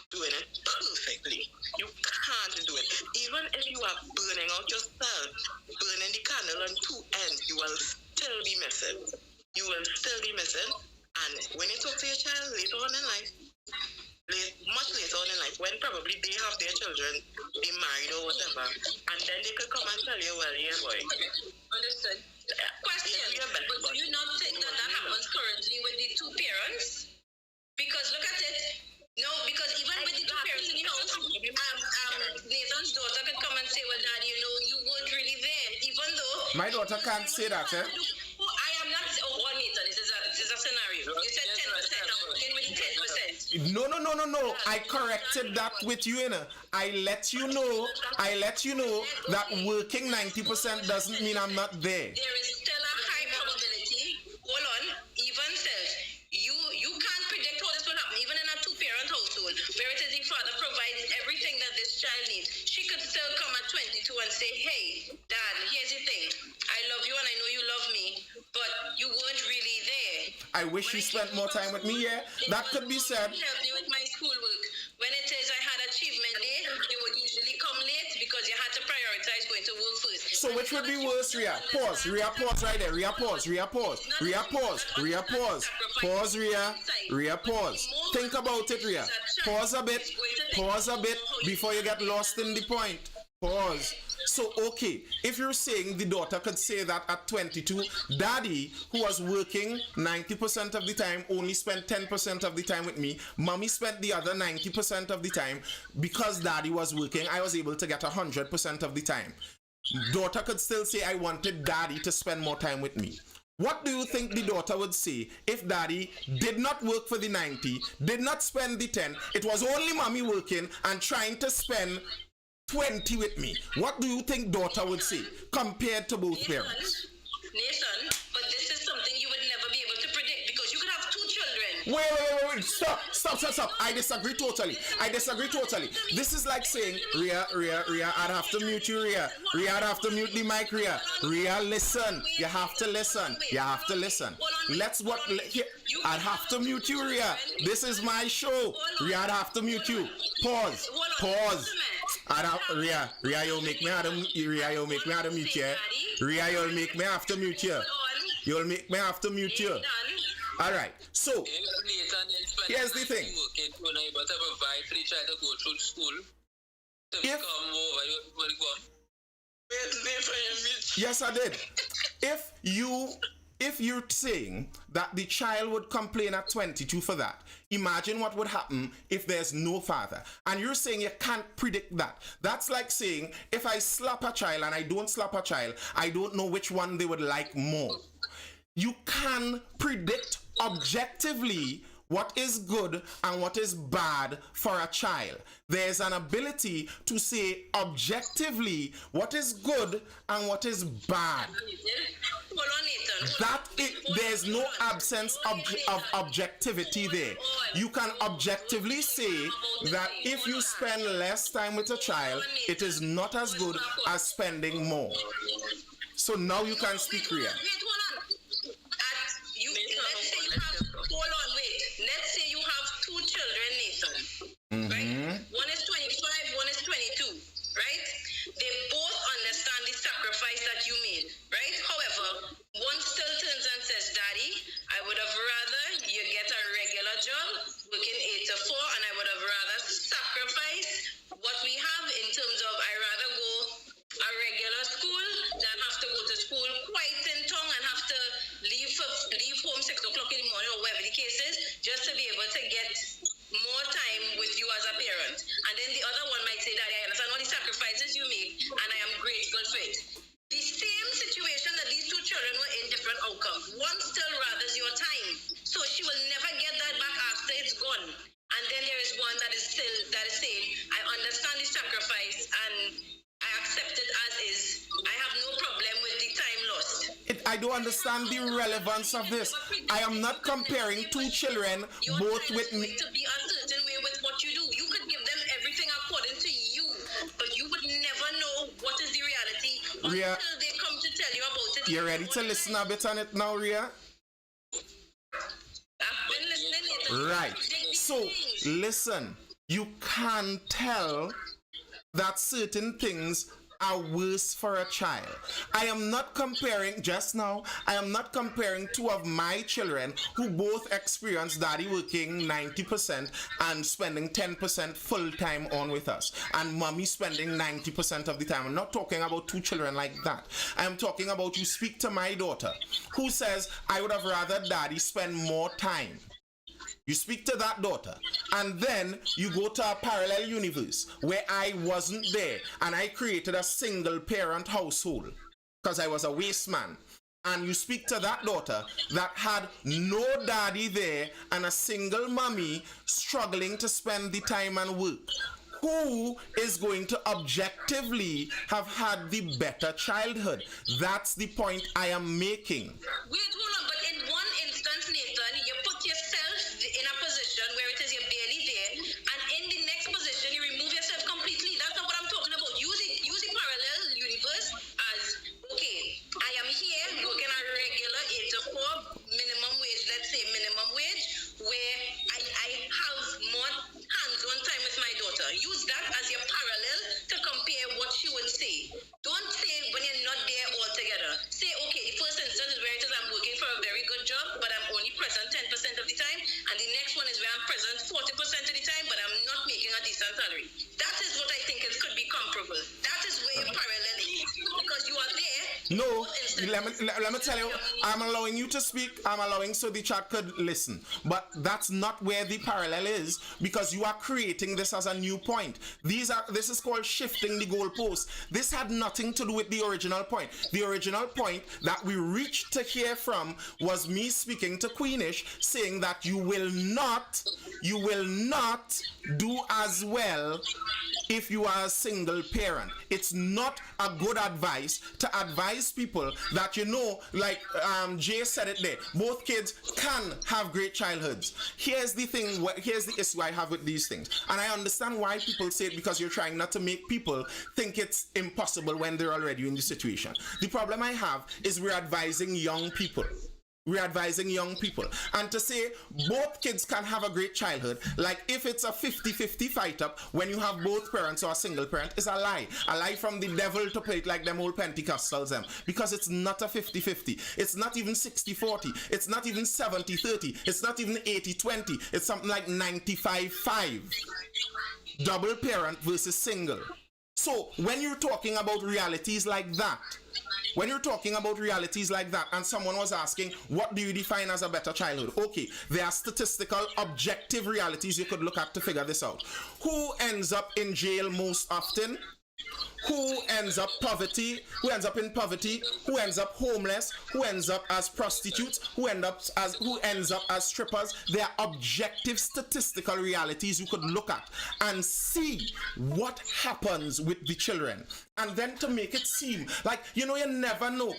doing it perfectly. You can't do it. Even if you are burning out yourself, burning the candle on two ends, you will still be missing. You will still be missing. And when you talk to your child later on in life, much later on in life, when probably they have their children, be married or whatever, and then they could come and tell you, well, yeah, boy. Understood. Question, but do you not think that happens currently with the two parents? Because look at it. No, because even with the two parents in the house, Nathan's daughter could come and say, well, Daddy, you weren't really there, even though... My daughter can't say that, eh? I am not... Oh, Nathan, this is a scenario. You said 10%, I'm working with 10%. No. I corrected that with you, I let you know that working 90% doesn't mean I'm not there. There is still a high probability. Hold on, even self. You can't predict how this will happen, even in a two-parent household, where it is the father provides everything that this child needs. She could still come at 22 and say, hey, Dad, here's the thing. I love you and I know you love me, but you weren't really there. I wish you spent more time with me, yeah? That could be said. Help me with my schoolwork. When it is I had achievement day, you would usually come late because you had to prioritize going to work first. So which would be worse, Rhea? Pause. Rhea, pause right there. Rhea, pause. Rhea, pause. Rhea, pause. Rhea, pause. Pause, Rhea. Rhea, pause. Think about it, Rhea. Pause a bit. Pause a bit before you get lost in the point. Pause. So, okay, if you're saying the daughter could say that at 22, Daddy, who was working 90% of the time, only spent 10% of the time with me. Mommy spent the other 90% of the time. Because Daddy was working, I was able to get 100% of the time. Daughter could still say, I wanted Daddy to spend more time with me. What do you think the daughter would say if daddy did not work for the 90, did not spend the 10, it was only mommy working and trying to spend 20 with me? What do you think daughter would say compared to both parents? Nathan, but this is something you would never be able to predict because you could have 2 children. Wait. Stop. I disagree totally. This is like saying, Ria, I'd have to mute you, Ria. I'd have to mute the mic, Ria. Ria, listen. You have to listen. I'd have to mute you, Ria. This is my show. Ria, I'd have to mute you. Pause. Ria, you'll make me have to mute you. Ria, you'll make me have to mute you. You'll make me have to mute you. All right. So here's the thing. Yes, I did. If you're saying that the child would complain at 22 for that, imagine what would happen if there's no father. And you're saying you can't predict that. That's like saying if I slap a child and I don't slap a child, I don't know which one they would like more. You can predict objectively what is good and what is bad for a child. There's an ability to say objectively what is good and what is bad. There's no absence of objectivity there. You can objectively say that if you spend less time with a child, it is not as good as spending more. So now you can speak, Ria. Let's say you have 2 children, Nathan. Right? One is 25, one is 22. Right? They both understand the sacrifice that you made. Right? However, one still turns and says, Daddy, I would have rather you get a regular job, working 8 to 4, and I would have rather sacrifice what we have in terms of I rather go a regular school than have to go to school quite in tongue and have to leave home 6 o'clock in the morning or whatever the case is, just to be able to get more time with you as a parent. And then the other one might say, Daddy, I understand all the sacrifices you make and I am grateful for it. The same situation that these 2 children were in, different outcomes. One still rathers your time, so she will never get that back after it's gone. And then there is one that is saying, I understand the sacrifice and I accept it as is. I have no problem with the time lost. I don't understand the relevance of this. I am not comparing 2 children both with me. To be a certain way with what you do. You could give them everything according to you, but you would never know what is the reality Ria, until they come to tell you about it. You ready to listen a bit on it now, Ria? I've been listening. Right. So, listen. You can tell that certain things are worse for a child. I am not comparing 2 of my children who both experience daddy working 90% and spending 10% full time on with us, and mommy spending 90% of the time. I'm not talking about 2 children like that. I'm talking about you speak to my daughter who says, I would have rather daddy spend more time. You speak to that daughter, and then you go to a parallel universe where I wasn't there and I created a single parent household because I was a waste man. And you speak to that daughter that had no daddy there and a single mommy struggling to spend the time and work. Who is going to objectively have had the better childhood? That's the point I am making. Wait, hold on, but in one instance, Nathan, you put yourself in a position where it is you're barely there, and in the next position, you remove yourself completely. That's not what I'm talking about. Using parallel universe as, okay, I am here working a regular 8 to 4 minimum wage, let's say minimum wage, where I have more hands-on time with my daughter. Use that as your parallel to compare what she would say. Don't say when you're not there altogether. Say, okay, the first instance is where it is I'm working for a very good job, but I'm only present 10% of the time. And the next one is where I'm present 40% of the time, but I'm not making a decent salary. That is what I think could be comparable. That is where you're paralleling. Because you are there. No, let me tell you, I'm allowing you to speak. I'm allowing so the chat could listen. But that's not where the parallel is, because you are creating this as a new point. This is called shifting the goalpost. This had nothing to do with the original point. The original point that we reached to hear from was me speaking to Queenish, saying that you will not do as well if you are a single parent. It's not a good advice to advise people that, like Jay said it there, both kids can have great childhoods. Here's the issue I have with these things. And I understand why people say it, because you're trying not to make people think it's impossible when they're already in the situation. The problem I have is we're advising young people. And to say both kids can have a great childhood, like if it's a 50-50 fight up when you have both parents or a single parent, is a lie from the devil to play it like them old Pentecostals them, because it's not a 50-50, it's not even 60-40, it's not even 70-30, it's not even 80-20, it's something like 95-5, double parent versus single. So when you're talking about realities like that, and someone was asking, what do you define as a better childhood? Okay, there are statistical, objective realities you could look at to figure this out. Who ends up in jail most often? Who ends up in poverty? Who ends up homeless? Who ends up as prostitutes? Who ends up as strippers? There are objective statistical realities you could look at and see what happens with the children. And then to make it seem like, you never know.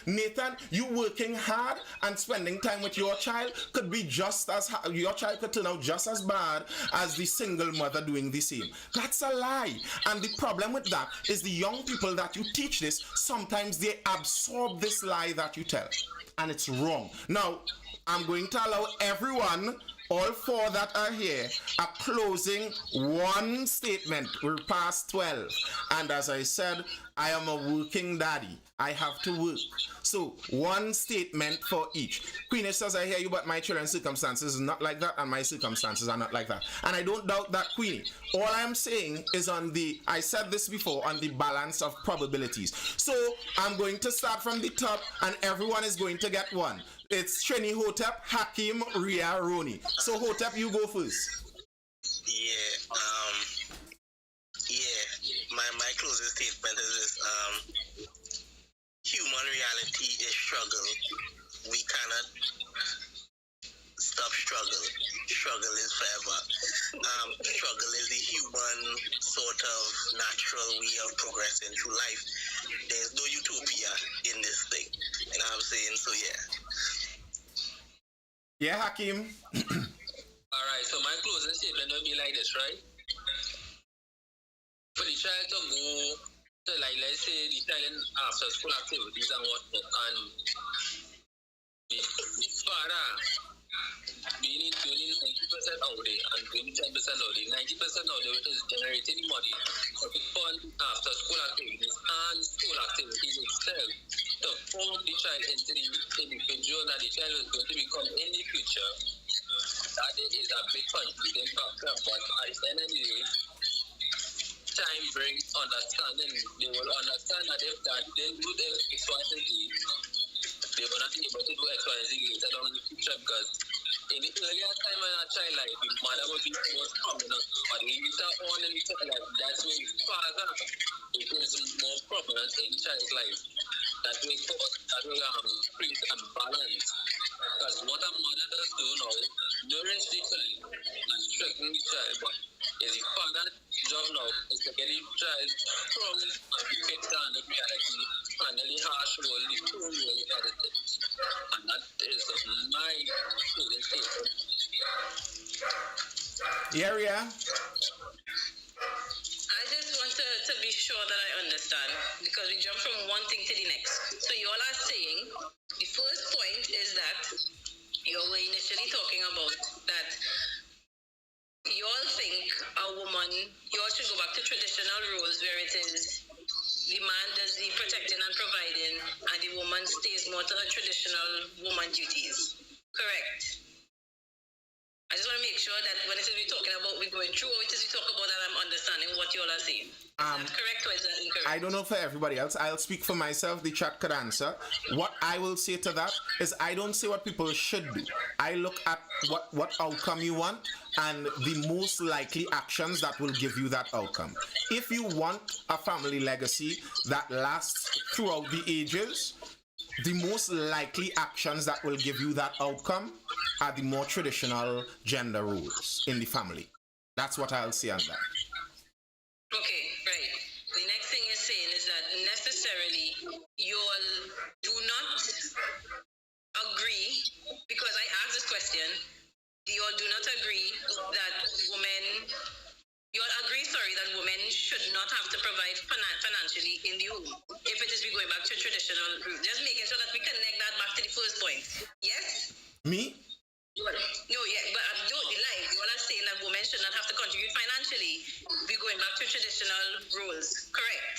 Nathan, you working hard and spending time with your child could be your child could turn out just as bad as the single mother doing the same. That's a lie. And the problem with that is the young people that you teach this, sometimes they absorb this lie that you tell. And it's wrong. Now, I'm going to allow everyone, all four that are here, a closing one statement. We're past 12. And as I said, I am a working daddy. I have to work. So, one statement for each. Queenish says, I hear you, but my children's circumstances is not like that, and my circumstances are not like that. And I don't doubt that, Queenie. All I am saying is I said this before, on the balance of probabilities. So, I'm going to start from the top, and everyone is going to get one. It's Trini, Hotep, Hakim, Ria, Roni. So, Hotep, you go first. My closing statement is this. Human reality is struggle. We cannot stop struggle. Struggle is forever. Struggle is the human sort of natural way of progressing through life. There's no utopia in this thing. And I'm saying, so yeah. Yeah, Hakim. Alright, so my closing statement will be like this, right? For the child to go to, like, let's say, the child in after school activities and whatnot, and the father being 90% out there and doing 10% out there, 90% out there is generating money to fund after school activities and school activities itself to form the child into the individual that the child is going to become in the future. That is a big contributing factor, but at the end of the day, time brings understanding. They will understand that if that they do the XYZ, they will not be able to do XYZ later on in the future, because in the earlier time in a child life, the mother will be more prominent, but later on in the child life, that's when the father becomes more prominent in the child's life. That will create a balance. Because what a mother does do now, nourish the child and strengthen the child, but is the father's job now is to get the child strong and fit down the reality and the harsh role, the true role that it is. And that is my closing statement. Yeah. I just want to be sure that I understand, because we jump from one thing to the next. So you all are saying, the first point is that you were initially talking about that you all think a woman, you all should go back to traditional roles where it is the man does the protecting and providing and the woman stays more to her traditional woman duties. Correct? I just want to make make sure that when it is we're talking about we're going through, or it is we talk about that I'm understanding what you all are saying. Is that correct or is that incorrect? I don't know for everybody else. I'll speak for myself. The chat could answer. What I will say to that is I don't say what people should do. I look at what outcome you want and the most likely actions that will give you that outcome. If you want a family legacy that lasts throughout the ages, the most likely actions that will give you that outcome are the more traditional gender roles in the family. That's what I'll say on that. Okay, right. The next thing you're saying is that necessarily you all do not agree, because I asked this question, you all do not agree that that women should not have to provide financially in the home. If it is we going back to traditional route, just making sure that we connect that back to the first point. Yes? Me? No, yeah, but don't lie. You all are saying that women should not have to contribute financially. We're going back to traditional roles, correct?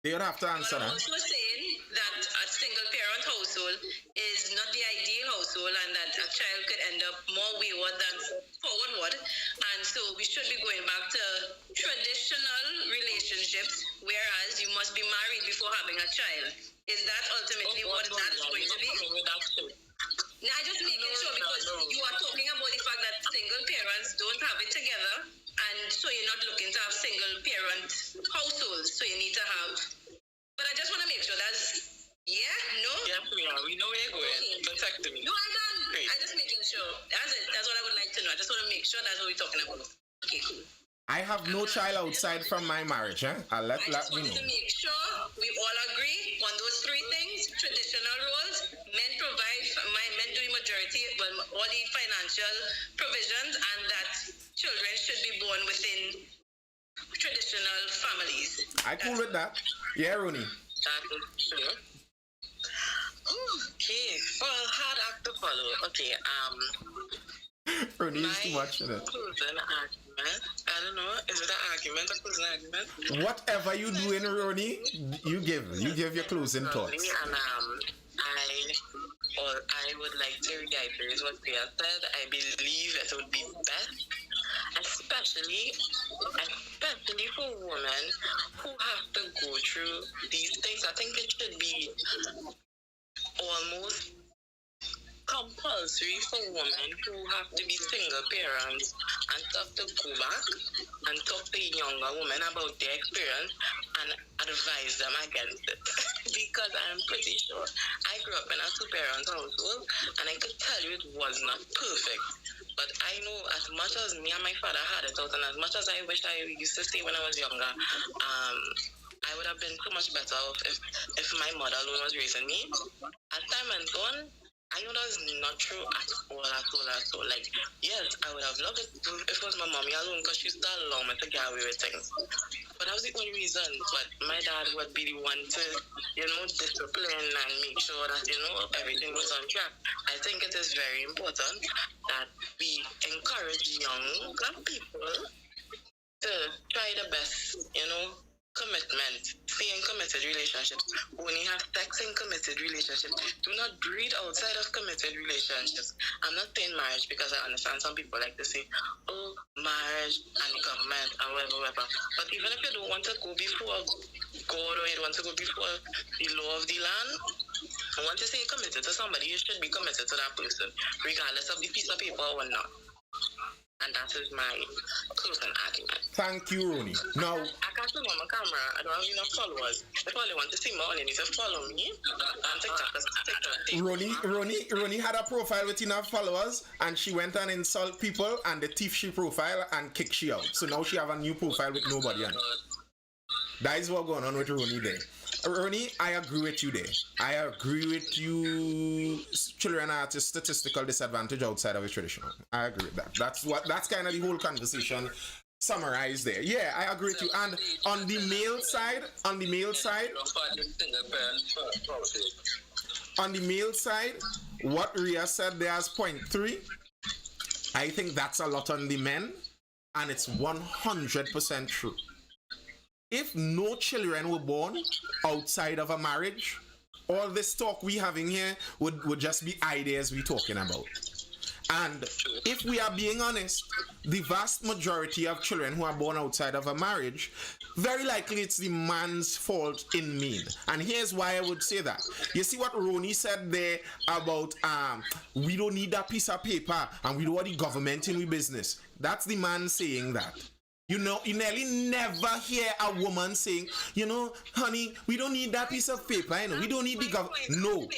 They would have to answer You are that. also saying that a single parent household is not the ideal household and that a child could end up more wayward than forward. And so we should be going back to traditional relationships, whereas you must be married before having a child. Is that ultimately what that is going to be? Now, I just making sure because you are talking about the fact that single parents don't have it together, and so you're not looking to have single parent households, so you need to have. But I just want to make sure that's no. Yeah, we know where you're going. Okay. Protect me. No, I don't. Great. I'm just making sure. That's it. That's what I would like to know. I just want to make sure that's what we're talking about. Okay, cool. I have no child outside from my marriage. I'll let I just you wanted know. to make sure we all agree on those three things: traditional roles, men provide, men do the majority, all the financial provisions, and that children should be born within traditional families. I cool with that. Yeah, Rooney. Okay, well, hard act to follow. Okay, Rooney is too much for that. closing argument. I don't know, is it an argument or closing argument? Whatever you do in Rooney, you give your closing thoughts. And I would like to reiterate what Priya said. I believe it would be best, especially for women who have to go through these things. I think it should be almost compulsory for women who have to be single parents and have to go back and talk to younger women about their experience and advise them against it. Because I'm pretty sure I grew up in a two-parent household and I could tell you it was not perfect. But I know as much as me and my father had it out and as much as I wish I used to stay when I was younger, I would have been so much better off if my mother alone was raising me. As time went on, I know that's not true at all. Like, yes, I would have loved it if it was my mommy alone because she used to allow me to get away with things. But that was the only reason. But my dad would be the one to, discipline and make sure that, everything was on track. I think it is very important that we encourage young people to try the best, commitment, stay in committed relationships. Only have sex in committed relationships. Do not breed outside of committed relationships. I'm not saying marriage because I understand some people like to say, oh, marriage and government and whatever. But even if you don't want to go before God or you don't want to go before the law of the land, once you say you're committed to somebody, you should be committed to that person, regardless of the piece of paper or not. And that is my closing argument. Thank you, Rooney. Now, I can't film on my camera. I don't have enough followers. If all you want to see me, all you need to follow me on TikTok. Rooney had a profile with enough followers and she went and insult people and the thief she profile and kick she out. So now she have a new profile with nobody on it. That is what going on with Rooney there. Rooney, I agree with you there. I agree with you. Children are at a statistical disadvantage outside of a traditional. I agree with that. That's kind of the whole conversation summarized there. Yeah, I agree with you. And on the male side, what Rhea said there as point 3, I think that's a lot on the men, and it's 100% true. If no children were born outside of a marriage, all this talk we having here would just be ideas we talking about. And if we are being honest, the vast majority of children who are born outside of a marriage, very likely it's the man's fault in mean. And here's why I would say that. You see what Ronnie said there about we don't need that piece of paper and we don't want the government in we business. That's the man saying that. You know, you nearly never hear a woman saying, you know, honey, we don't need that piece of paper. You know, we don't need the government. No.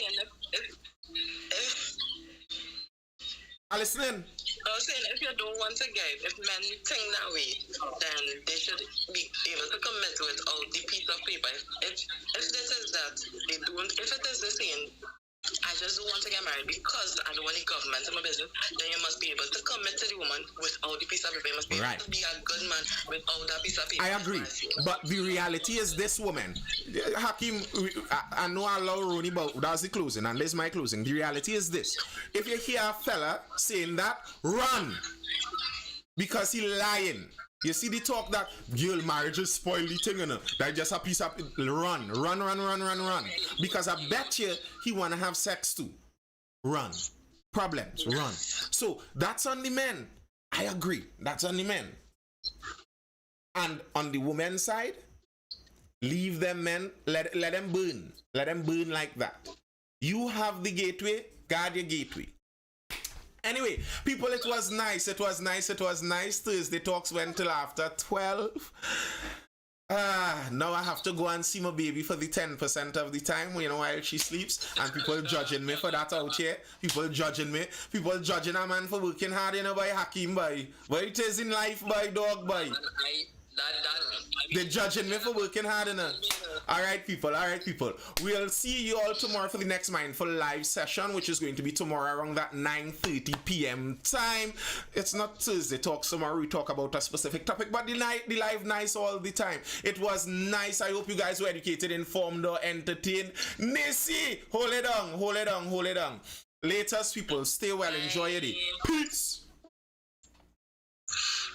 I'm listening. I was saying, if you don't want to get, if men think that way, then they should be able to commit without the piece of paper. If this is that, they don't, if it is the same, I just don't want to get married because I don't want the government in my business, then you must be able to commit to the woman without the piece of paper. You must be able to be a good man without that piece of paper. I agree. But the reality is this woman, Hakim, I know I love Ronnie, but that's the closing, and this is my closing. The reality is this. If you hear a fella saying that, run. Because he lying. You see the talk that girl marriage is spoil the thing, you know. That just a piece of run. Because I bet you he wanna have sex too. Run. Problems. Run. So that's on the men. I agree. That's on the men. And on the women's side, leave them men. Let them burn. Let them burn like that. You have the gateway. Guard your gateway. Anyway, people, it was nice. Thursday talks went till after 12. Now I have to go and see my baby for the 10% of the time, you know, while she sleeps. And people judging me for that out here. People judging me. People judging a man for working hard, you know, by Hakim, by. But it is in life, by dog, by. They're judging me for working hard enough. Alright people. We'll see you all tomorrow for the next Mindful live session, which is going to be tomorrow around that 9:30 p.m. time. It's not Thursday talk. Tomorrow we talk about a specific topic, but the live nice all the time. It was nice. I hope you guys were educated, informed, or entertained. Nisi, hold it on. Latest people, stay well, enjoy your day. Peace.